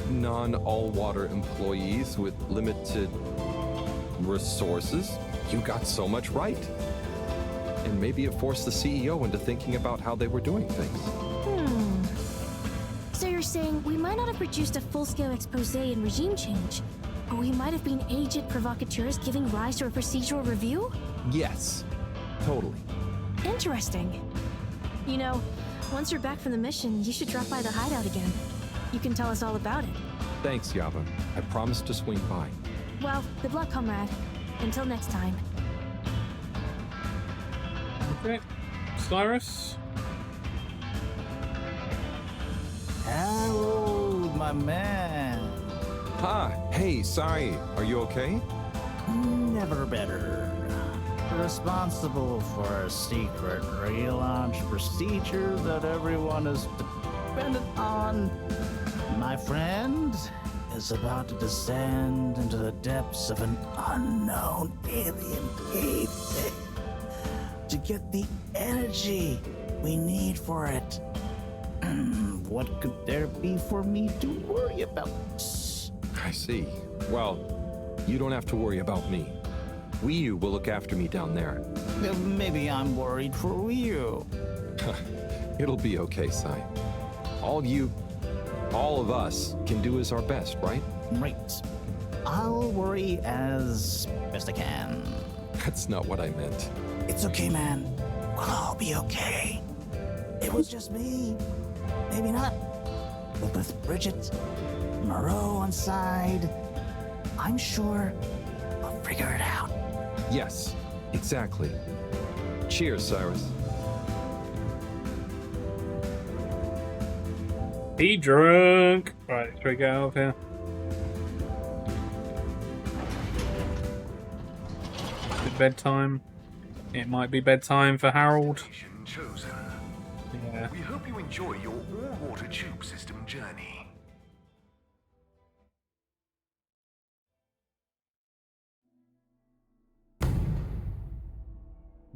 non-all-water employees with limited resources, you got so much right. And maybe it forced the CEO into thinking about how they were doing things. So you're saying we might not have produced a full-scale expose in regime change, but we might have been agent provocateurs giving rise to a procedural review? Yes, totally. Interesting. You know, once you're back from the mission, you should drop by the hideout again. You can tell us all about it. Thanks, Yaba. I promise to swing by. Well, good luck, comrade. Until next time. Okay. Cyrus? Harold, my man. Hey, sorry. Are you okay? Never better. Responsible for a secret relaunch procedure that everyone is dependent on. My friend is about to descend into the depths of an unknown alien cave to get the energy we need for it. What could there be for me to worry about? I see. Well, you don't have to worry about me. Ryu will look after me down there. Maybe I'm worried for Ryu. It'll be okay, Sai. All of us can do is our best, right? Right. I'll worry as best I can. That's not what I meant. It's okay, man. We'll all be okay. It was just me. Maybe not. But with Bridget, Moreau on side, I'm sure I'll figure it out. Yes, exactly. Cheers, Cyrus. Be drunk! Right, should we get out of here? Is it bedtime? It might be bedtime for Harold. Chosen. Yeah. We hope you enjoy your all-water tube system journey.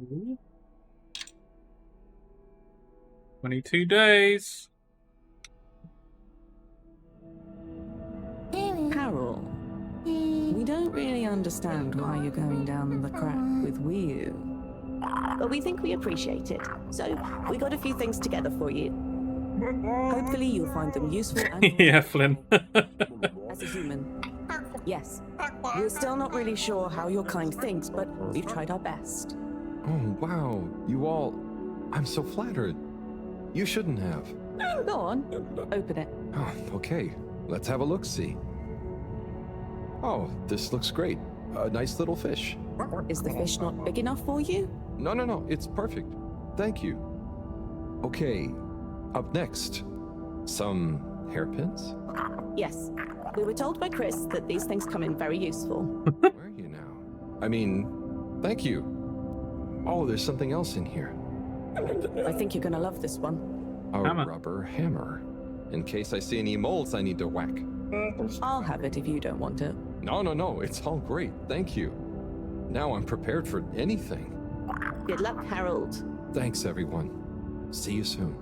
Ooh. 22 days. Harold, we don't really understand why you're going down the crack with Ryu. But we think we appreciate it, so we got a few things together for you. Hopefully you'll find them useful and Yeah, Flynn. as a human. Yes, we're still not really sure how your kind thinks, but we've tried our best. Oh, wow. You all... I'm so flattered. You shouldn't have. Go on, open it. Oh, okay. Let's have a look-see. Oh, this looks great. A nice little fish. Is the fish not big enough for you? No, it's perfect. Thank you. Okay, up next, some hairpins? Yes. We were told by Chris that these things come in very useful. Where are you now? I mean, thank you. Oh, there's something else in here. I think you're gonna love this one. A rubber hammer. In case I see any moles I need to whack. I'll have it if you don't want it. No, it's all great. Thank you. Now I'm prepared for anything. Good luck, Harold. Thanks, everyone. See you soon.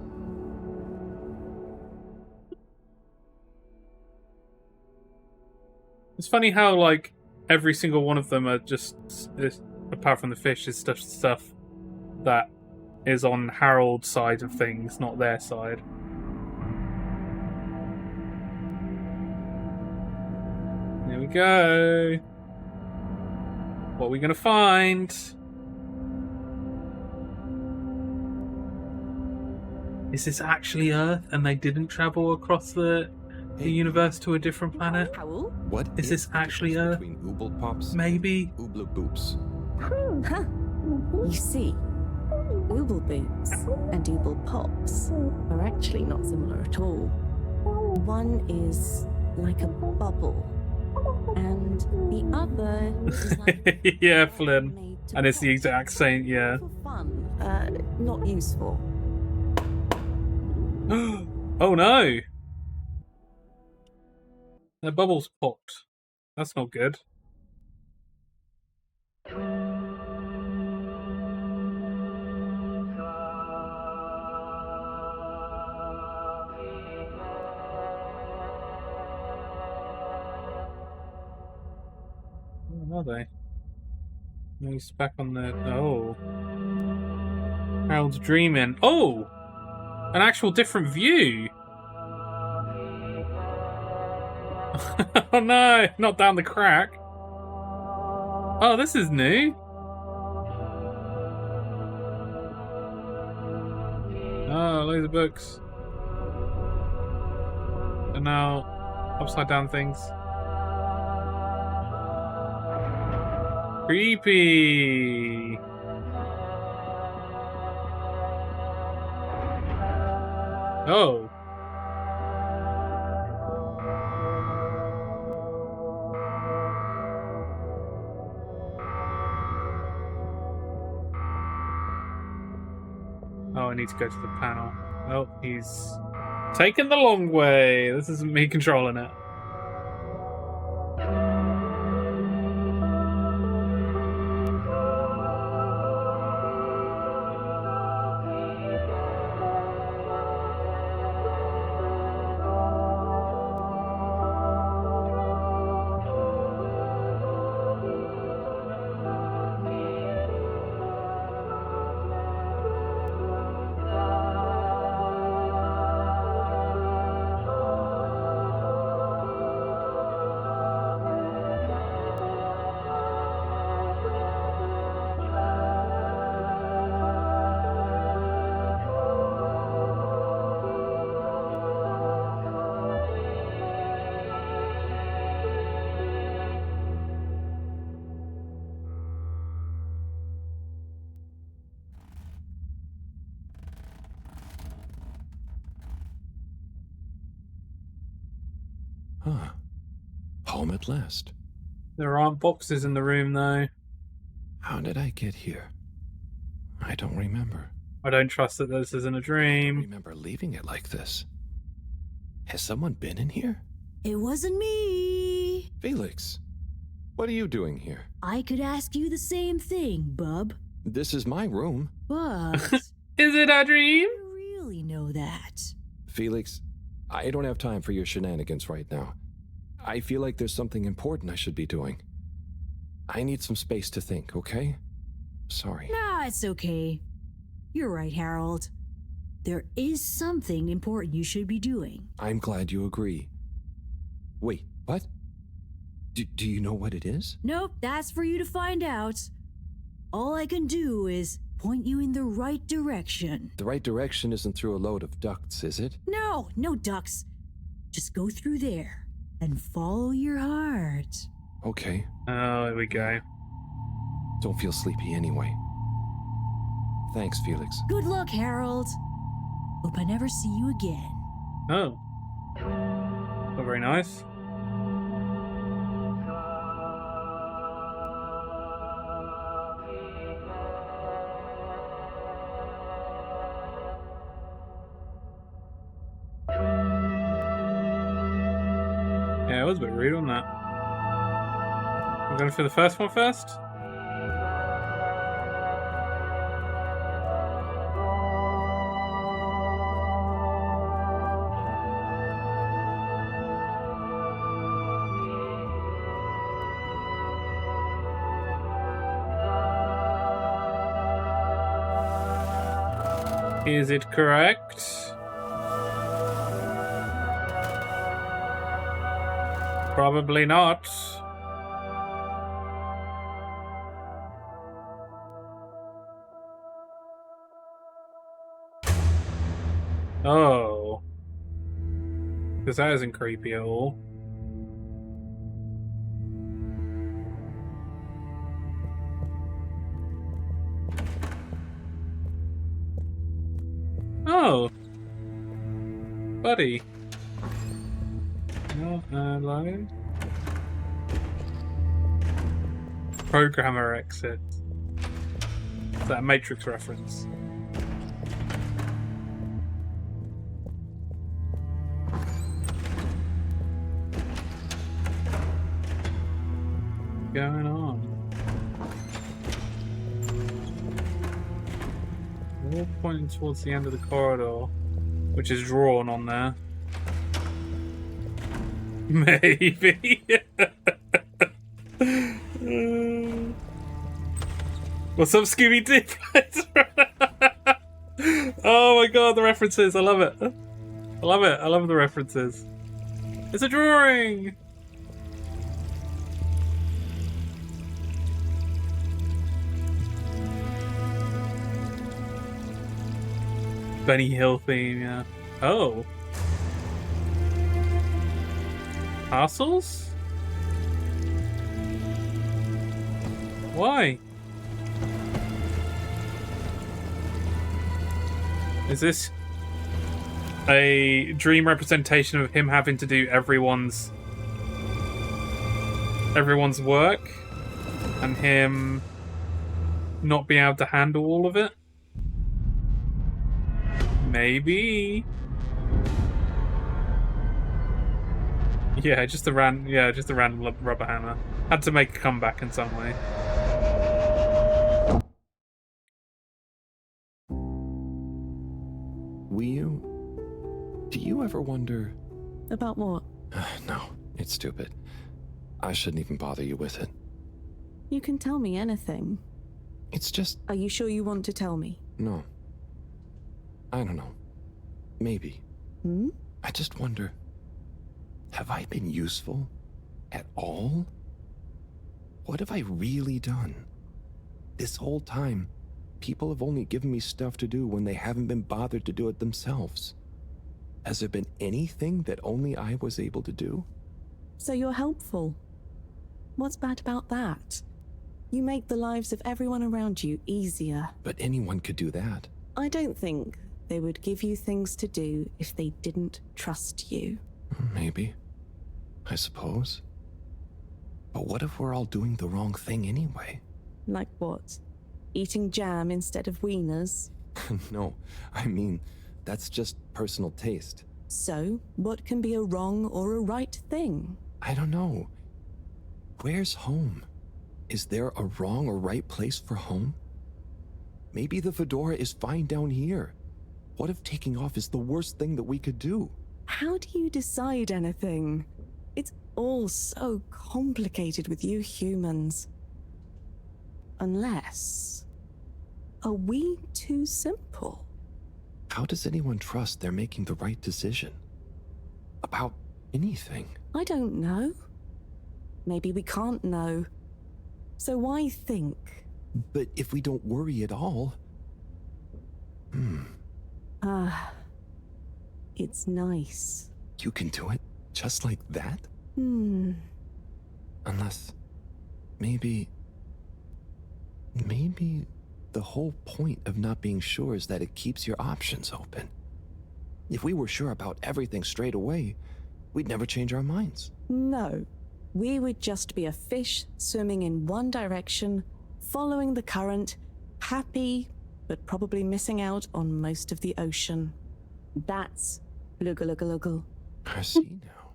It's funny how, like, every single one of them are just, apart from the fish, is stuff that is on Harold's side of things, not their side. Here we go. What are we gonna find? Is this actually Earth and they didn't travel across the universe to a different planet? What is this actually Earth? Between Ooble Pops Maybe. Ooble Boops. You see, Ooble Boots and Ooble Pops are actually not similar at all. One is like a bubble, and the other is like yeah, Flynn. And it's the exact same, yeah. fun, not useful. Oh no! Their bubbles popped. That's not good. Where are they? No, he's back on the... Oh. Harold's dreaming. Oh! An actual different view! Oh no! Not down the crack! Oh, this is new! Oh, loads of books. And now, upside down things. Creepy! Oh. Oh, I need to go to the panel. Oh, he's taking the long way. This isn't me controlling it. Huh. Home at last. There aren't boxes in the room, though. How did I get here? I don't remember. I don't trust that this isn't a dream. I don't remember leaving it like this. Has someone been in here? It wasn't me. Felix, what are you doing here? I could ask you the same thing, bub. This is my room. But... Is it a dream? I really know that. Felix, I don't have time for your shenanigans right now. I feel like there's something important I should be doing. I need some space to think, okay? Sorry. Nah, it's okay. You're right, Harold. There is something important you should be doing. I'm glad you agree. Wait, what? Do you know what it is? Nope, that's for you to find out. All I can do is point you in the right direction. The right direction isn't through a load of ducts, is it? No, no ducks. Just go through there and follow your heart. Okay. Oh, here we go. Don't feel sleepy anyway. Thanks, Felix. Good luck, Harold. Hope I never see you again. Oh. Not very nice. Yeah, it was a bit rude on that. I'm going for the first one first. Is it correct? Probably not. Oh. Because that isn't creepy at all. Oh. Buddy. Not allowed. Programmer exit. Is that a Matrix reference? Going on? We're all pointing towards the end of the corridor, which is drawn on there. Maybe. What's up, Scooby-Doo? Oh my god, the references! I love it. I love it. I love the references. It's a drawing. Benny Hill theme, yeah. Oh. Parcels? Why? Is this a dream representation of him having to do everyone's work and him not being able to handle all of it? Maybe. Yeah, just a random rubber hammer. Had to make a comeback in some way. Do you ever wonder... About what? No, it's stupid. I shouldn't even bother you with it. You can tell me anything. It's just... Are you sure you want to tell me? No. I don't know. Maybe. Hmm? I just wonder... Have I been useful? At all? What have I really done? This whole time, people have only given me stuff to do when they haven't been bothered to do it themselves. Has there been anything that only I was able to do? So you're helpful. What's bad about that? You make the lives of everyone around you easier. But anyone could do that. I don't think they would give you things to do if they didn't trust you. Maybe. I suppose. But what if we're all doing the wrong thing anyway? Like what? Eating jam instead of wieners? No, I mean, that's just personal taste. So, what can be a wrong or a right thing? I don't know. Where's home? Is there a wrong or right place for home? Maybe the fedora is fine down here. What if taking off is the worst thing that we could do? How do you decide anything? It's all so complicated with you humans. Unless... Are we too simple? How does anyone trust they're making the right decision? About anything? I don't know. Maybe we can't know. So why think? But if we don't worry at all... It's nice. You can do it just like that? Unless... Maybe... Maybe the whole point of not being sure is that it keeps your options open. If we were sure about everything straight away, we'd never change our minds. No. We would just be a fish swimming in one direction, following the current, happy, but probably missing out on most of the ocean. That's Blugaluggaluggal. I see now.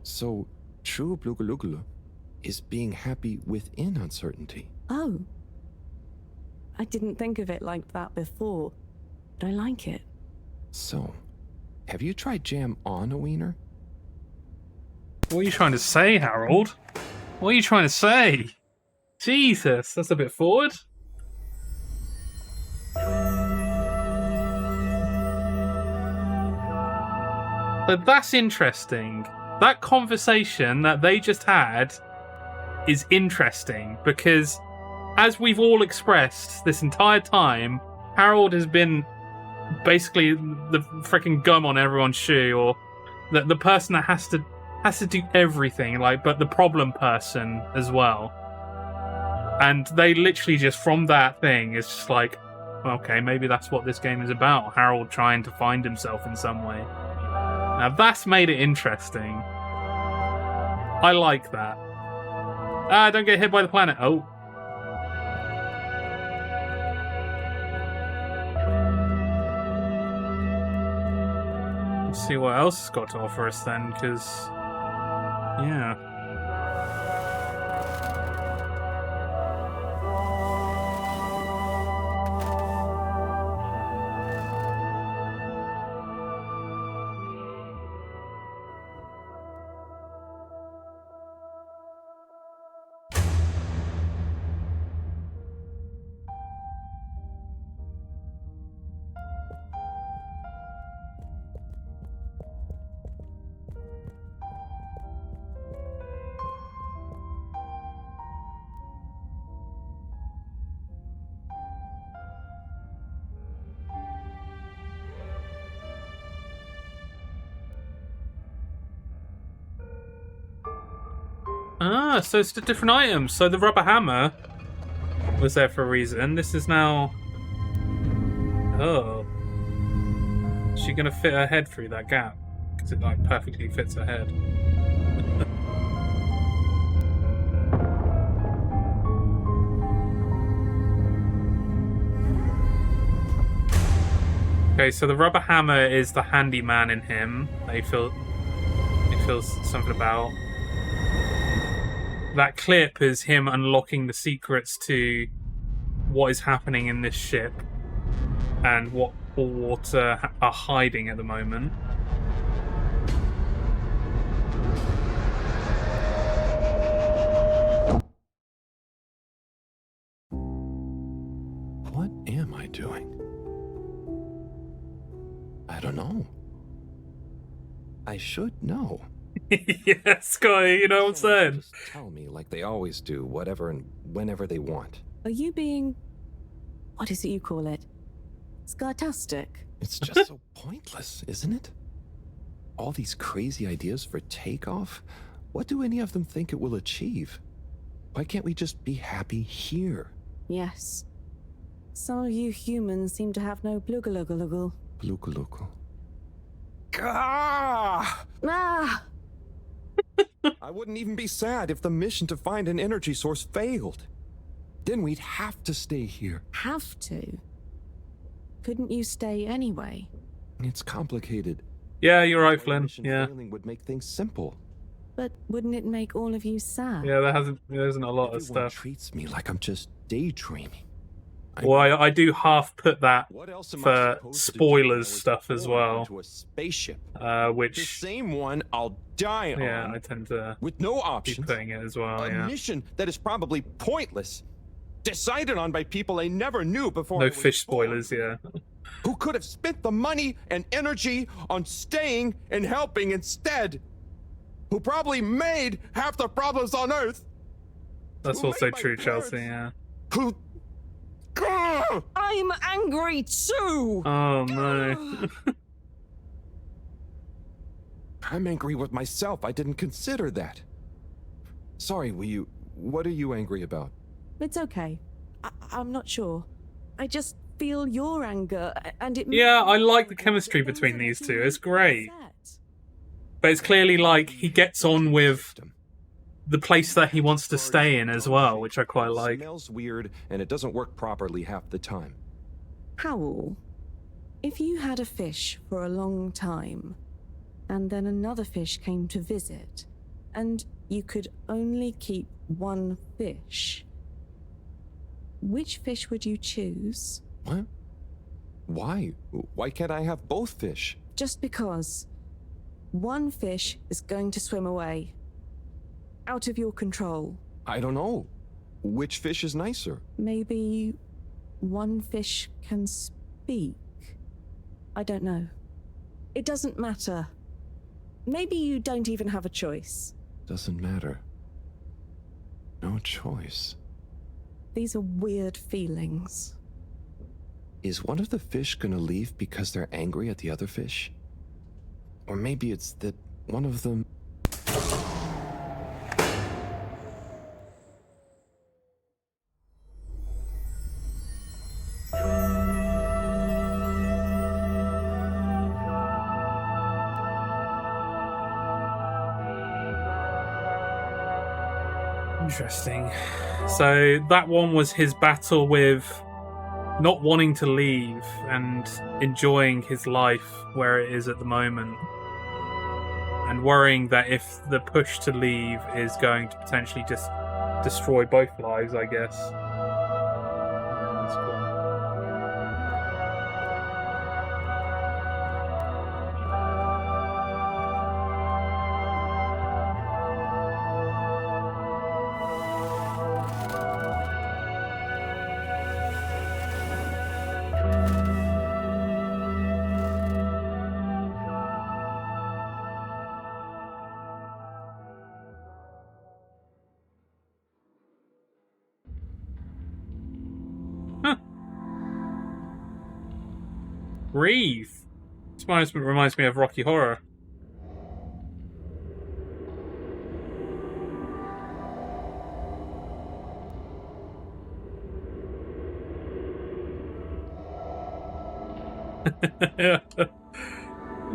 So, true Blugaluggal is being happy within uncertainty. Oh. I didn't think of it like that before, but I like it. So, have you tried jam on a wiener? What are you trying to say, Harold? What are you trying to say? Jesus, that's a bit forward. But that's interesting. That conversation that they just had is interesting because, as we've all expressed this entire time, Harold has been basically the freaking gum on everyone's shoe, or the person that has to do everything, like, but the problem person as well. And they literally just, from that thing, is just like, okay, maybe that's what this game is about. Harold trying to find himself in some way. Now that's made it interesting. I like that. Ah, don't get hit by the planet. Oh. Let's see what else it's got to offer us then, because... yeah. Ah, so it's the different items. So the rubber hammer was there for a reason. This is now... oh. Is she going to fit her head through that gap? Because it, like, perfectly fits her head. Okay, so the rubber hammer is the handyman in him that he feels something about. That clip is him unlocking the secrets to what is happening in this ship and what water are hiding at the moment. What am I doing? I don't know. I should know. Yeah, Scotty, you know what I'm saying? Just tell me like they always do, whatever and whenever they want. Are you being... what is it you call it? Scartastic? It's just so pointless, isn't it? All these crazy ideas for takeoff, what do any of them think it will achieve? Why can't we just be happy here? Yes. Some of you humans seem to have no Blugaluggaluggal. Blugaluggal. Ah! I wouldn't even be sad if the mission to find an energy source failed. Then we'd have to stay here. Have to? Couldn't you stay anyway? It's complicated. Yeah, you're right, Flynn. Yeah. Failing would make things simple. But wouldn't it make all of you sad? Yeah, there isn't a lot of Everyone stuff. treats me like I'm just daydreaming. Well, I do half put that for spoilers stuff as well. To a spaceship. Which the same one I'll die on. Yeah, I tend to with no options. Be putting it as well. A mission that is probably pointless, decided on by people I never knew before. No fish spoilers, yeah. Who could have spent the money and energy on staying and helping instead? Who probably made half the problems on Earth? That's also true, Chelsea. Yeah. Who? I'm angry too! Oh no. I'm angry with myself. I didn't consider that. Sorry, what are you angry about? It's okay. I'm not sure. I just feel your anger, and it... Yeah, I like the chemistry between these two. It's great. But it's clearly like he gets on with the place that he wants to stay in as well, which I quite like. It smells weird, and it doesn't work properly half the time. Howl, if you had a fish for a long time, and then another fish came to visit, and you could only keep one fish, which fish would you choose? What? Why? Why can't I have both fish? Just because one fish is going to swim away. Out of your control. I don't know. Which fish is nicer? Maybe one fish can speak. I don't know. It doesn't matter. Maybe you don't even have a choice. Doesn't matter. No choice. These are weird feelings. Is one of the fish gonna leave because they're angry at the other fish? Or maybe it's that one of them... Interesting. So that one was his battle with not wanting to leave and enjoying his life where it is at the moment, and worrying that if the push to leave is going to potentially just destroy both lives, I guess. Yeah, that's cool. Breathe. This reminds me of Rocky Horror.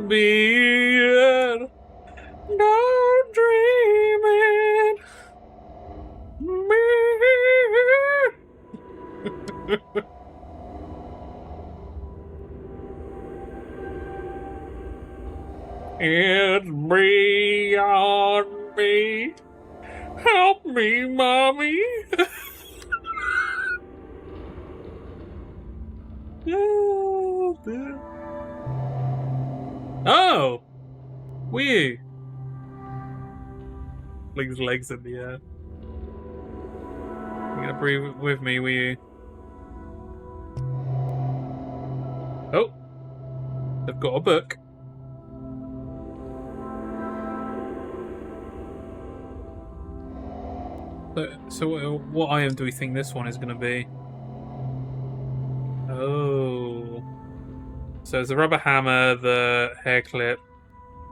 Be no dreaming. It's beyond me. Help me, mommy. Oh, weird. Flings legs in the air. You gonna breathe with me, will you? Oh, they've got a book. So what item do we think this one is going to be? Oh. So there's the rubber hammer, the hair clip,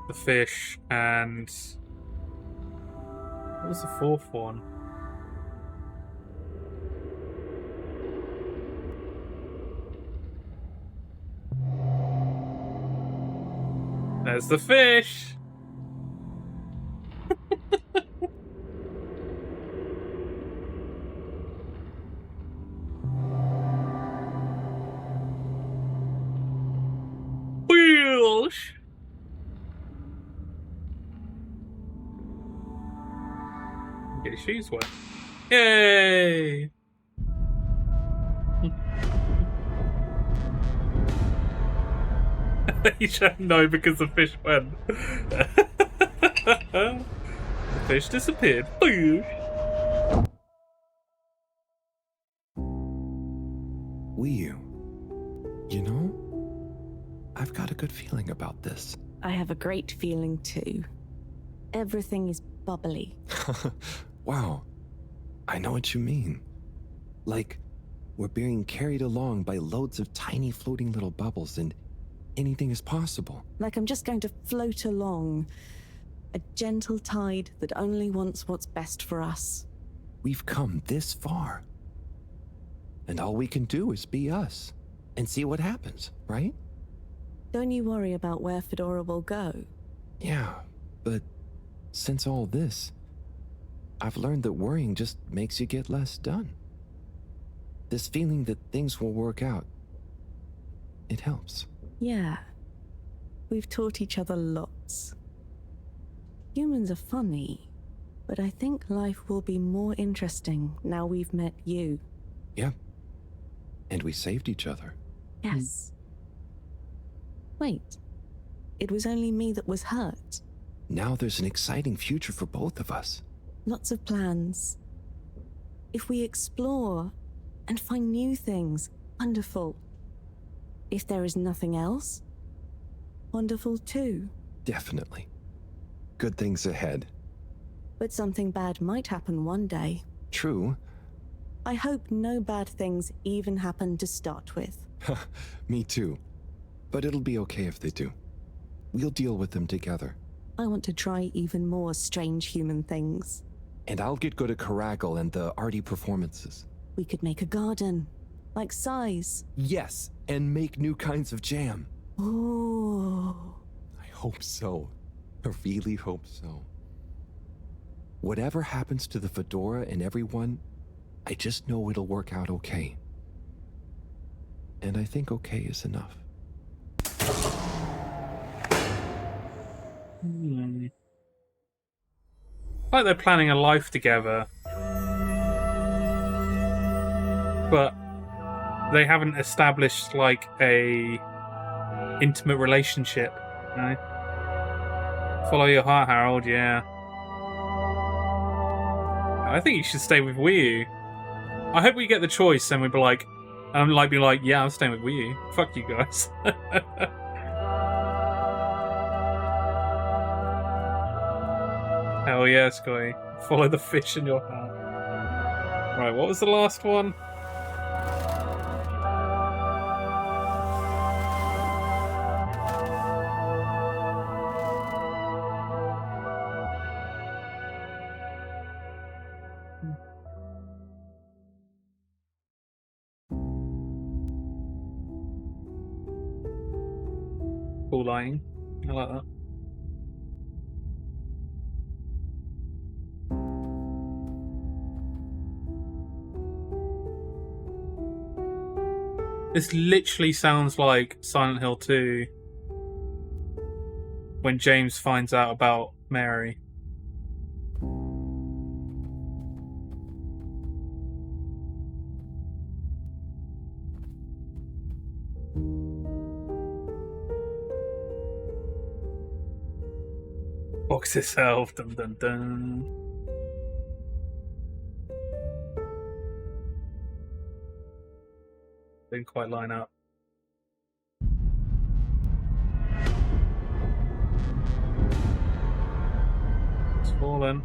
the fish, and... what was the fourth one? There's the fish! Get his shoes wet. Yay! You should know because the fish went. The fish disappeared. You know, I've got a good feeling about this. I have a great feeling too. Everything is bubbly. Wow, I know what you mean. Like, we're being carried along by loads of tiny floating little bubbles and anything is possible. Like I'm just going to float along. A gentle tide that only wants what's best for us. We've come this far. And all we can do is be us and see what happens, right? Don't you worry about where Fedora will go. Yeah, but since all this, I've learned that worrying just makes you get less done. This feeling that things will work out, it helps. Yeah. We've taught each other lots. Humans are funny, but I think life will be more interesting now we've met you. Yeah. And we saved each other. Yes. Wait. It was only me that was hurt. Now there's an exciting future for both of us. Lots of plans. If we explore and find new things, wonderful. If there is nothing else, wonderful too. Definitely. Good things ahead. But something bad might happen one day. True. I hope no bad things even happen to start with. Me too. But it'll be okay if they do. We'll deal with them together. I want to try even more strange human things. And I'll get good at Caragal and the arty performances. We could make a garden, like size. Yes, and make new kinds of jam. Oh. I hope so. I really hope so. Whatever happens to the Fedora and everyone, I just know it'll work out okay. And I think okay is enough. Like they're planning a life together, but they haven't established like a intimate relationship. You know? Follow your heart, Harold. Yeah, I think you should stay with Wii. I hope we get the choice and we'd be like, yeah, I'm staying with Wii. Fuck you guys. Hell yeah, Scotty. Follow the fish in your heart. Right, what was the last one? Cool lighting. I like that. This literally sounds like Silent Hill 2 when James finds out about Mary. Box itself, dun dun dun. Didn't quite line up. It's fallen.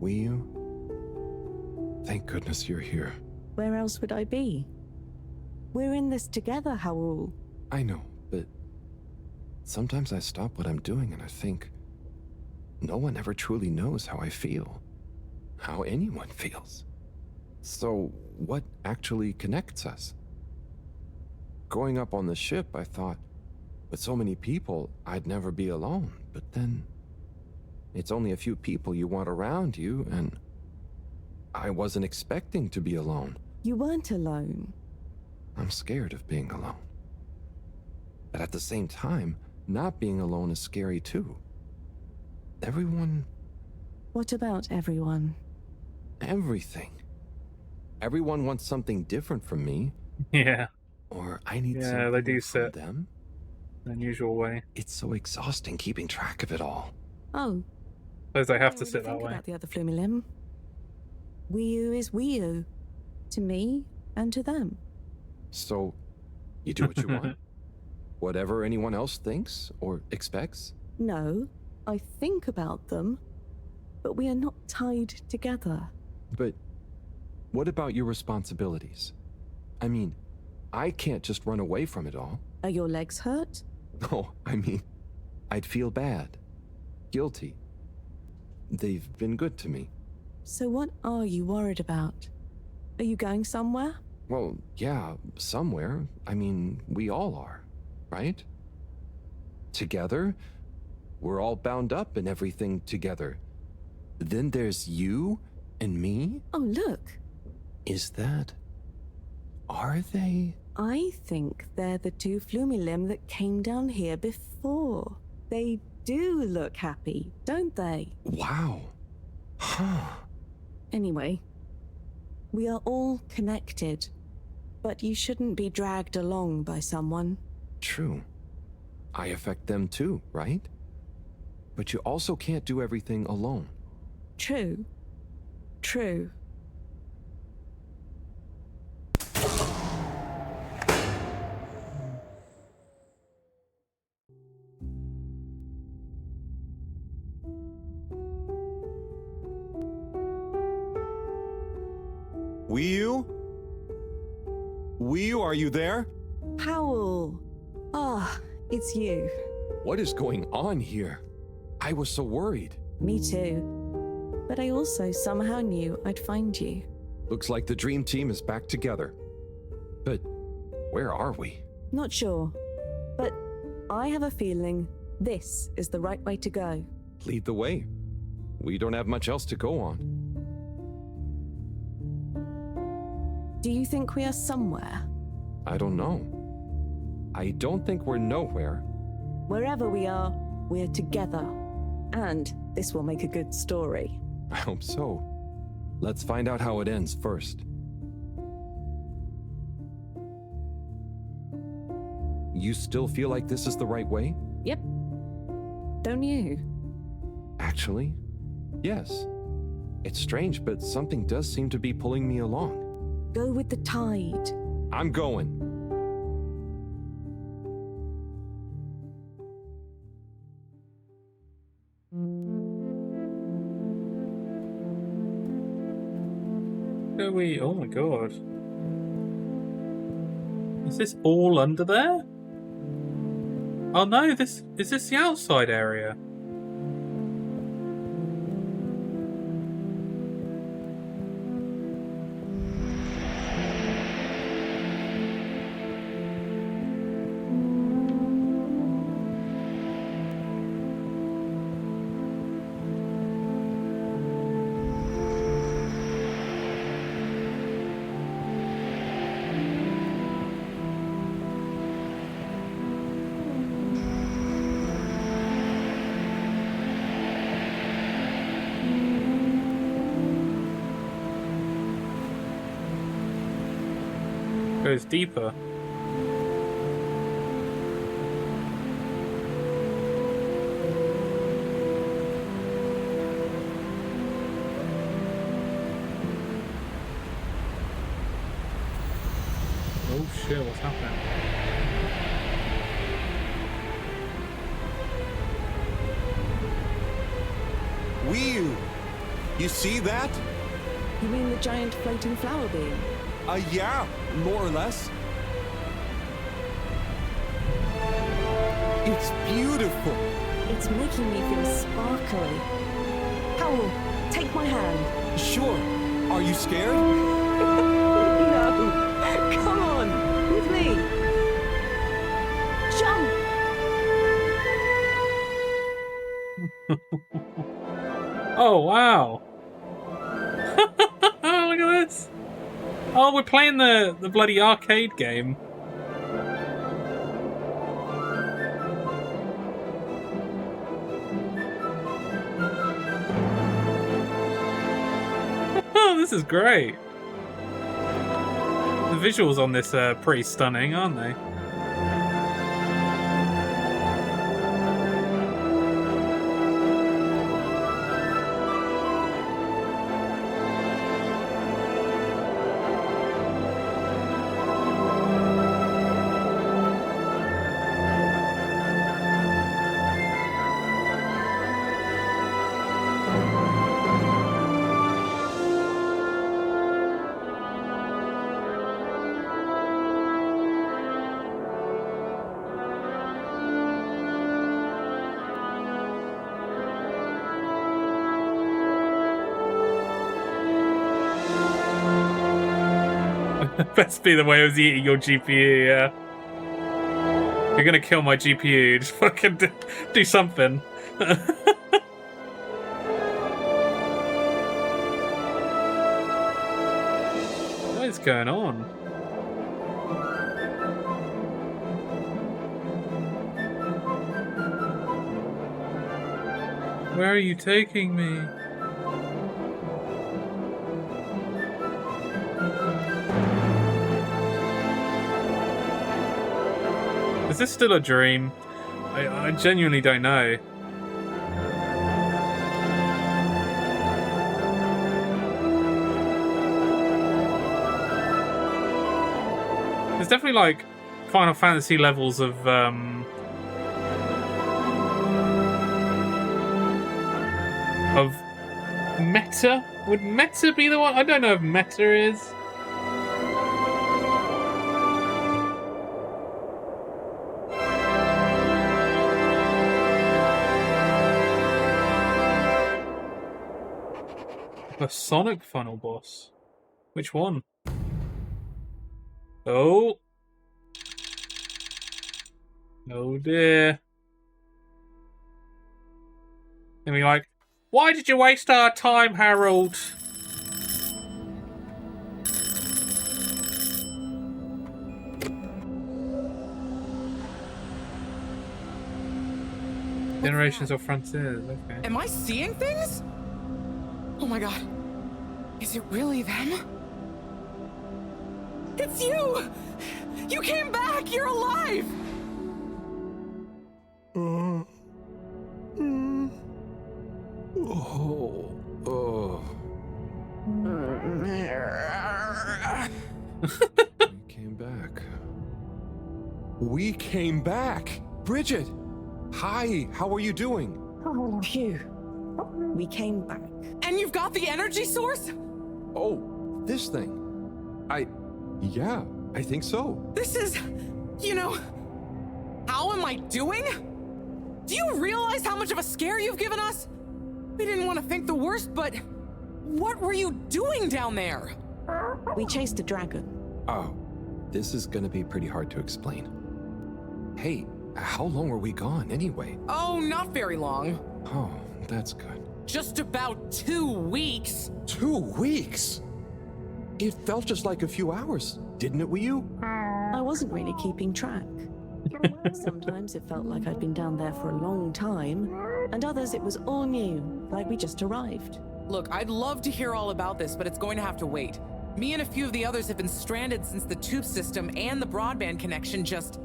Wii U? Thank goodness you're here. Where else would I be? We're in this together, Howell. I know, but sometimes I stop what I'm doing and I think, no one ever truly knows how I feel, how anyone feels. So, what actually connects us? Growing up on the ship, I thought, with so many people, I'd never be alone. But then, it's only a few people you want around you, and I wasn't expecting to be alone. You weren't alone. I'm scared of being alone. But at the same time, not being alone is scary too. Everyone... What about everyone? Everything. Everyone wants something different from me. Yeah. Or I need something they do from sit them. Unusual way. It's so exhausting keeping track of it all. Oh. Suppose they have to really sit that think way. About the other Flumilim. Wii U is Wii U. To me and to them. So, you do what you want? Whatever anyone else thinks or expects? No, I think about them, but we are not tied together. But what about your responsibilities? I mean, I can't just run away from it all. Are your legs hurt? Oh, I mean, I'd feel bad. Guilty. They've been good to me. So what are you worried about? Are you going somewhere? Well, yeah, somewhere. I mean, we all are, right? Together? We're all bound up in everything together. Then there's you and me? Oh, look. Is that... Are they? I think they're the two Flumilim that came down here before. They do look happy, don't they? Wow. Huh. Anyway, we are all connected, but you shouldn't be dragged along by someone. True. I affect them too, right? But you also can't do everything alone. True. True. Wiyu? Wiyu, are you there? Powell. Ah, it's you. What is going on here? I was so worried. Me too. But I also somehow knew I'd find you. Looks like the dream team is back together. But where are we? Not sure. But I have a feeling this is the right way to go. Lead the way. We don't have much else to go on. Do you think we are somewhere? I don't know. I don't think we're nowhere. Wherever we are, we're together. And this will make a good story. I hope so. Let's find out how it ends first. You still feel like this is the right way? Yep. Don't you? Actually, yes. It's strange, but something does seem to be pulling me along. Go with the tide. I'm going. Are we? Oh my god. Is this all under there? Oh no, is this the outside area? Goes deeper. Oh shit, what's happening? Wiyu! You see that? You mean the giant floating flower beam? Yeah, more or less. It's beautiful. It's making me feel sparkly. Powell, take my hand. Sure. Are you scared? No. Come on, with me. Jump! Oh wow! Look at this! Oh, we're playing the bloody arcade game. Oh, this is great. The visuals on this are pretty stunning, aren't they? Best be the way I was eating your GPU, yeah. You're gonna kill my GPU, just fucking do something. What is going on? Where are you taking me? Is this still a dream? I genuinely don't know. There's definitely like Final Fantasy levels of meta. Would meta be the one? I don't know if meta is. The Sonic funnel boss. Which one? Oh. Oh dear. And be like, why did you waste our time, Harold? Generations of Frontiers, okay. Am I seeing things? Oh my god. Is it really them? It's you! You came back! You're alive! Came back. We came back! Bridget! Hi, how are you doing? Oh, phew. We came back. And you've got the energy source? Oh, this thing. Yeah, I think so. This is, you know, how am I doing? Do you realize how much of a scare you've given us? We didn't want to think the worst, but what were you doing down there? We chased a dragon. Oh, this is gonna be pretty hard to explain. Hey, how long were we gone anyway? Oh, not very long. Oh, that's good. Just about 2 weeks. 2 weeks? It felt just like a few hours, didn't it, Wii U? I wasn't really keeping track. Sometimes it felt like I'd been down there for a long time, and others it was all new, like we just arrived. Look, I'd love to hear all about this, but it's going to have to wait. Me and a few of the others have been stranded since the tube system and the broadband connection just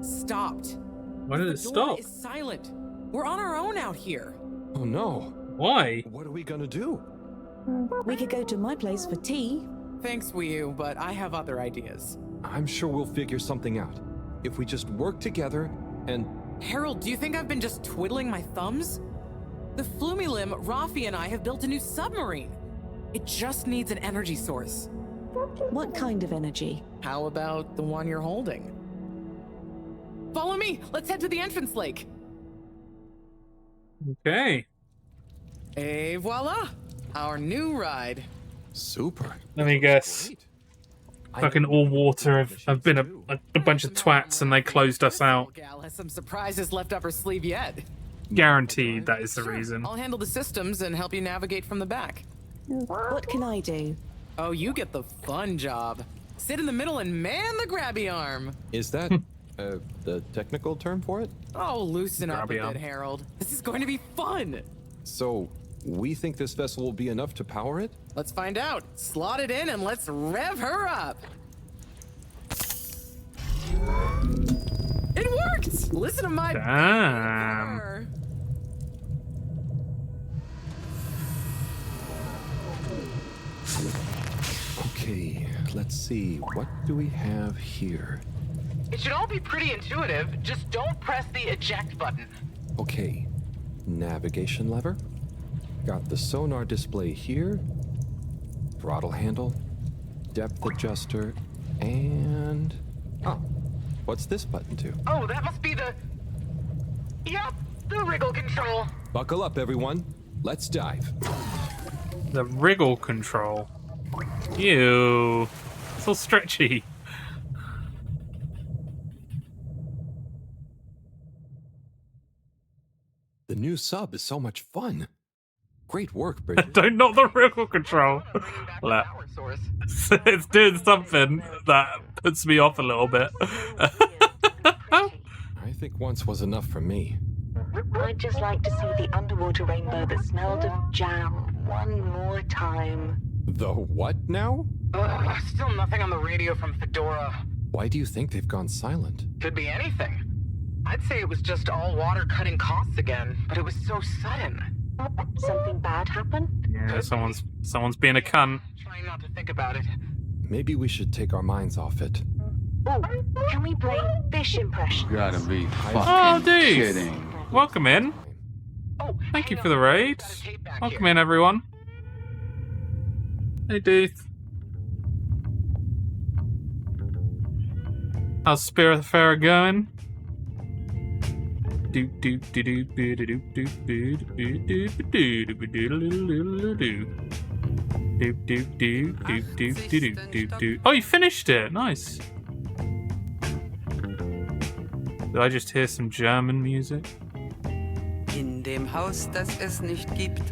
stopped. Why did it stop? It's silent. We're on our own out here. Oh no. Why? What are we gonna do? We could go to my place for tea. Thanks, Wii U, but I have other ideas. I'm sure we'll figure something out. If we just work together and... Harold, do you think I've been just twiddling my thumbs? The Flumilim, Rafi, and I have built a new submarine. It just needs an energy source. What kind of energy? How about the one you're holding? Follow me! Let's head to the entrance lake! Okay. Et voila! Our new ride. Super. Let me guess. Fucking all water have been a bunch of twats and they closed us out. Gal has some surprises left up her sleeve yet. Guaranteed that is the reason. I'll handle the systems and help you navigate from the back. What can I do? Oh, you get the fun job. Sit in the middle and man the grabby arm. Is that the technical term for it? Oh, loosen up a Grabby arm. bit, Harold. This is going to be fun. So, we think this vessel will be enough to power it? Let's find out. Slot it in and let's rev her up. It worked! Listen to my... Damn. Okay, let's see. What do we have here? It should all be pretty intuitive. Just don't press the eject button. Okay, navigation lever. Got the sonar display here. Throttle handle. Depth adjuster. And... oh, what's this button do? Oh, that must be the... Yep, the wriggle control. Buckle up, everyone. Let's dive. The wriggle control. Ew. It's all stretchy. The new sub is so much fun. Great work, Bridget. Don't knock the remote control. Look. It's doing something that puts me off a little bit. I think once was enough for me. I'd just like to see the underwater rainbow that smelled of jam one more time. The what now? Still nothing on the radio from Fedora. Why do you think they've gone silent? Could be anything. I'd say it was just all water cutting costs again, but it was so sudden. Something bad happened? Yeah, someone's being a cunt. Trying not to think about it. Maybe we should take our minds off it. Oh, can we play fish impressions? Gotta be Oh, fucking dude. kidding. Welcome in. Thank you for the raid. Welcome in, everyone. Hey, Duth. How's Spiritfarer going? Oh, you finished it. Nice. Did I just hear some German music? In dem Haus, das es nicht gibt.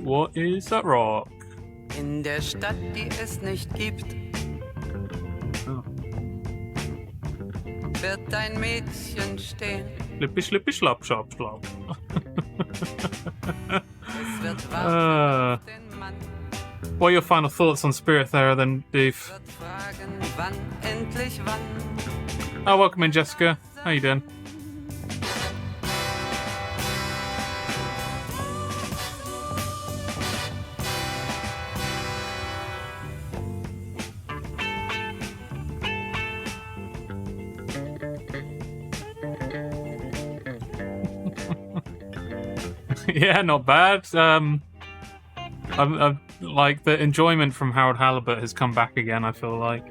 What is that rock? In der Stadt, die es nicht gibt. Oh. Wird ein Mädchen stehen. Schlippi, schlippi, schlapp, schlapp, schlapp. Es wird warten auf den Mann. What are your final thoughts on Spiritfarer then, Doof? Wird fragen, wann, endlich wann. Oh, welcome in, Jessica. How you doing? Yeah, not bad. I'm like the enjoyment from Harold Halibut has come back again. I feel like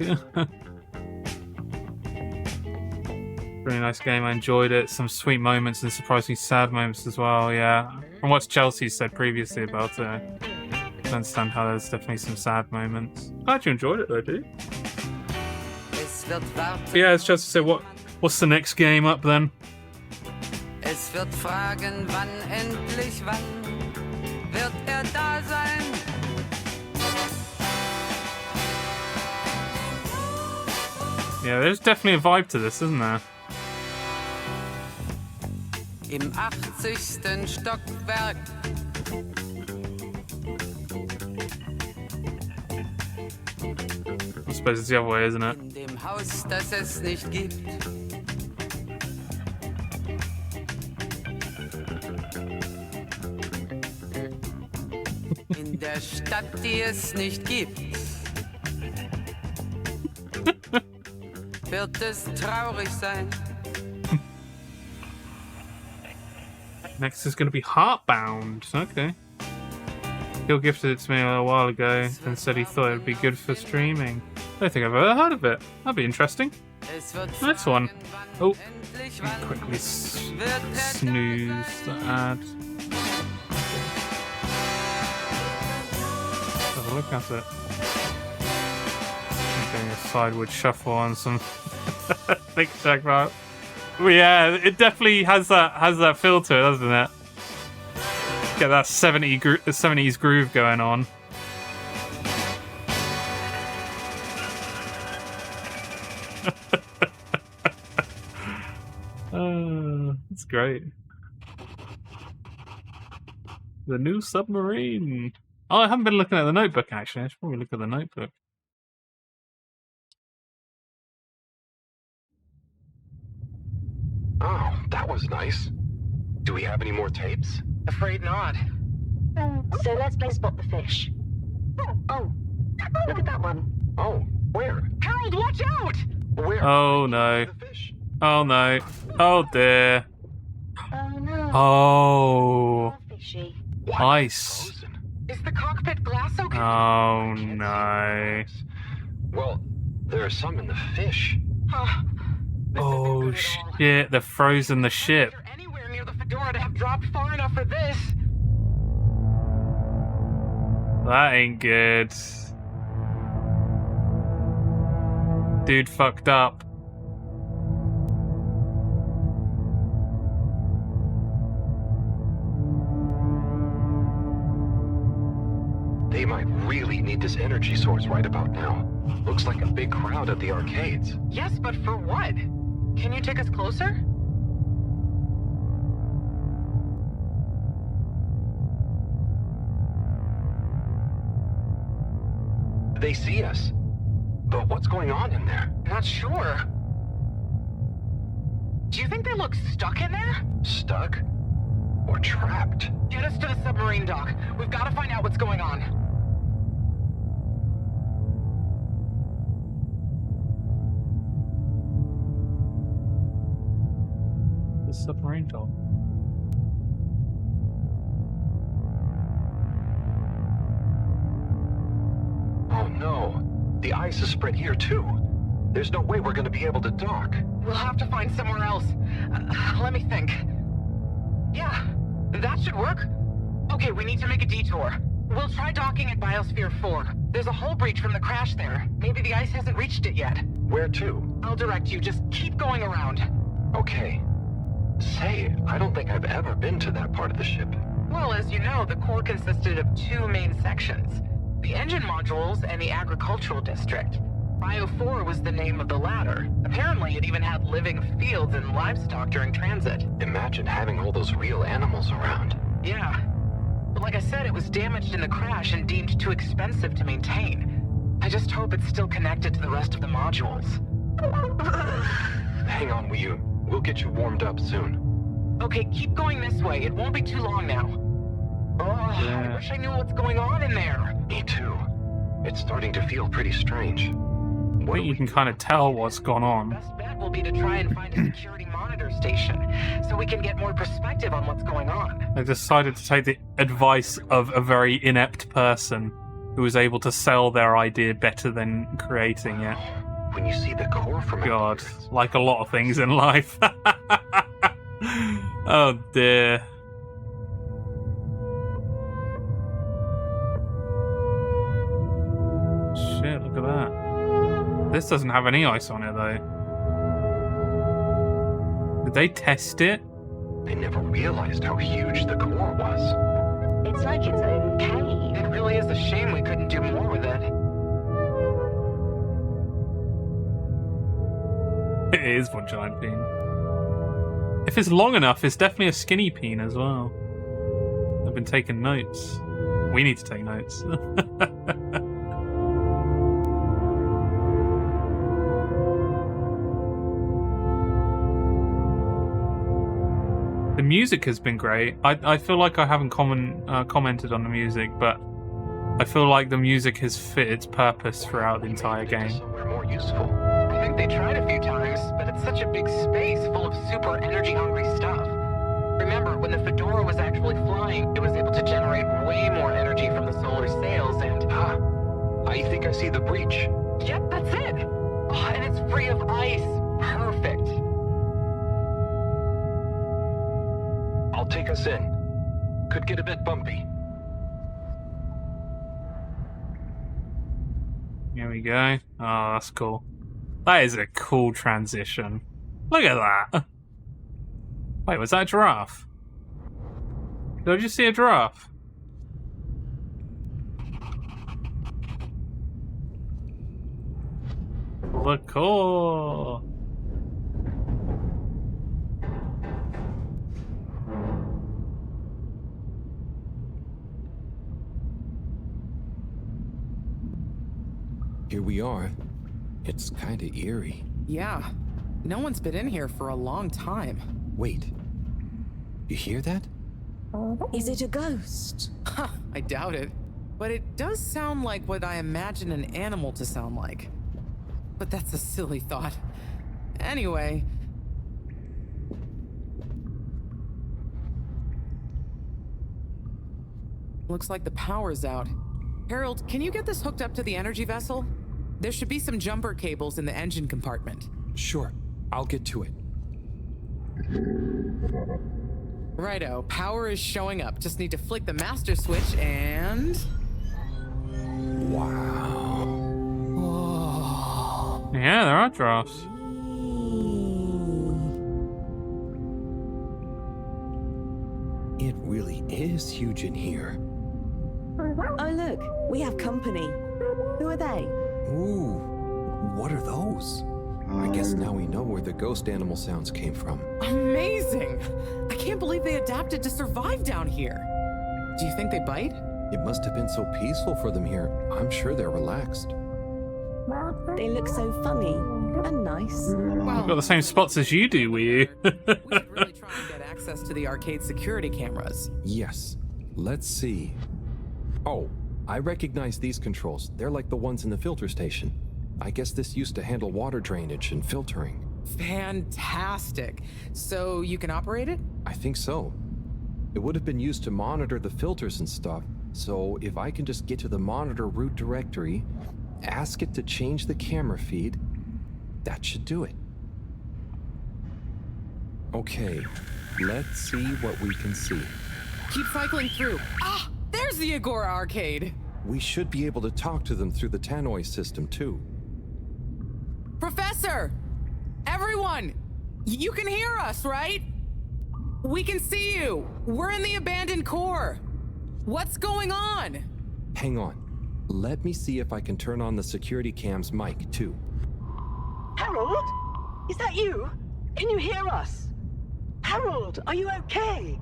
really nice game. I enjoyed it. Some sweet moments and surprisingly sad moments as well. Yeah, from what Chelsea said previously about it, I understand how there's definitely some sad moments. Glad you enjoyed it though, dude. Yeah, as Chelsea said, what's the next game up then? Es wird fragen, wann, endlich wann, wird da sein? Yeah, there's definitely a vibe to this, isn't there? Im 80. Stockwerk. I suppose it's the other way, isn't it? In dem Haus, das es nicht gibt. In der Stadt, die es nicht gibt, wird es traurig sein. Next is going to be Heartbound. Okay. Gil gifted it to me a while ago and said he thought it would be good for streaming. I don't think I've ever heard of it. That'd be interesting. Nice one. Oh, quickly snooze the ad. Have a look at it. I'm doing a sideward shuffle on some think check out. Well, yeah, it definitely has that feel to it, doesn't it? Get that 70s groove going on. It's great. The new submarine. Oh, I haven't been looking at the notebook actually. I should probably look at the notebook. Oh, that was nice. Do we have any more tapes? Afraid not. So let's play Spot the Fish. Oh, look at that one. Oh, where? Harold, watch out! Where? Oh no. Oh no. Oh dear. Oh no. Oh. Fishy. Ice. Is the cockpit glass okay? Oh no. Well, there are some in the fish. Oh shit, they're frozen the ship. Anywhere near the Fedora to have dropped far enough for this. That ain't good. Dude fucked up. They might really need this energy source right about now. Looks like a big crowd at the arcades. Yes, but for what? Can you take us closer? They see us. But what's going on in there? Not sure. Do you think they look stuck in there? Stuck? Or trapped? Get us to the submarine dock. We've got to find out what's going on. The submarine dock. Oh no. The ice is spread here too. There's no way we're gonna be able to dock. We'll have to find somewhere else. Let me think. Yeah, that should work. Okay, we need to make a detour. We'll try docking at Biosphere 4. There's a hull breach from the crash there. Maybe the ice hasn't reached it yet. Where to? I'll direct you. Just keep going around. Okay. Say, I don't think I've ever been to that part of the ship. Well, as you know, the core consisted of two main sections. The engine modules and the agricultural district. Bio 4 was the name of the latter. Apparently, it even had living fields and livestock during transit. Imagine having all those real animals around. Yeah. But like I said, it was damaged in the crash and deemed too expensive to maintain. I just hope it's still connected to the rest of the modules. Hang on, will you? We'll get you warmed up soon. Okay, keep going this way. It won't be too long now. Oh, yeah. I wish I knew what's going on in there. Me too. It's starting to feel pretty strange. I think you can kind of tell what's gone on. Best bet will be to try and find a security monitor station, so we can get more perspective on what's going on. They decided to take the advice of a very inept person who was able to sell their idea better than creating it. When you see the core from God, like a lot of things in life. Oh dear. Shit, look at that. This doesn't have any ice on it though. Did they test it? I never realized how huge the core was. It's like its own cave. It really is a shame we couldn't do more with it. It is one giant peen. If it's long enough, it's definitely a skinny peen as well. I've been taking notes. We need to take notes. The music has been great. I feel like I haven't commented on the music, but I feel like the music has fit its purpose throughout the entire game. Somewhere more useful. I think they tried a few times, but it's such a big space full of super energy-hungry stuff. Remember, when the Fedora was actually flying, it was able to generate way more energy from the solar sails and... I think I see the breach. Yep, that's it! Oh, and it's free of ice. Perfect. I'll take us in. Could get a bit bumpy. Here we go. Oh, that's cool. That is a cool transition. Look at that. Wait, was that a giraffe? Did I just see a giraffe? Look cool. Here we are. It's kind of eerie. Yeah. No one's been in here for a long time. Wait. You hear that? Is it a ghost? Huh, I doubt it. But it does sound like what I imagine an animal to sound like. But that's a silly thought. Anyway. Looks like the power's out. Harold, can you get this hooked up to the energy vessel? There should be some jumper cables in the engine compartment. Sure, I'll get to it. Righto, power is showing up. Just need to flick the master switch and... Wow. Yeah, there are giraffes. It really is huge in here. Oh, look, we have company. Who are they? Ooh, what are those? I guess now we know where the ghost animal sounds came from. Amazing! I can't believe they adapted to survive down here. Do you think they bite? It must have been so peaceful for them here. I'm sure they're relaxed. They look so funny and nice. I've got the same spots as you do, Wii. We should really try and get access to the arcade security cameras. Yes. Let's see. Oh, I recognize these controls. They're like the ones in the filter station. I guess this used to handle water drainage and filtering. Fantastic. So you can operate it? I think so. It would have been used to monitor the filters and stuff. So if I can just get to the monitor root directory, ask it to change the camera feed, that should do it. Okay, let's see what we can see. Keep cycling through. Ah, there's the Agora arcade. We should be able to talk to them through the tannoy system too. Professor! Everyone! You can hear us, right? We can see you. We're in the abandoned core. What's going on? Hang on. Let me see if I can turn on the security cam's mic too. Harold? Is that you? Can you hear us? Harold, are you okay?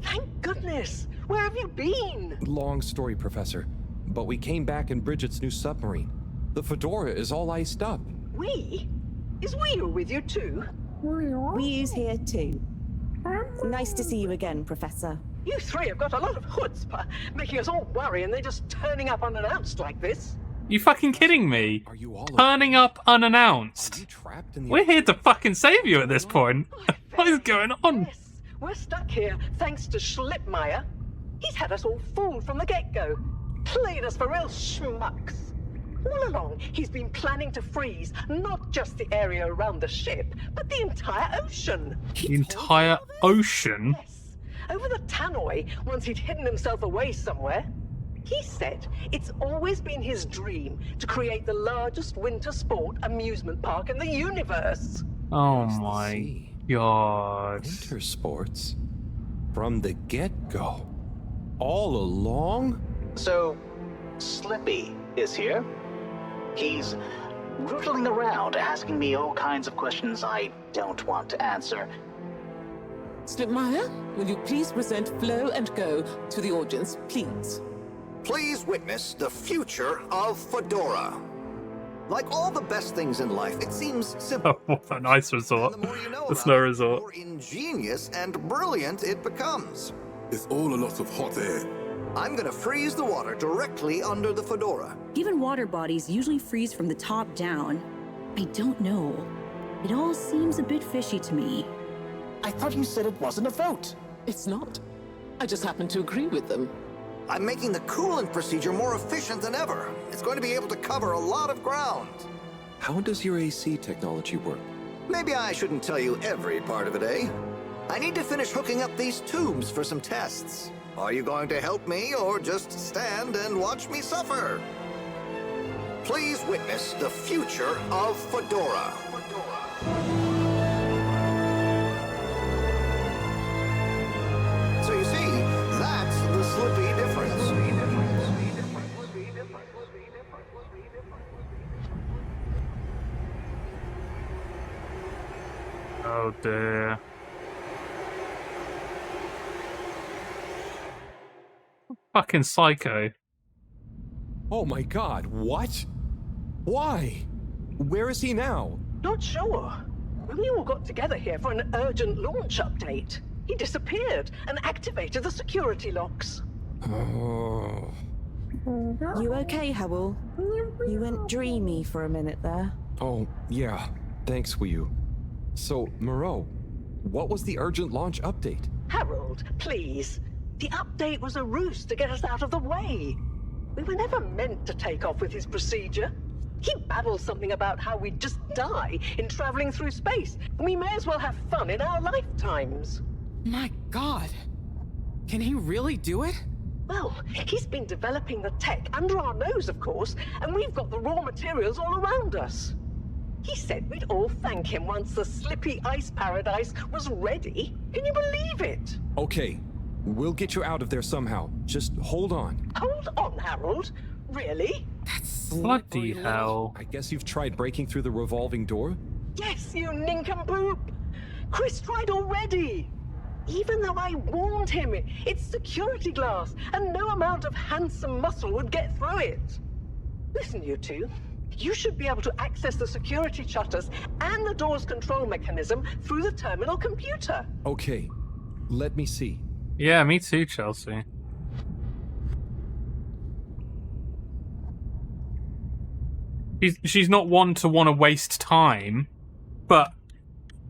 Thank goodness. Where have you been? Long story, Professor. But we came back in Bridget's new submarine. The Fedora is all iced up. We? Is Wii with you too? Wii's here too. Nice to see you again, Professor. You three have got a lot of chutzpah, making us all worry and then just turning up unannounced like this. You fucking kidding me? Are you all turning up unannounced? We're here to fucking save you at this point. What is going on? Yes, we're stuck here thanks to Schlippmeyer. He's had us all fooled from the get-go. Played us for real schmucks. All along, he's been planning to freeze not just the area around the ship, but the entire ocean. The entire ocean? Yes. Over the tannoy, once he'd hidden himself away somewhere. He said it's always been his dream to create the largest winter sport amusement park in the universe. Oh my god. Winter sports? From the get-go? All along? So, Slippy is here. He's rootling around asking me all kinds of questions I don't want to answer. Schlippmeyer, will you please present Flow and Go to the audience, please? Please witness the future of Fedora. Like all the best things in life, it seems simple. Oh, what a nice resort. The snow resort. The more ingenious and brilliant it becomes. It's all a lot of hot air. I'm gonna freeze the water directly under the Fedora. Given water bodies usually freeze from the top down, I don't know. It all seems a bit fishy to me. I thought you said it wasn't a vote. It's not. I just happen to agree with them. I'm making the coolant procedure more efficient than ever. It's going to be able to cover a lot of ground. How does your AC technology work? Maybe I shouldn't tell you every part of it, eh? I need to finish hooking up these tubes for some tests. Are you going to help me or just stand and watch me suffer? Please witness the future of Fedora. So you see, that's the Slippy difference. Oh dear. Fucking psycho. Oh my god, what? Why? Where is he now? Not sure. When we all got together here for an urgent launch update, he disappeared and activated the security locks. Oh. You okay, Howell? You went dreamy for a minute there. Oh, yeah. Thanks, Wii. So, Moreau, what was the urgent launch update? Harold, please. The update was a ruse to get us out of the way. We were never meant to take off with his procedure. He babbled something about how we'd just die in traveling through space, and we may as well have fun in our lifetimes. My God. Can he really do it? Well, he's been developing the tech under our nose, of course, and we've got the raw materials all around us. He said we'd all thank him once the Slippy Ice Paradise was ready. Can you believe it? Okay, we'll get you out of there somehow. Just hold on. Hold on, Harold. Really? Bloody hell. I guess you've tried breaking through the revolving door? Yes, you nincompoop. Chris tried already. Even though I warned him, it's security glass, and no amount of handsome muscle would get through it. Listen, you two. You should be able to access the security shutters and the door's control mechanism through the terminal computer. Okay, let me see. Yeah, me too, Chelsea. She's not one to want to waste time, but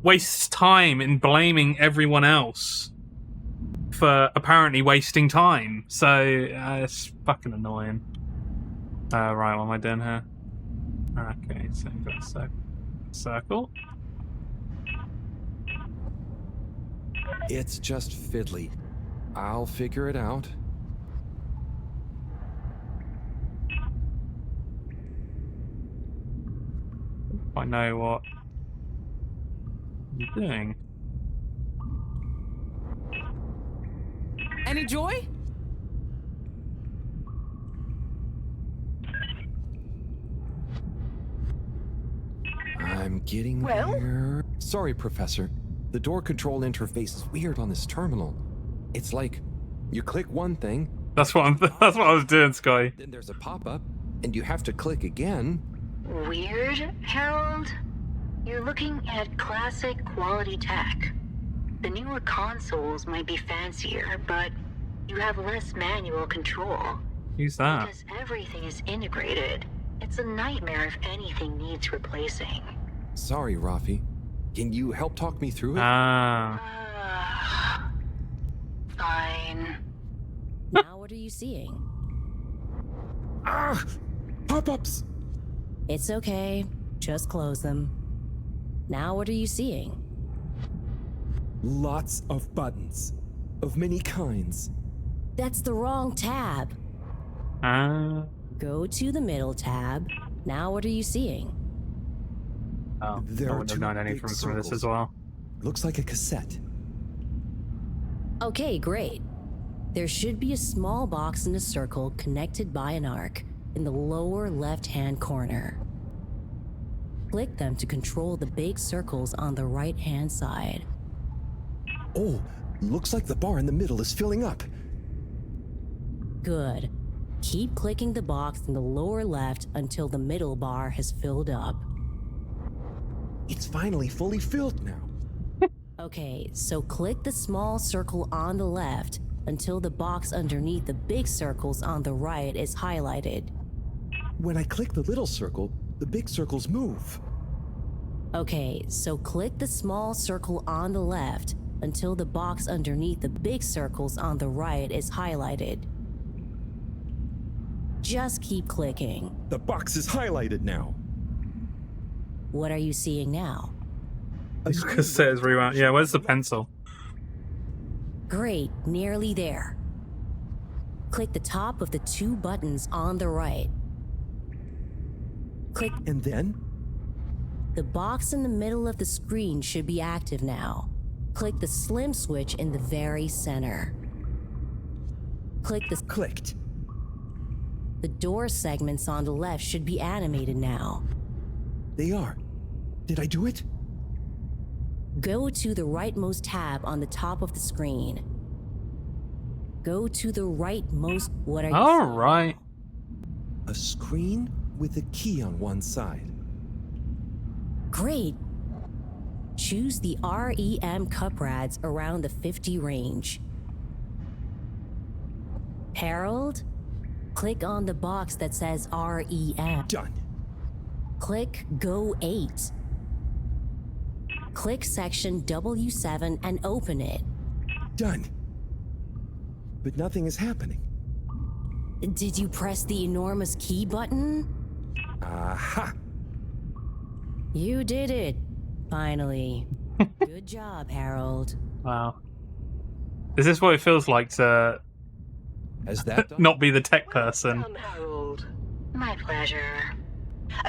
wastes time in blaming everyone else for apparently wasting time. So it's fucking annoying. Right, what am I doing here? Okay, so we've got a circle. It's just fiddly. I'll figure it out. I know what you're doing. Any joy? I'm getting there. Sorry, Professor. The door control interface is weird on this terminal. It's like you click one thing. That's what I was doing, Sky. Then there's a pop-up, and you have to click again. Weird, Harold? You're looking at classic quality tech. The newer consoles might be fancier, but you have less manual control. Who's that? Because everything is integrated. It's a nightmare if anything needs replacing. Sorry, Rafi. Can you help talk me through it? Fine. Now what are you seeing? Pop-ups! It's okay. Just close them. Now what are you seeing? Lots of buttons. Of many kinds. That's the wrong tab. Go to the middle tab. Now what are you seeing? Oh, there I are wouldn't have two known any big from this circles. as well. Looks like a cassette. Okay, great. There should be a small box in a circle connected by an arc in the lower left-hand corner. Click them to control the big circles on the right-hand side. Oh, looks like the bar in the middle is filling up. Good. Keep clicking the box in the lower left until the middle bar has filled up. It's finally fully filled now. Okay, so click the small circle on the left until the box underneath the big circles on the right is highlighted. When I click the little circle, the big circles move. Okay, so click the small circle on the left until the box underneath the big circles on the right is highlighted. Just keep clicking. The box is highlighted now. What are you seeing now? This cassette is rewound. Yeah, where's the pencil? Great, nearly there. Click the top of the two buttons on the right. Click. And then? The box in the middle of the screen should be active now. Click the slim switch in the very center. Click the... Clicked. The door segments on the left should be animated now. They are. Did I do it? Go to the rightmost tab on the top of the screen. Go to the rightmost... What are you All seeing? right. A screen with a key on one side. Great. Choose the REM cup rads around the 50 range. Harold, click on the box that says REM. Done. Click Go 8. Click section W7 and open it. Done. But nothing is happening. Did you press the enormous key button? Aha! You did it. Finally. Good job, Harold. Wow. Is this what it feels like to Has that done? Not be the tech person. Well done, Harold. My pleasure.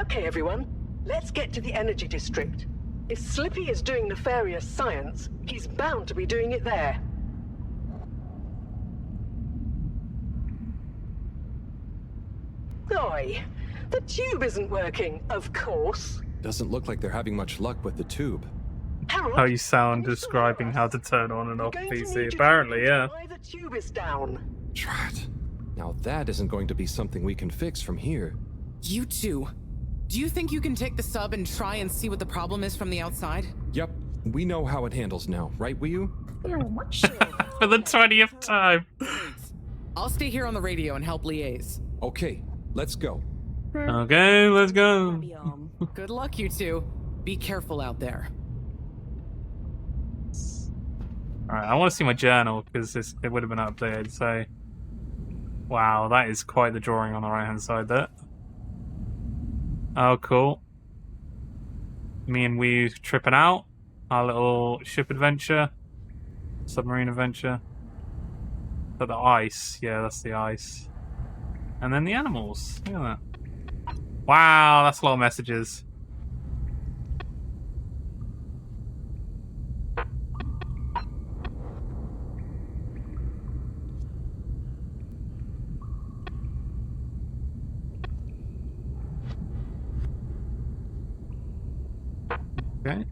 Okay, everyone. Let's get to the energy district. If Slippy is doing nefarious science, he's bound to be doing it there. Oi! The tube isn't working, of course. Doesn't look like they're having much luck with the tube. How you sound describing how to turn on and off PC. Apparently, yeah. Why the tube is down. Drat. Now that isn't going to be something we can fix from here. You two. Do you think you can take the sub and try and see what the problem is from the outside? Yep. We know how it handles now, right, Wii? For the 20th time. I'll stay here on the radio and help liaise. Okay, let's go. Okay, let's go. Good luck, you two. Be careful out there. Alright, I want to see my journal, because it would have been updated, so... Wow, that is quite the drawing on the right-hand side there. Oh, cool. Me and Wii tripping out. Our little ship adventure. Submarine adventure. But the ice. Yeah, that's the ice. And then the animals. Look at that. Wow, that's a lot of messages. Okay.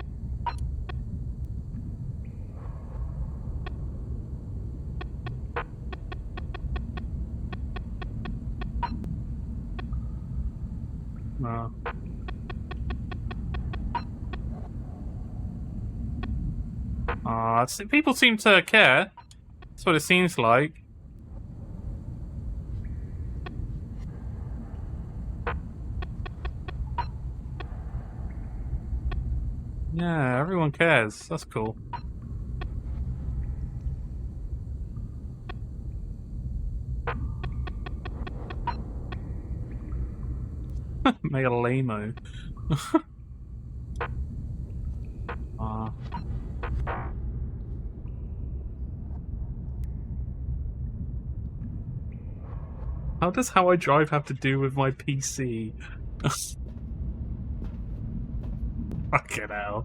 No. People seem to care. That's what it seems like. Yeah, everyone cares. That's cool. Mega lame-o. How does how I drive have to do with my PC? Fucking hell.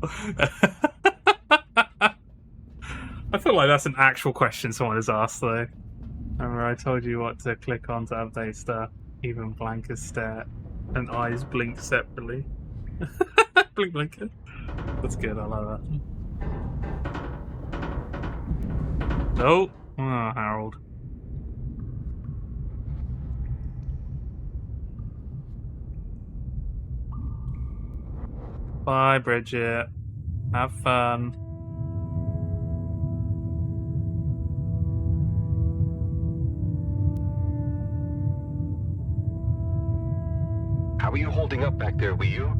I feel like that's an actual question someone has asked, though. Remember, I told you what to click on to update stuff. Even blankers stare and eyes blink separately. Blink, blinker. That's good, I love that. Oh, Harold. Bye, Bridget. Have fun. How are you holding up back there, Wii U?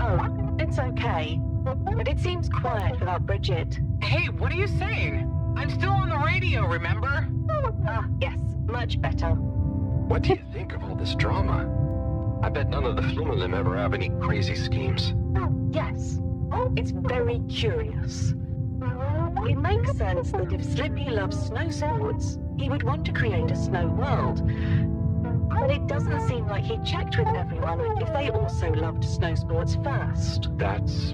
Oh, it's okay. But it seems quiet without Bridget. Hey, what are you saying? I'm still on the radio, remember? Ah, yes, much better. What do you think of all this drama? I bet none of the Flumalim ever have any crazy schemes. Yes, it's very curious. It makes sense that if Slippy loves snow sports, he would want to create a snow world. But it doesn't seem like he checked with everyone if they also loved snow sports first. That's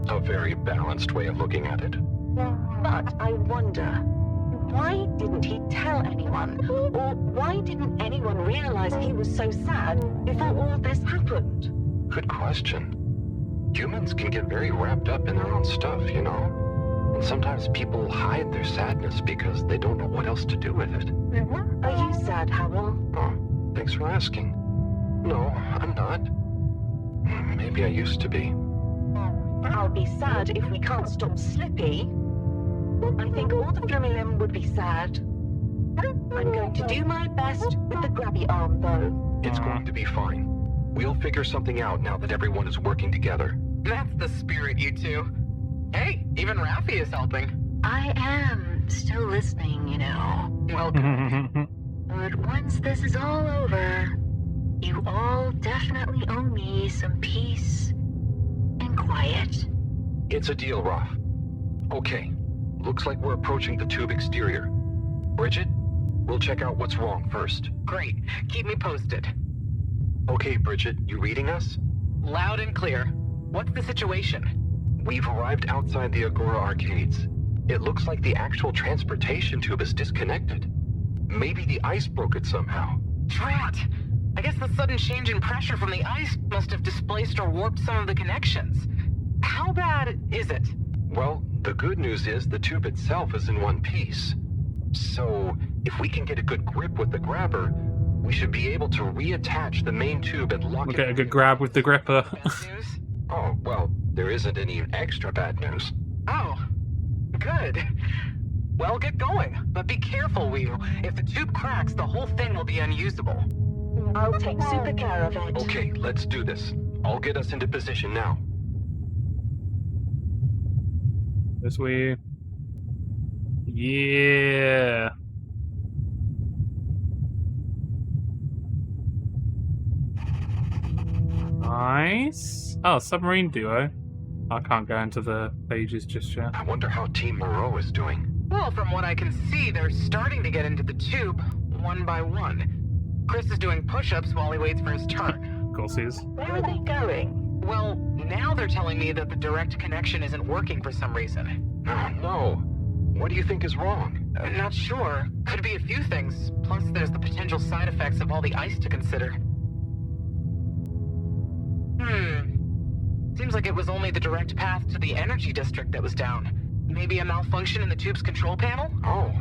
a very balanced way of looking at it. But I wonder, why didn't he tell anyone? Or why didn't anyone realize he was so sad before all this happened? Good question. Humans can get very wrapped up in their own stuff, you know? And sometimes people hide their sadness because they don't know what else to do with it. Are you sad, Harold? Oh, thanks for asking. No, I'm not. Maybe I used to be. I'll be sad if we can't stop Slippy. I think all the Flumilim would be sad. I'm going to do my best with the grabby arm, though. It's going to be fine. We'll figure something out now that everyone is working together. That's the spirit, you two. Hey, even Raffi is helping. I am still listening, you know. Well, good. But once this is all over, you all definitely owe me some peace and quiet. It's a deal, Raph. Okay, looks like we're approaching the tube exterior. Bridget, We'll check out what's wrong first. Great. Keep me posted. Okay, Bridget, you reading us? Loud and clear. What's the situation? We've arrived outside the Agora arcades. It looks like the actual transportation tube is disconnected. Maybe the ice broke it somehow. Drat! I guess the sudden change in pressure from the ice must have displaced or warped some of the connections. How bad is it? Well, the good news is the tube itself is in one piece. So, if we can get a good grip with the grabber, we should be able to reattach the main tube and lock We'll it. get a good grab with the gripper. Oh, well, there isn't any extra bad news. Oh, good. Well, get going, but be careful, Whew. If the tube cracks, the whole thing will be unusable. I'll take super care of it. Okay, let's do this. I'll get us into position now. This way. Yeah. Nice. Oh, submarine duo. I can't go into the pages just yet. I wonder how Team Moreau is doing. Well, from what I can see, they're starting to get into the tube, one by one. Chris is doing push-ups while he waits for his turn. Of course he is. Where are they going? Well, now they're telling me that the direct connection isn't working for some reason. Oh, no. What do you think is wrong? Not sure. Could be a few things. Plus, there's the potential side effects of all the ice to consider. Seems like it was only the direct path to the energy district that was down. Maybe a malfunction in the tube's control panel? Oh,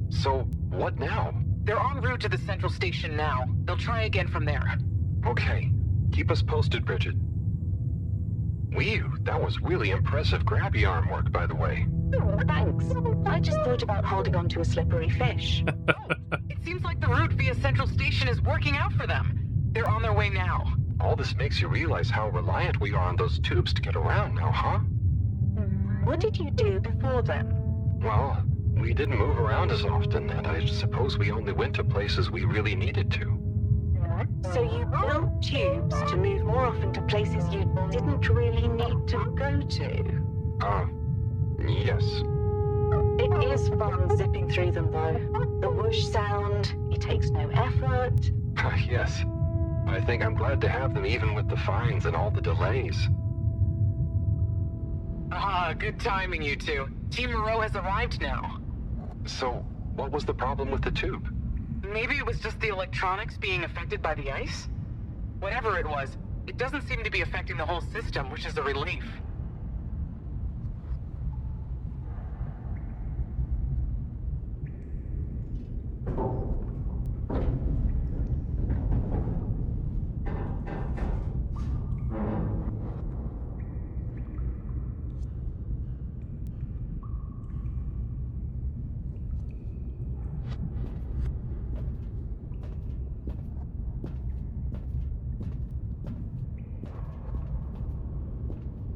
so what now? They're en route to the central station now. They'll try again from there. Okay. Keep us posted, Bridget. Whew, that was really impressive grabby arm work, by the way. Oh, thanks. I just thought about holding on to a slippery fish. It seems like the route via central station is working out for them. They're on their way now. All this makes you realize how reliant we are on those tubes to get around now, huh? What did you do before then? Well, we didn't move around as often, and I suppose we only went to places we really needed to. So you built tubes to move more often to places you didn't really need to go to? Yes. It is fun zipping through them, though. The whoosh sound, it takes no effort. Yes. I think I'm glad to have them even with the fines and all the delays. Good timing, you two. Team Moreau has arrived now. So, what was the problem with the tube? Maybe it was just the electronics being affected by the ice? Whatever it was, it doesn't seem to be affecting the whole system, which is a relief.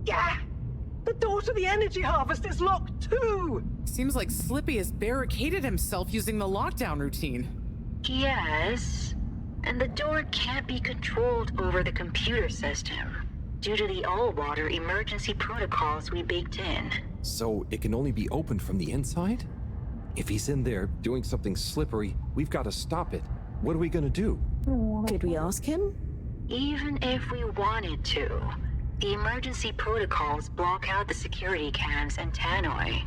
Yeah! The door to the energy harvest is locked too! Seems like Slippy has barricaded himself using the lockdown routine. Yes, and the door can't be controlled over the computer system due to the all-water emergency protocols we baked in. So it can only be opened from the inside? If he's in there doing something slippery, we've got to stop it. What are we gonna do? Could we ask him? Even if we wanted to, the emergency protocols block out the security cams and tannoy.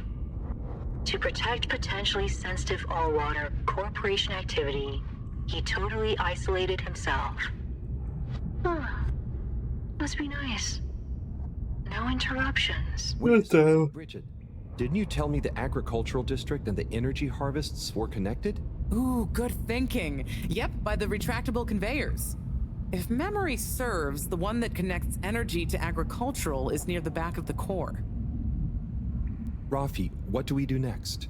To protect potentially sensitive all-water corporation activity, he totally isolated himself. Must be nice. No interruptions. Bridget, didn't you tell me the agricultural district and the energy harvests were connected? Ooh, good thinking. Yep, by the retractable conveyors. If memory serves, the one that connects energy to agricultural is near the back of the core. Rafi, what do we do next?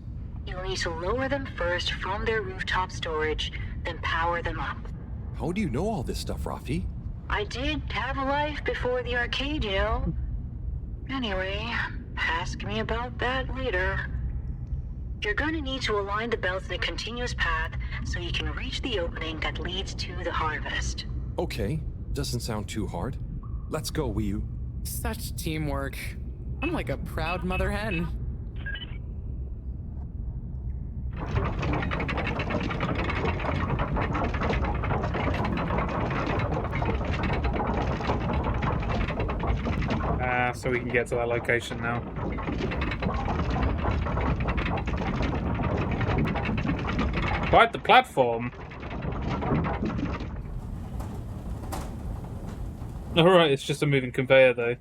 You'll need to lower them first from their rooftop storage, then power them up. How do you know all this stuff, Rafi? I did have a life before the arcade, you know. Anyway, ask me about that later. You're gonna need to align the belts in a continuous path so you can reach the opening that leads to the harvest. Okay, doesn't sound too hard. Let's go, Wii. Such teamwork. I'm like a proud mother hen. map so we can get to that location now. Quite the platform. Alright, it's just a moving conveyor though.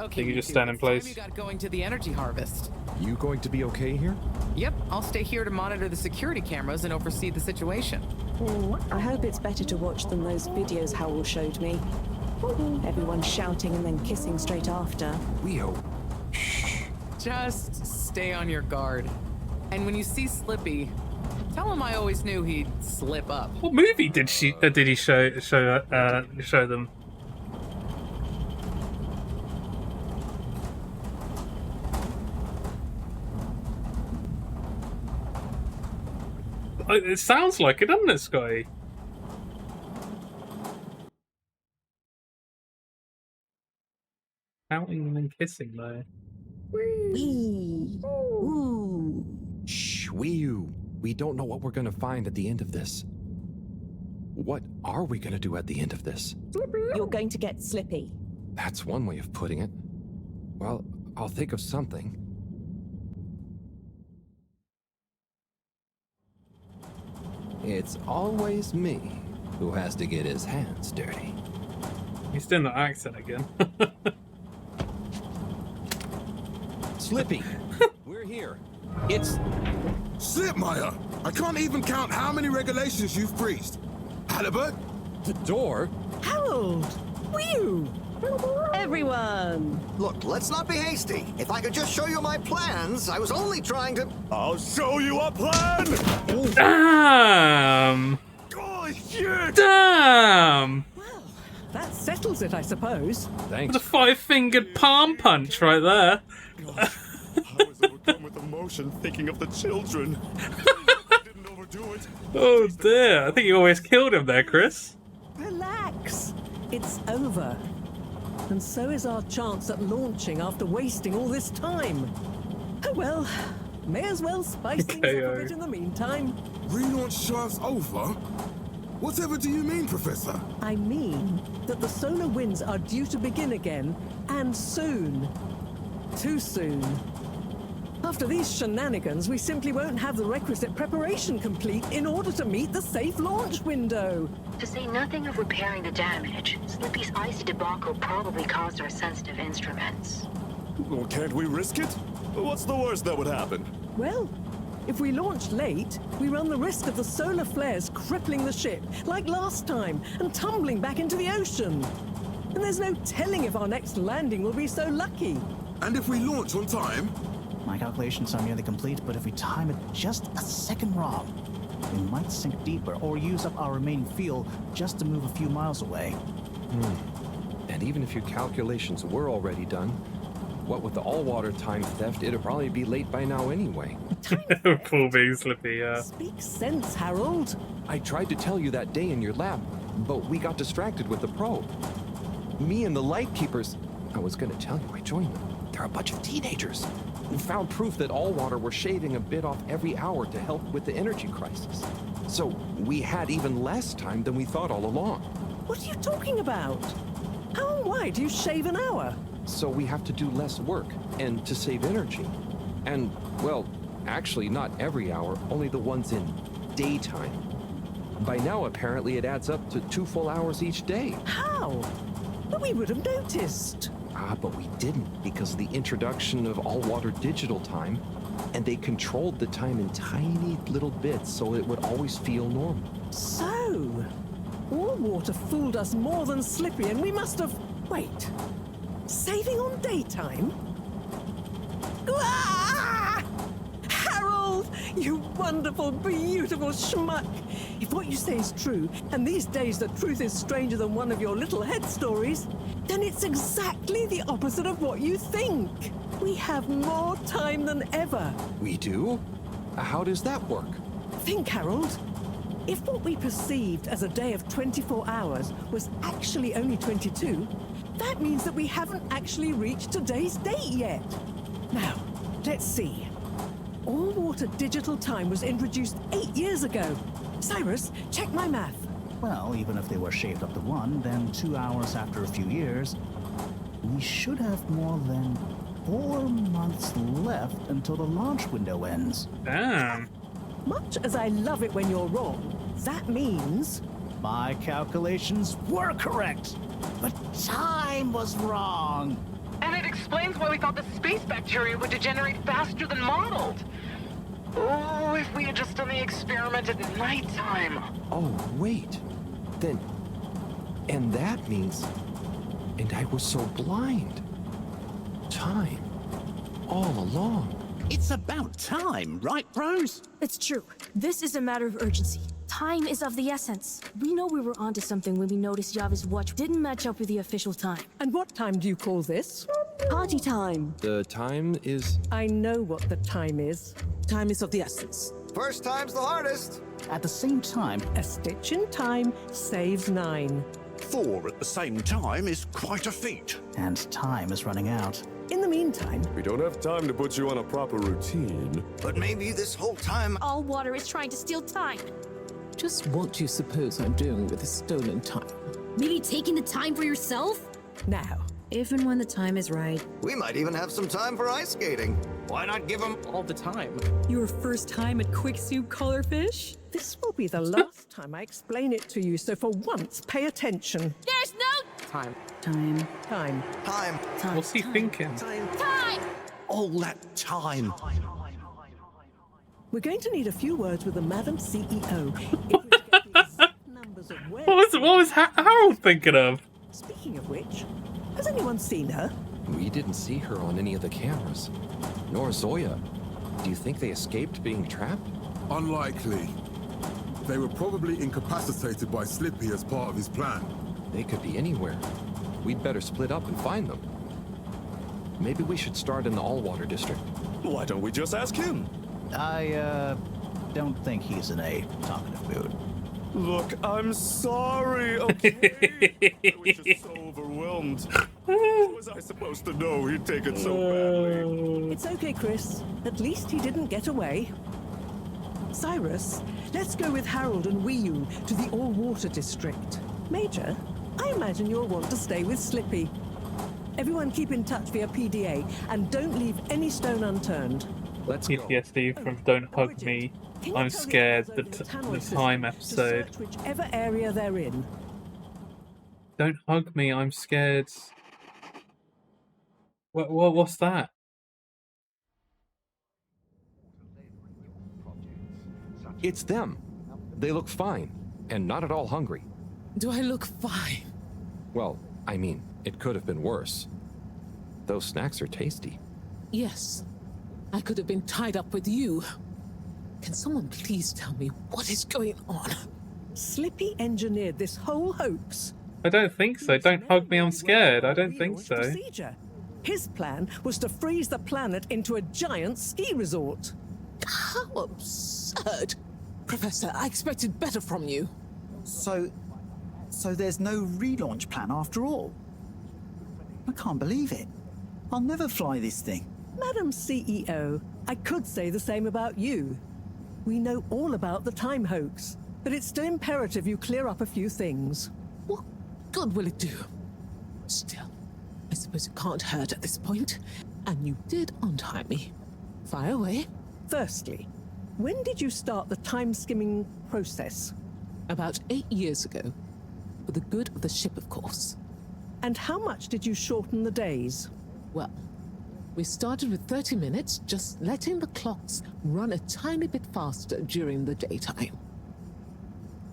Okay, so you just stand in place. You got going to the energy harvest. You going to be okay here? Yep, I'll stay here to monitor the security cameras and oversee the situation. I hope it's better to watch than those videos Howell showed me. Everyone shouting and then kissing straight after. We hope. Just stay on your guard. And when you see Slippy, tell him I always knew he'd slip up. What movie did he show them? It sounds like it, doesn't it, Scotty? Counting and then kissing, though. Shh, we don't know what we're gonna find at the end of this. What are we gonna do at the end of this? You're going to get Slippy. That's one way of putting it. Well, I'll think of something. It's always me who has to get his hands dirty. He's doing the accent again. Slippy, we're here. It's... Slipmeyer! I can't even count how many regulations you've breached. Halibut? The door? Harold! Whew! Everyone! Look, let's not be hasty. If I could just show you my plans, I was only trying to... I'll show you a plan! Damn! Oh, shit! Damn! Well, that settles it, I suppose. Thanks. The 5-fingered palm punch right there. I was overcome with emotion thinking of the children. I didn't overdo it. Oh dear, I think you always killed him there, Chris. Relax. It's over. And so is our chance at launching after wasting all this time. Oh well, may as well spice things up a bit in the meantime. Relaunch shafts over? Whatever do you mean, Professor? I mean that the solar winds are due to begin again, and soon. Too soon. After these shenanigans, we simply won't have the requisite preparation complete in order to meet the safe launch window. To say nothing of repairing the damage, Slippy's icy debacle probably caused our sensitive instruments. Well, can't we risk it? What's the worst that would happen? Well, if we launch late, we run the risk of the solar flares crippling the ship, like last time, and tumbling back into the ocean. And there's no telling if our next landing will be so lucky. And if we launch on time? My calculations are nearly complete, but if we time it just a second wrong, we might sink deeper or use up our remaining fuel just to move a few miles away. And even if your calculations were already done, what with the all-water time theft, it'd probably be late by now anyway. Cool being Slippy, yeah. Speak sense, Harold. I tried to tell you that day in your lab, but we got distracted with the probe. Me and the Lightkeepers, I was gonna tell you I joined them. They're a bunch of teenagers who found proof that Allwater were shaving a bit off every hour to help with the energy crisis. So we had even less time than we thought all along. What are you talking about? How and why do you shave an hour? So we have to do less work, and to save energy. And, well, actually not every hour, only the ones in daytime. By now, apparently, it adds up to 2 full hours each day. How? But we would have noticed. But we didn't because of the introduction of all-water digital time, and they controlled the time in tiny little bits so it would always feel normal. So, Allwater fooled us more than Slippy, and we must have... Wait. Saving on daytime? Ah! Harold, you wonderful, beautiful schmuck! If what you say is true, and these days the truth is stranger than one of your little head stories, then it's exactly the opposite of what you think. We have more time than ever. We do? How does that work? Think, Harold. If what we perceived as a day of 24 hours was actually only 22, that means that we haven't actually reached today's date yet. Now, let's see. All-water digital time was introduced 8 years ago. Cyrus, check my math. Well, even if they were shaved up to 1, then 2 hours after a few years, we should have more than 4 months left until the launch window ends. Damn. Much as I love it when you're wrong, that means... My calculations were correct, but time was wrong. And it explains why we thought the space bacteria would degenerate faster than modeled. Oh, if we had just done the experiment at nighttime. Oh, wait. Then... And that means... And I was so blind. Time. All along. It's about time, right, bros? It's true. This is a matter of urgency. Time is of the essence. We know we were onto something when we noticed Java's watch didn't match up with the official time. And what time do you call this? Party time. The time is... I know what the time is. Time is of the essence. First time's the hardest. At the same time, a stitch in time saves 9. 4 at the same time is quite a feat. And time is running out. In the meantime... We don't have time to put you on a proper routine. But maybe this whole time... All water is trying to steal time. Just what do you suppose I'm doing with the stolen time? Maybe taking the time for yourself? Now, if and when the time is right. We might even have some time for ice skating. Why not give them all the time? Your first time at Quick Soup Colorfish? This will be the last time I explain it to you, so for once, pay attention. There's no... Time. Time. Time. Time. Time. What's he thinking? Time! All that time. We're going to need a few words with the Madam CEO. If we're to get the exact numbers of where... What was Harold thinking of? Speaking of which, has anyone seen her? We didn't see her on any of the cameras. Nor Zoya. Do you think they escaped being trapped? Unlikely. They were probably incapacitated by Slippy as part of his plan. They could be anywhere. We'd better split up and find them. Maybe we should start in the all-water district. Why don't we just ask him? I, don't think he's in a talkative mood. Look, I'm sorry, okay? I was just so overwhelmed. How was I supposed to know he'd take it so badly? It's okay, Chris. At least he didn't get away. Cyrus, let's go with Harold and Wii-Yu to the all-water district. Major, I imagine you'll want to stay with Slippy. Everyone keep in touch via PDA and don't leave any stone unturned. Let's go. PTSD from Don't Hug Me, I'm Scared, the Time episode. To search whichever area they're in. Don't hug me, I'm scared. What's that? It's them. They look fine, and not at all hungry. Do I look fine? Well, I mean, it could have been worse. Those snacks are tasty. Yes. I could have been tied up with you. Can someone please tell me what is going on? Slippy engineered this whole hoax. I don't think so. Don't hug me, I'm scared. I don't think so. Procedure. His plan was to freeze the planet into a giant ski resort. How absurd! Professor, I expected better from you. So there's no relaunch plan after all? I can't believe it. I'll never fly this thing. Madam CEO, I could say the same about you. We know all about the time hoax, but it's still imperative you clear up a few things. What good will it do? Still, I suppose it can't hurt at this point. And you did untie me. Fire away. Firstly, when did you start the time-skimming process? About 8 years ago. For the good of the ship, of course. And how much did you shorten the days? Well, we started with 30 minutes, just letting the clocks run a tiny bit faster during the daytime.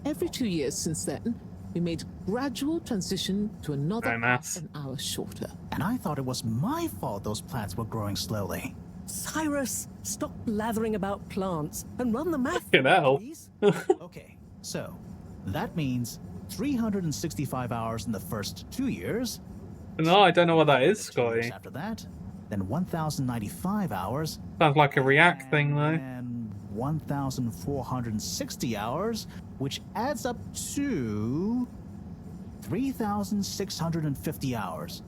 Every 2 years since then, we made a gradual transition to another an hour shorter. And I thought it was my fault those plants were growing slowly. Cyrus, stop blathering about plants and run the math. Fucking hell. Okay, so that means 365 hours in the first 2 years. No, I don't know what that is, Scotty. After that, then 1,095 hours. Sounds like a React thing, though. And 1,460 hours, which adds up to 3,650 hours.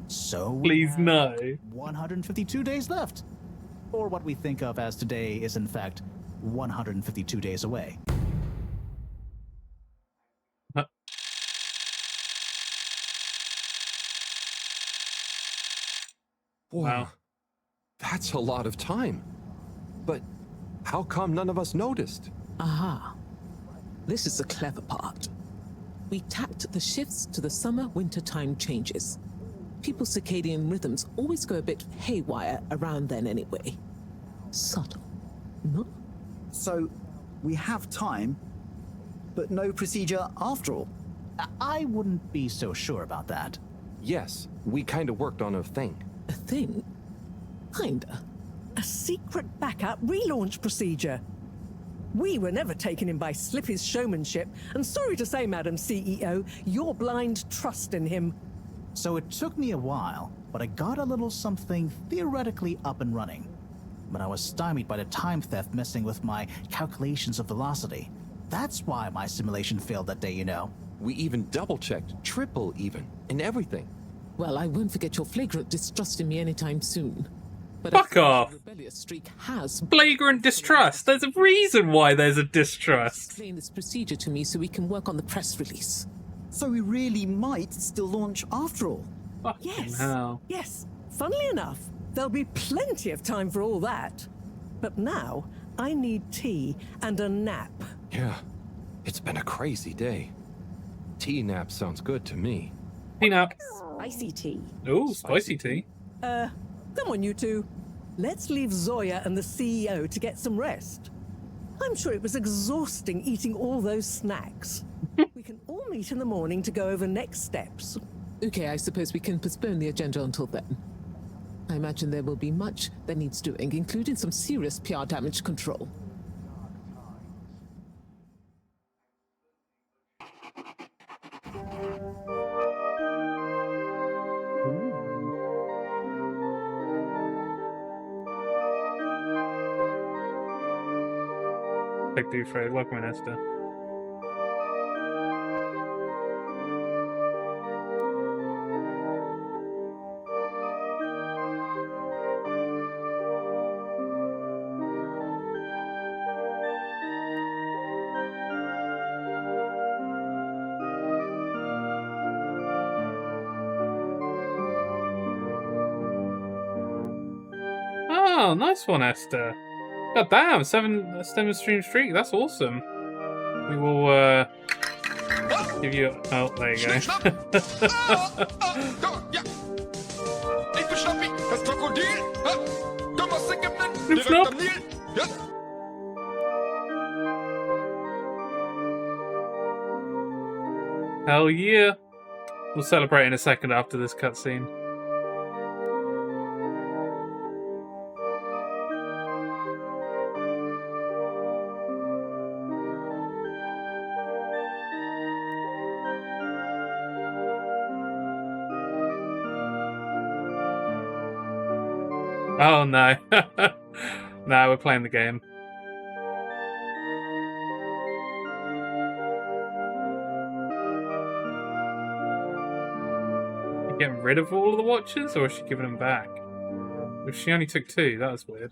So please no. 152 days left. Or what we think of as today is in fact 152 days away. Wow. That's a lot of time. But how come none of us noticed? Aha. This is the clever part. We tacked the shifts to the summer-winter time changes. People's circadian rhythms always go a bit haywire around then anyway. Subtle, no? So, we have time, but no procedure after all. I wouldn't be so sure about that. Yes, we kind of worked on a thing. A thing? Kinda. A secret backup relaunch procedure. We were never taken in by Slippy's showmanship, and sorry to say, Madam CEO, your blind trust in him. So it took me a while, but I got a little something theoretically up and running. But I was stymied by the time theft messing with my calculations of velocity. That's why my simulation failed that day, you know. We even double-checked, triple even, and everything. Well, I won't forget your flagrant distrust in me anytime soon. But Fuck off! Rebellious streak has Flagrant distrust. There's a reason why there's a distrust. Explain this procedure to me so we can work on the press release. So we really might still launch after all. Yes. Hell. Yes. Funnily enough, there'll be plenty of time for all that. But now, I need tea and a nap. Yeah, it's been a crazy day. Tea nap sounds good to me. Tea nap. Spicy tea. Oh, spicy tea. Come on, you two. Let's leave Zoya and the CEO to get some rest. I'm sure it was exhausting eating all those snacks. We can all meet in the morning to go over next steps. Okay, I suppose we can postpone the agenda until then. I imagine there will be much that needs doing, including some serious PR damage control. Big dude Fred, welcome in Esther. Oh, nice one, Esther. God damn, 7 stream streak. That's awesome. We will give you. Oh, there you go. Ik ben Snappy, het krokodil. Kom maar, ik heb net Snap, snap. Ja. Hell yeah. We'll celebrate in a second after this cutscene. Oh no. No, we're playing the game. You getting rid of all of the watches, or is she giving them back? If she only took 2, that was weird.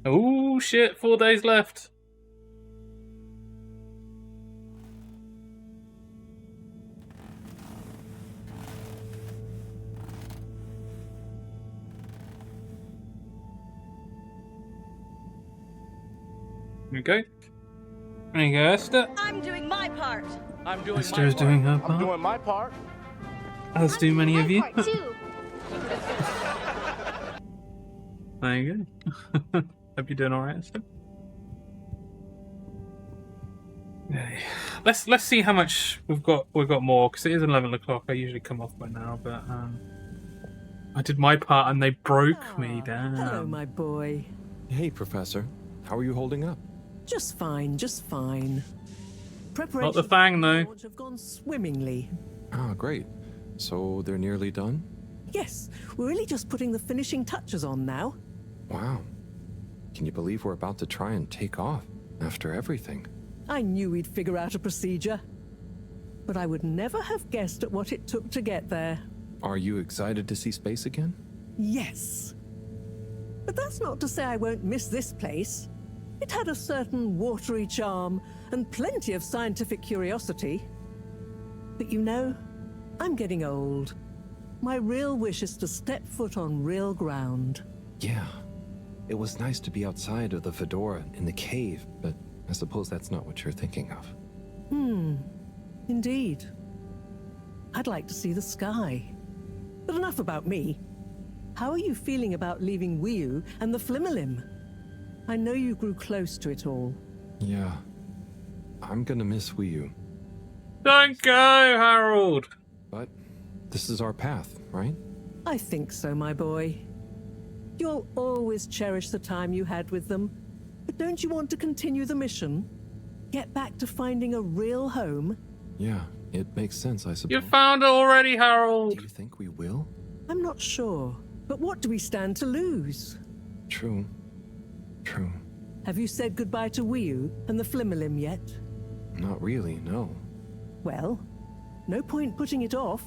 Oh shit, 4 days left. There we go. There you go, Esther. I'm doing my part. I'm doing Esther is doing her part. I'm doing my part. As do many of you. Part too. There you go. Hope you're doing alright, Esther. Okay. Let's see how much we've got more, because it is 11 o'clock. I usually come off by now, but I did my part and they broke me down. Hello, my boy. Hey, Professor. How are you holding up? Just fine, just fine. Preparations Not the thing, though. have gone swimmingly. Ah, great. So they're nearly done? Yes, we're really just putting the finishing touches on now. Wow. Can you believe we're about to try and take off after everything? I knew we'd figure out a procedure. But I would never have guessed at what it took to get there. Are you excited to see space again? Yes. But that's not to say I won't miss this place. It had a certain watery charm and plenty of scientific curiosity. But you know, I'm getting old. My real wish is to step foot on real ground. Yeah. It was nice to be outside of the fedora in the cave, but I suppose that's not what you're thinking of. Indeed. I'd like to see the sky. But enough about me. How are you feeling about leaving Wiu and the Flimmerlim? I know you grew close to it all. Yeah. I'm gonna miss Wiu. Don't go, Harold! But this is our path, right? I think so, my boy. You'll always cherish the time you had with them. But don't you want to continue the mission? Get back to finding a real home? Yeah, it makes sense, I suppose. You found it already, Harold! Do you think we will? I'm not sure. But what do we stand to lose? True. True. Have you said goodbye to Wiu and the Flimmerlim yet? Not really, no. Well, no point putting it off.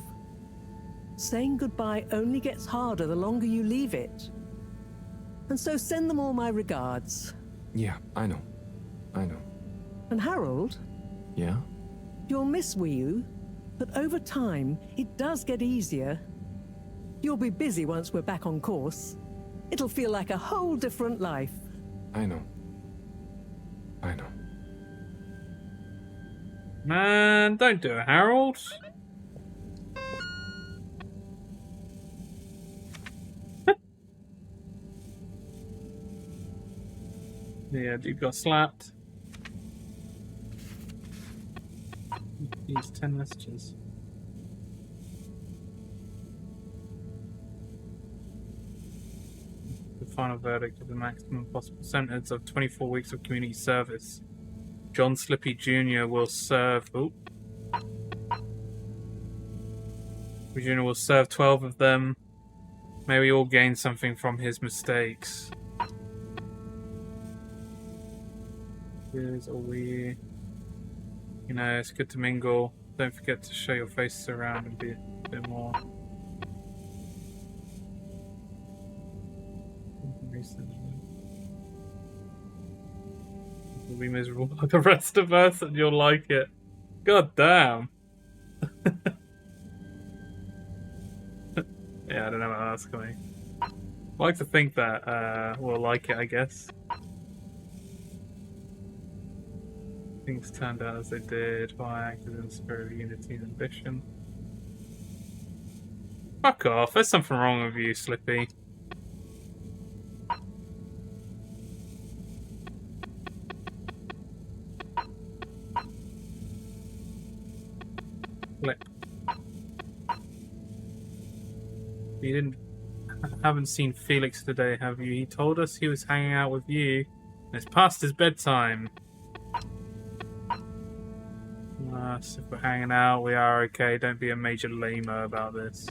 Saying goodbye only gets harder the longer you leave it. And so send them all my regards. Yeah, I know. I know. And Harold? Yeah? You'll miss Wiu, but over time, it does get easier. You'll be busy once we're back on course. It'll feel like a whole different life. I know. I know. Man, don't do it, Harold. Yeah, dude got slapped. These 10 messages. The final verdict of the maximum possible sentence of 24 weeks of community service. John Slippy Jr. will serve... Oh. Jr. will serve 12 of them. May we all gain something from his mistakes. Here's all we... You know, it's good to mingle. Don't forget to show your faces around and be a bit more... You'll be miserable like the rest of us and you'll like it. God damn. Yeah, I don't know what that's coming. I like to think that we'll like it, I guess. Things turned out as they did while I acted in the spirit of unity and ambition. Fuck off, there's something wrong with you, Slippy. Flip. You haven't seen Felix today, have you? He told us he was hanging out with you. And it's past his bedtime. So if we're hanging out, we are okay. Don't be a major lamer about this.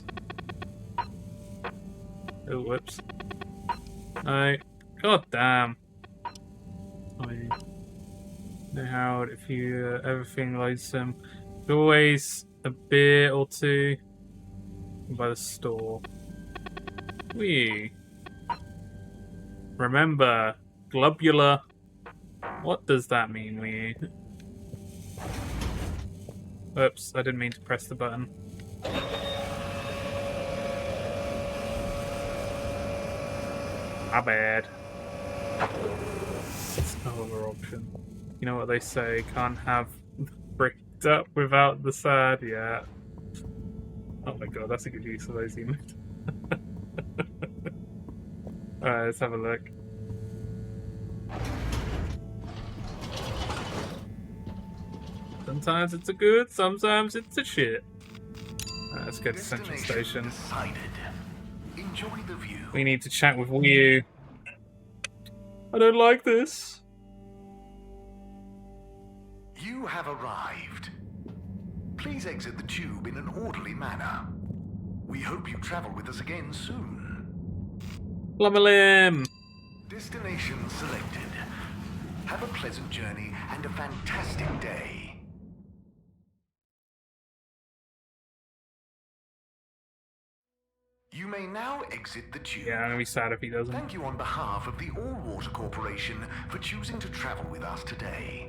Oh, whoops. No. God damn. Sorry. No, Harold, if you ever feel lonesome, there's always a beer or two by the store. Wee. Remember, globular. What does that mean, wee? Oops, I didn't mean to press the button. My bad. It's no other option. You know what they say, can't have bricked up without the sad yet. Oh my god, that's a good use of those emotes. Alright, let's have a look. Sometimes it's a good, sometimes it's a shit. Let's go to Central Station. Enjoy the view. We need to chat with Wiu. I don't like this. You have arrived. Please exit the tube in an orderly manner. We hope you travel with us again soon. Flimmerlim! Destination selected. Have a pleasant journey and a fantastic day. You may now exit the tube. Yeah, I'm gonna be sad if he doesn't. Thank you on behalf of the All Water Corporation for choosing to travel with us today.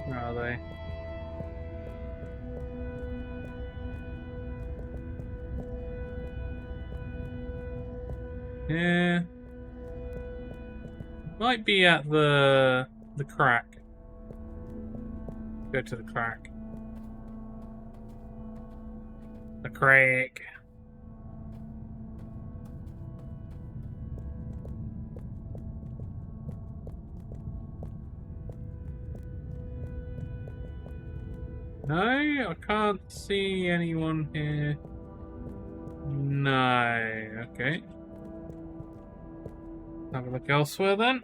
Where are they? Yeah. Might be at the crack. Go to the crack. The crack. No, I can't see anyone here. No, okay. Have a look elsewhere then.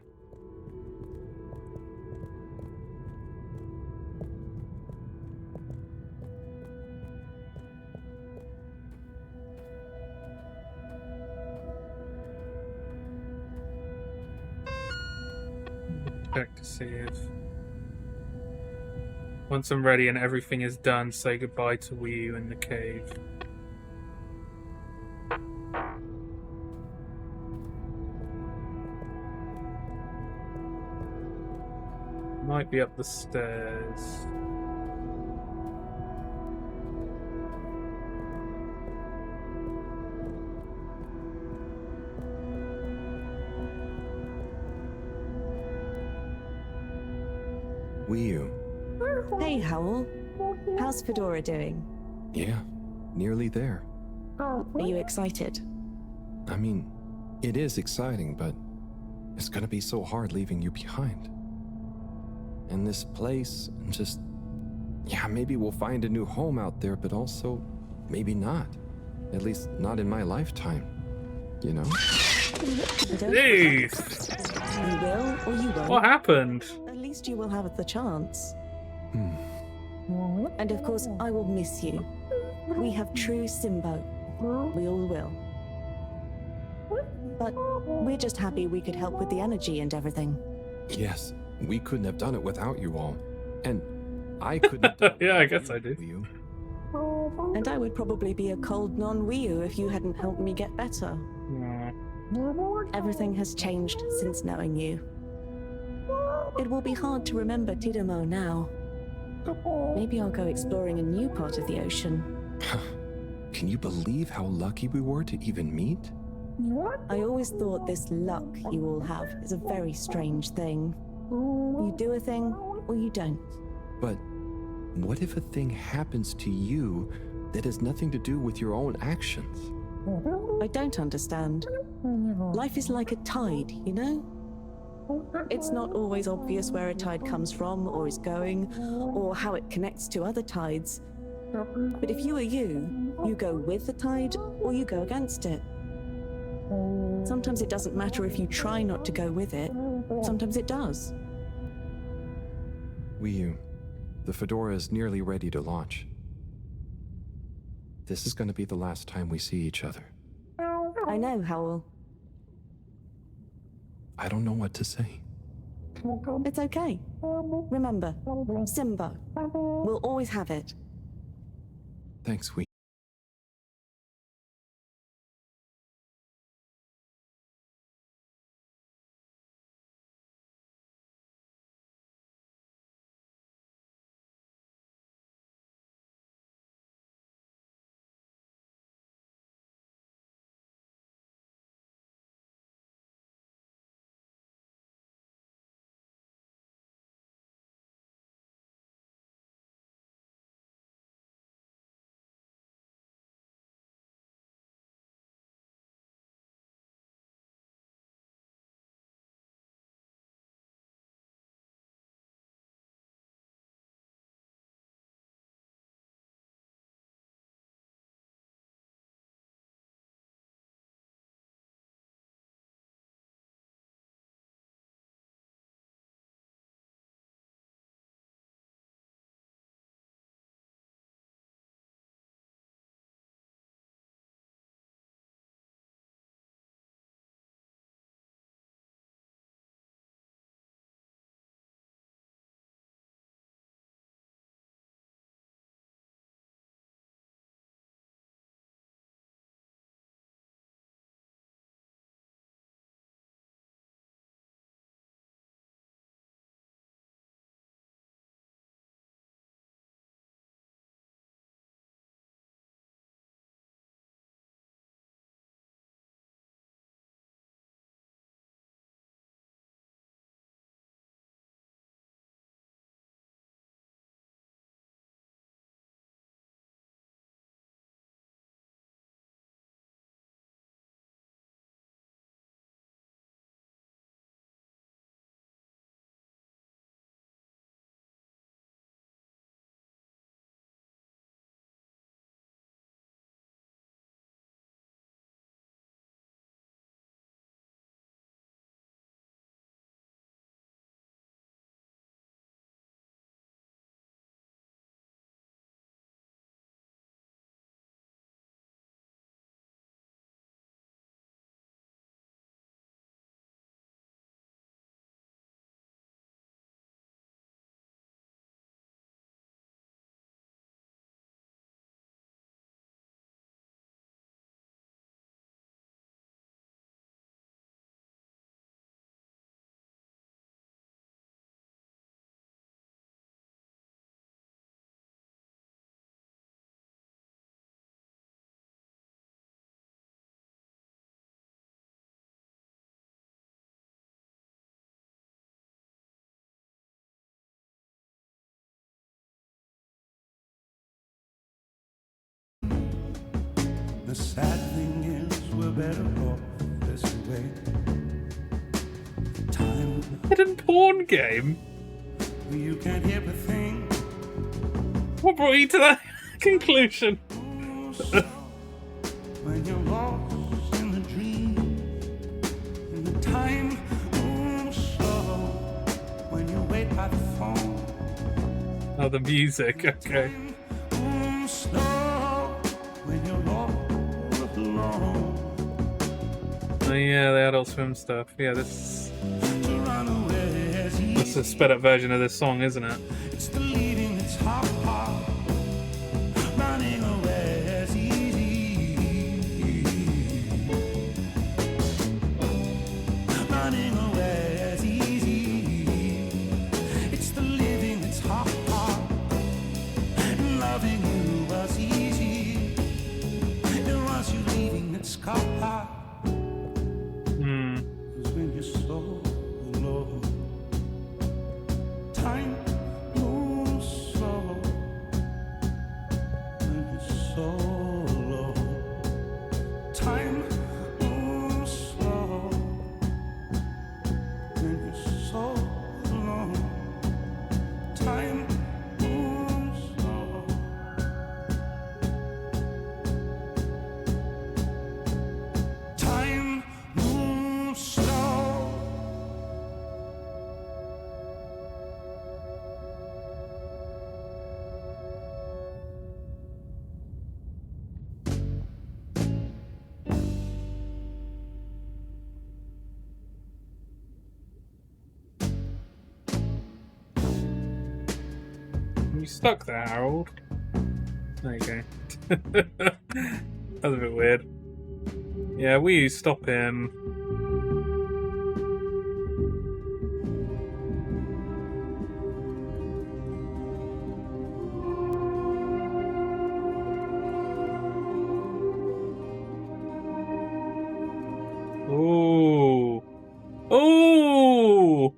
Check to see if... Once I'm ready and everything is done, say goodbye to Wii U in the cave. Might be up the stairs. Wii U. Hey, Howell. How's Fedora doing? Yeah, nearly there. Are you excited? I mean, it is exciting, but it's gonna be so hard leaving you behind. And this place, just... Yeah, maybe we'll find a new home out there, but also, maybe not. At least, not in my lifetime. You know? Jeez! You will, or you won't. What happened? At least you will have the chance. And of course, I will miss you. We have true Simbo. We all will. But we're just happy we could help with the energy and everything. Yes, we couldn't have done it without you all. And I couldn't have done it yeah, I guess I do. You. And I would probably be a cold non-Wii U if you hadn't helped me get better. Everything has changed since knowing you. It will be hard to remember Tidomo now. Maybe I'll go exploring a new part of the ocean. Can you believe how lucky we were to even meet? I always thought this luck you all have is a very strange thing. You do a thing, or you don't. But what if a thing happens to you that has nothing to do with your own actions? I don't understand. Life is like a tide, you know? It's not always obvious where a tide comes from, or is going, or how it connects to other tides. But if you are you, you go with the tide, or you go against it. Sometimes it doesn't matter if you try not to go with it. Sometimes it does. Wii U, the Fedora is nearly ready to launch. This is going to be the last time we see each other. I know, Howell. I don't know what to say. It's okay. Remember, Simba. We'll always have it. Thanks, Wii. sad thing is, we're better off this way. Time. Hidden porn game? You can't hear a thing. What brought you to that conclusion? When you're lost in the dream, and the time moves slow. When you wait by the phone. Oh, the music, okay. Moves slow. When you're all alone. Oh yeah, the Adult Swim stuff. Yeah, this is a sped up version of this song, isn't it? It's the leaving that's hard. Running away is easy. Running away is easy. It's the living that's hard. And loving you was easy. And once you're leaving, it's hard. Cause when you're so alone, time moves slow. When you're so alone, time moves slow. When you're so alone, time moves slow. Time moves slow. You stuck there, Harold. There you go. That was a bit weird. Yeah, we stop in. Ooh. Ooh.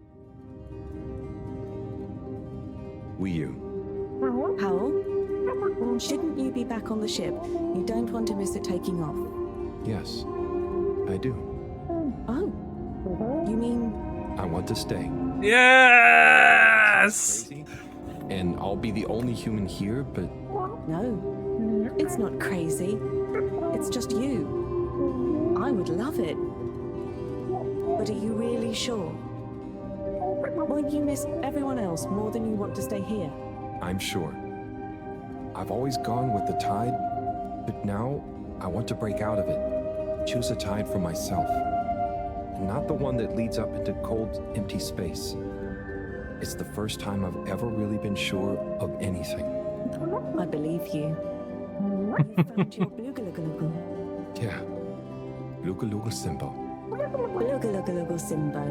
We you. Powell? Shouldn't you be back on the ship? You don't want to miss it taking off. Yes, I do. Oh. You mean... I want to stay. Yes! And I'll be the only human here, but... No. It's not crazy. It's just you. I would love it. But are you really sure? Won't you miss everyone else more than you want to stay here? I'm sure. I've always gone with the tide, but now I want to break out of it. Choose a tide for myself. Not the one that leads up into cold, empty space. It's the first time I've ever really been sure of anything. I believe you. You found your Blugalugalagu. Yeah. Lugalugal Simbo. Blugalugalagu Simbo.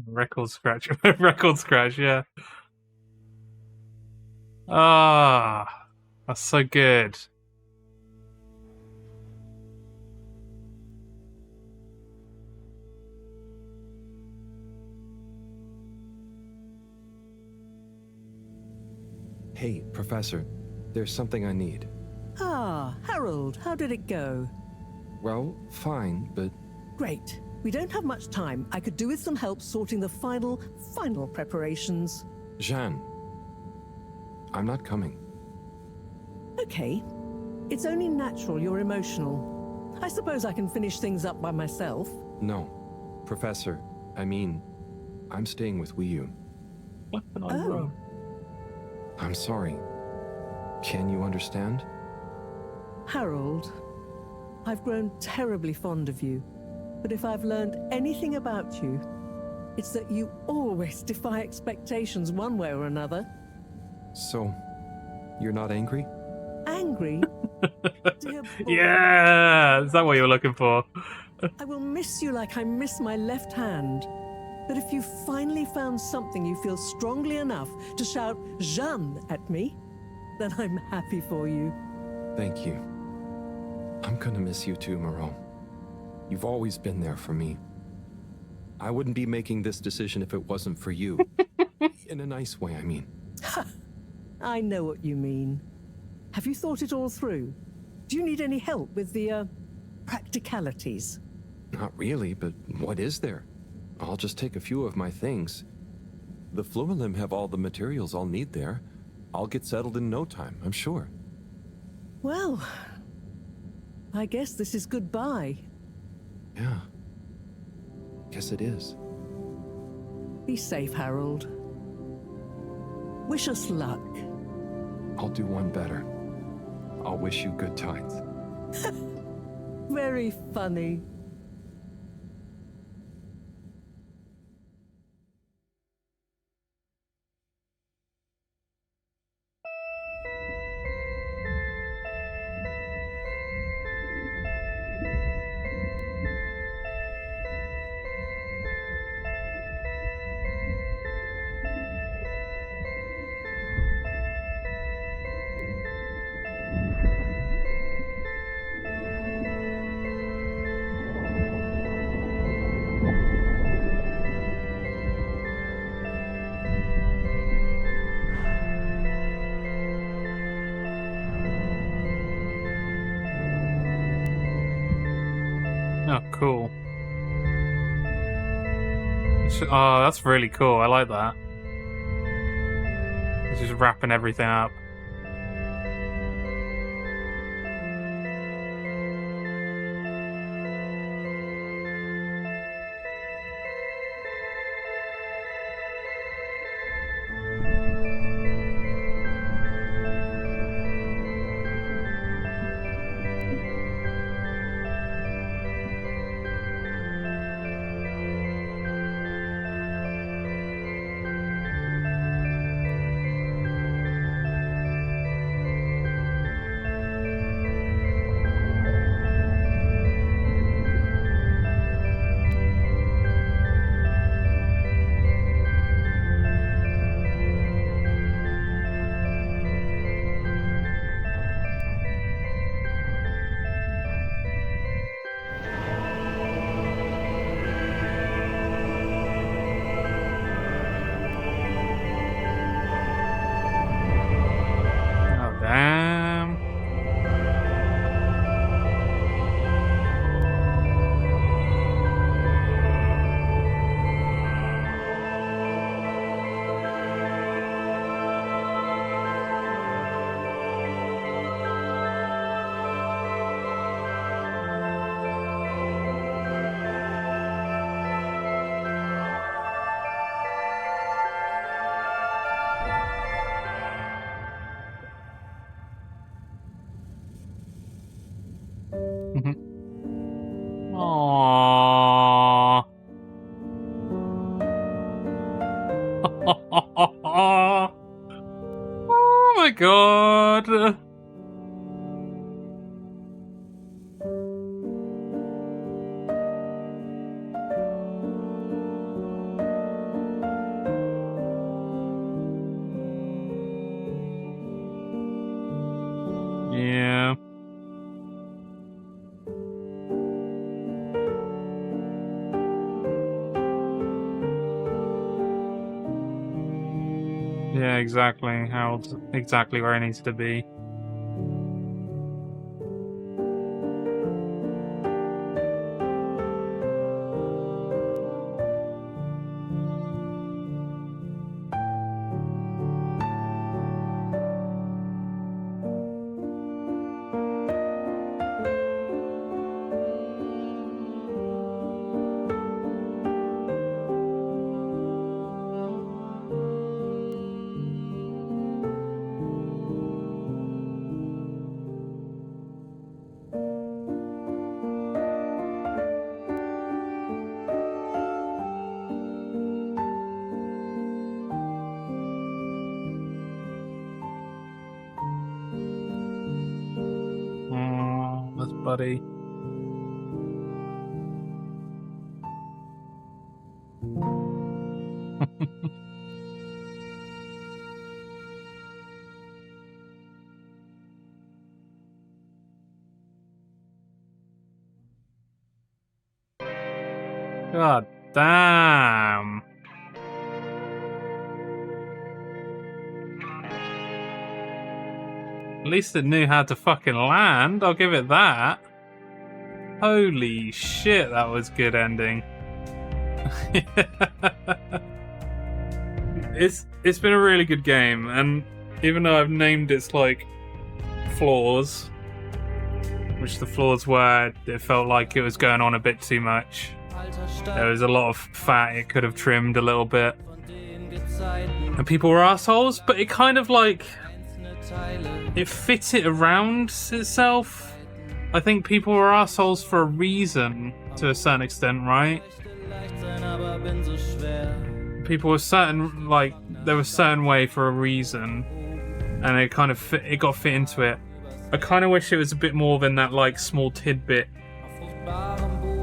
Record scratch. Record scratch, yeah. Ah, that's so good. Hey, Professor, there's something I need. Ah, Harold, how did it go? Well, fine, but... Great. We don't have much time. I could do with some help sorting the final preparations. Jeanne, I'm not coming. Okay. It's only natural you're emotional. I suppose I can finish things up by myself. No. Professor, I mean, I'm staying with Wiyu. Oh. I'm sorry. Can you understand? Harold, I've grown terribly fond of you. But if I've learned anything about you, it's that you always defy expectations one way or another. So, you're not angry? Angry? Dear boy, Yeah, is that what you're looking for? I will miss you like I miss my left hand. But if you finally found something you feel strongly enough to shout Jeanne at me, then I'm happy for you. Thank you. I'm gonna miss you too, Moreau. You've always been there for me. I wouldn't be making this decision if it wasn't for you. In a nice way, I mean. I know what you mean. Have you thought it all through? Do you need any help with the, practicalities? Not really, but what is there? I'll just take a few of my things. The Fluilim have all the materials I'll need there. I'll get settled in no time, I'm sure. Well, I guess this is goodbye. Yeah. Guess it is. Be safe, Harold. Wish us luck. I'll do one better. I'll wish you good tides. Very funny. Oh, cool. Oh, that's really cool. I like that. It's just wrapping everything up. Oh, damn. Aww. Oh my god. Yeah. Yeah, exactly. Harold's exactly where he needs to be. Oh, that's Buddy. God damn. At least it knew how to fucking land. I'll give it that. Holy shit, that was good ending. It's been a really good game, and even though I've named its like flaws, which the flaws were, it felt like it was going on a bit too much. There was a lot of fat it could have trimmed a little bit, and people were assholes. But it kind of like it fit it around itself. I think people were assholes for a reason, to a certain extent, right? People were certain, like, there was a certain way for a reason, and it kind of fit, it got fit into it. I kind of wish it was a bit more than that, like, small tidbit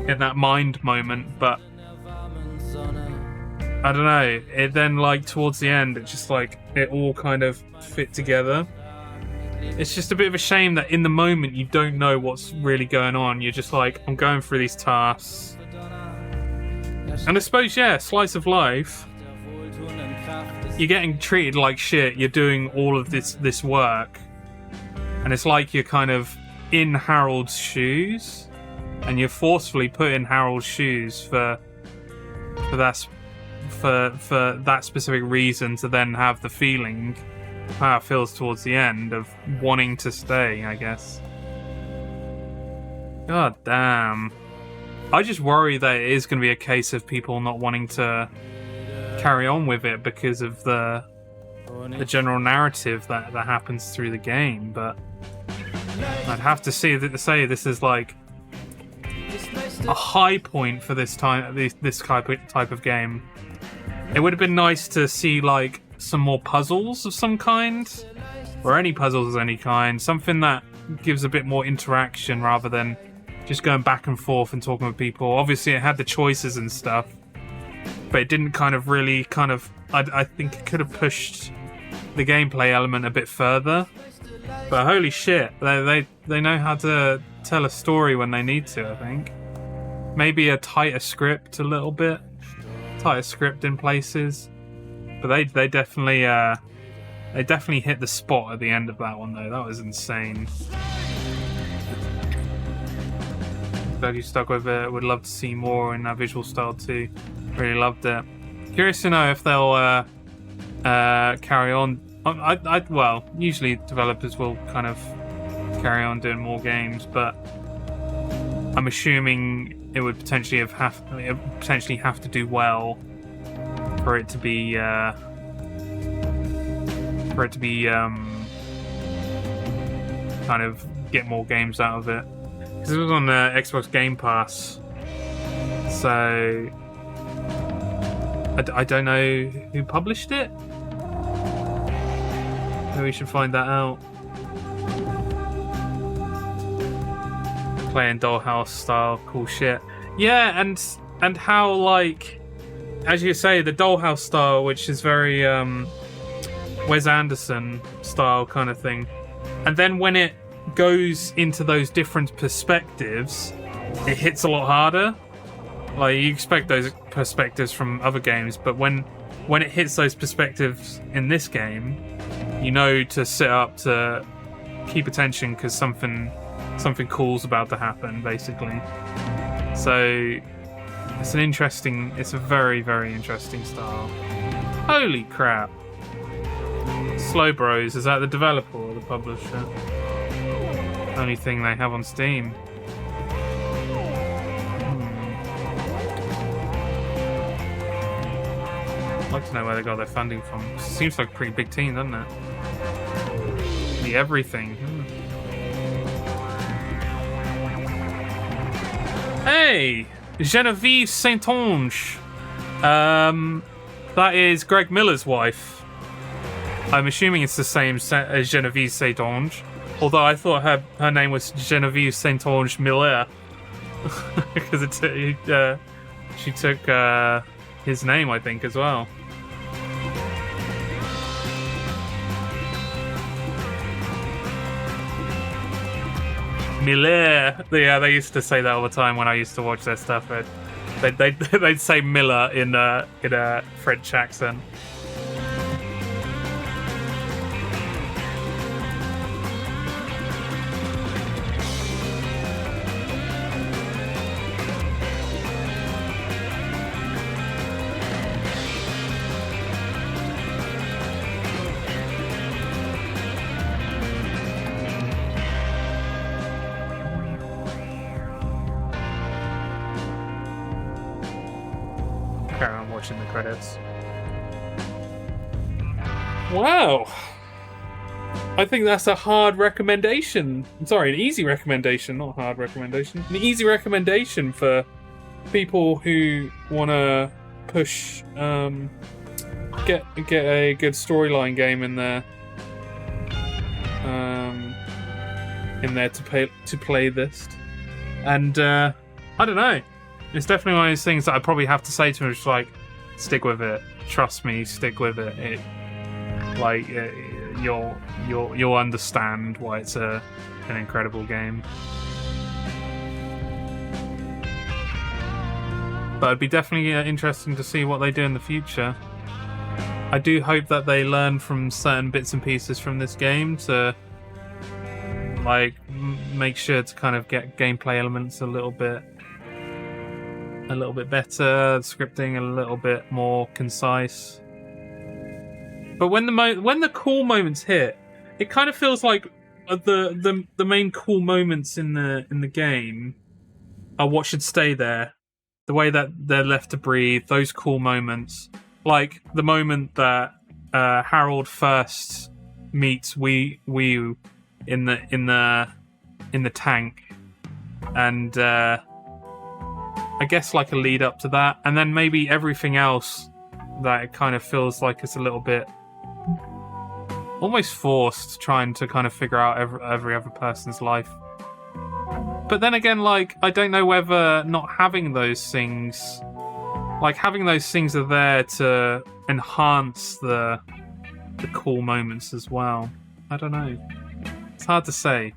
in that mind moment, but I don't know. It then, like, towards the end, it just, like, it all kind of fit together. It's just a bit of a shame that in the moment you don't know what's really going on. You're just like, I'm going through these tasks. And I suppose, yeah, slice of life. You're getting treated like shit. You're doing all of this work. And it's like you're kind of in Harold's shoes. And you're forcefully put in Harold's shoes for that specific reason, to then have the feeling how it feels towards the end of wanting to stay, I guess. God damn. I just worry that it is going to be a case of people not wanting to carry on with it because of the general narrative that happens through the game, but I'd have to say this is like a high point for this type of game. It would have been nice to see like some more puzzles of some kind, or any puzzles of any kind, something that gives a bit more interaction rather than just going back and forth and talking with people. Obviously it had the choices and stuff, but it didn't kind of really I think it could have pushed the gameplay element a bit further. But holy shit, they know how to tell a story when they need to. I think maybe a tighter script, a little bit tighter script in places. But they definitely hit the spot at the end of that one, though. That was insane. Glad you stuck with it. Would love to see more in that visual style too. Really loved it. Curious to know if they'll carry on. Well, usually developers will kind of carry on doing more games, but I'm assuming it would potentially have to do well for it to be kind of get more games out of it, because it was on Xbox Game Pass, so I don't know who published it. Maybe we should find that out. Playing Dollhouse style, cool shit. Yeah, and how, like, as you say, the Dollhouse style, which is very Wes Anderson style kind of thing. And then when it goes into those different perspectives, it hits a lot harder. Like, you expect those perspectives from other games, but when it hits those perspectives in this game, you know to sit up to keep attention, because something cool's about to happen, basically. So it's a very, very interesting style. Holy crap. Slow Bros, is that the developer or the publisher? Only thing they have on Steam. I'd like to know where they got their funding from. Seems like a pretty big team, doesn't it? The everything. Hey! Genevieve Saint-Onge. That is Greg Miller's wife. I'm assuming it's the same as Genevieve Saint-Onge, although I thought her name was Genevieve Saint-Onge Miller, because she took his name, I think, as well. Miller. Yeah, they used to say that all the time when I used to watch their stuff. They'd say Miller in a French accent. watching the credits. Wow. I think that's a hard recommendation. Sorry, an easy recommendation, not a hard recommendation. An easy recommendation for people who want to push, get a good storyline game in there. To play this, and I don't know. It's definitely one of those things that I probably have to say to him, just like, stick with it. Trust me, stick with it. You'll understand why it's an incredible game. But it'd be definitely interesting to see what they do in the future. I do hope that they learn from certain bits and pieces from this game to like make sure to kind of get gameplay elements a little bit better, scripting a little bit more concise. But when the cool moments hit, it kind of feels like the main cool moments in the game are what should stay there. The way that they're left to breathe, those cool moments, like the moment that Harold first meets Wii in the tank, and I guess like a lead up to that, and then maybe everything else that it kind of feels like it's a little bit almost forced, trying to kind of figure out every other person's life. But then again, like, I don't know whether not having those things, like having those things are there to enhance the cool moments as well. I don't know. It's hard to say.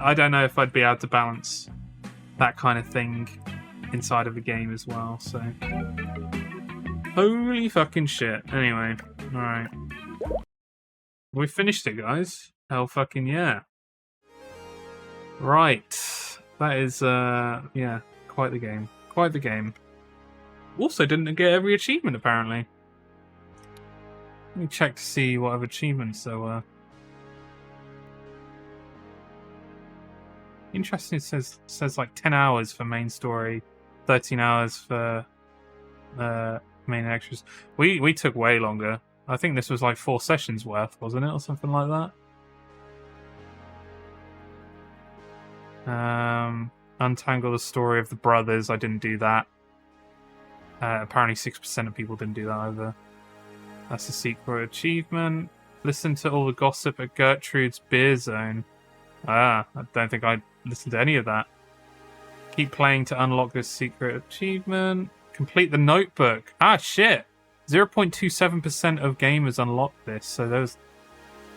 I don't know if I'd be able to balance that kind of thing inside of a game as well, so. Holy fucking shit. Anyway, alright. We finished it, guys. Hell fucking yeah. Right. That is, yeah, quite the game. Quite the game. Also didn't get every achievement, apparently. Let me check to see what other achievements there were. Interesting, it says like 10 hours for main story, 13 hours for main extras. We took way longer. I think this was like 4 sessions worth, wasn't it? Or something like that. Untangle the story of the brothers. I didn't do that. Apparently 6% of people didn't do that either. That's a secret achievement. Listen to all the gossip at Gertrude's Beer Zone. I don't think I listened to any of that. Keep playing to unlock this secret achievement. Complete the notebook. Ah, shit. 0.27% of gamers unlocked this, so there was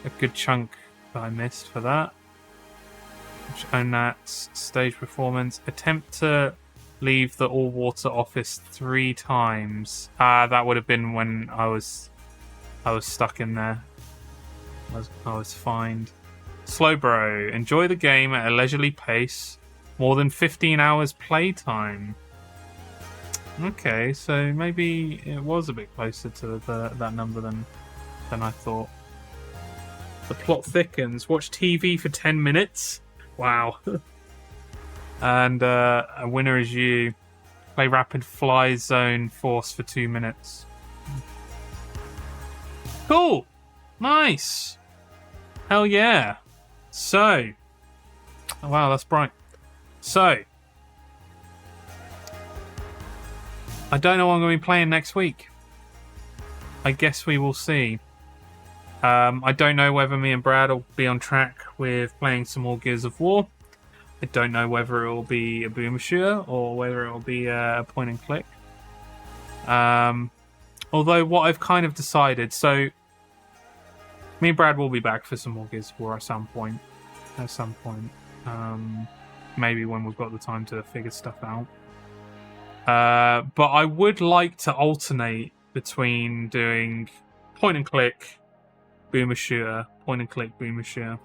a good chunk that I missed for that. Own that. Stage performance. Attempt to leave the all-water office 3 times. That would have been when I was stuck in there. I was fined. Slowbro. Enjoy the game at a leisurely pace. More than 15 hours playtime. Okay, so maybe it was a bit closer to that number than I thought. The plot thickens. Watch TV for 10 minutes. Wow. And a winner is you. Play Rapid Fly Zone Force for 2 minutes. Cool. Nice. Hell yeah. So. Oh, wow, that's bright. So. I don't know what I'm going to be playing next week. I guess we will see. I don't know whether me and Brad will be on track with playing some more Gears of War. I don't know whether it will be a boomer shooter or whether it will be a point and click. Although what I've kind of decided, so me and Brad will be back for some more Gears of War at some point. Maybe when we've got the time to figure stuff out. But I would like to alternate between doing point and click, boomer shooter, point and click, boomer shooter.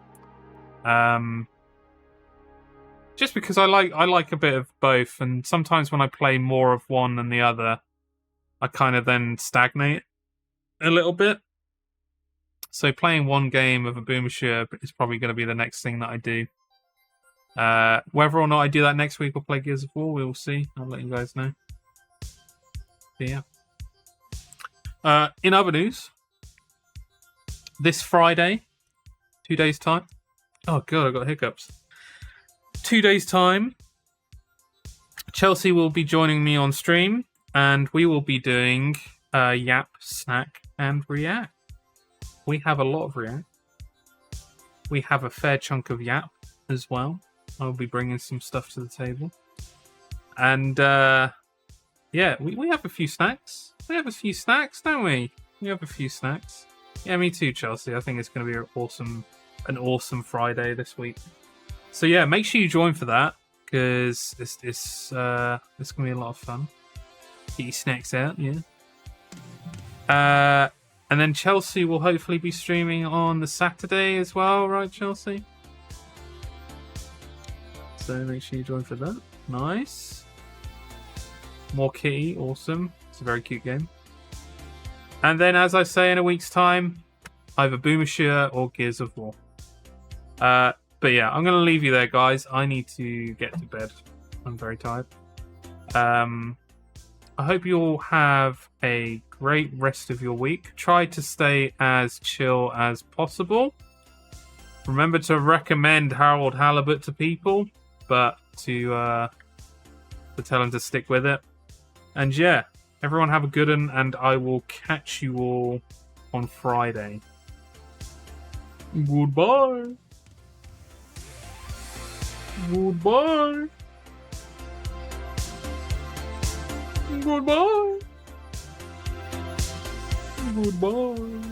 Just because I like a bit of both, and sometimes when I play more of one than the other, I kind of then stagnate a little bit. So playing one game of a boomer shooter is probably going to be the next thing that I do. Whether or not I do that next week or play Gears of War, we will see. I'll let you guys know. But yeah. In other news, this Friday, 2 days' time. Oh, God, I got hiccups. 2 days' time, Chelsea will be joining me on stream, and we will be doing Yap, Snack, and React. We have a lot of React. We have a fair chunk of Yap as well. I'll be bringing some stuff to the table. And, yeah, we have a few snacks. We have a few snacks, don't we? We have a few snacks. Yeah, me too, Chelsea. I think it's going to be an awesome Friday this week. So, yeah, make sure you join for that, because it's going to be a lot of fun. Get your snacks out, yeah. And then Chelsea will hopefully be streaming on the Saturday as well, right, Chelsea? So make sure you join for that. Nice. More Kitty, awesome. It's a very cute game. And then, as I say, in a week's time, either Boomershire or Gears of War. But yeah, I'm going to leave you there, guys. I need to get to bed. I'm very tired. I hope you all have a great rest of your week. Try to stay as chill as possible. Remember to recommend Harold Halibut to people, but to tell them to stick with it. And yeah, everyone have a good one, and I will catch you all on Friday. Goodbye. Goodbye. Goodbye. Goodbye.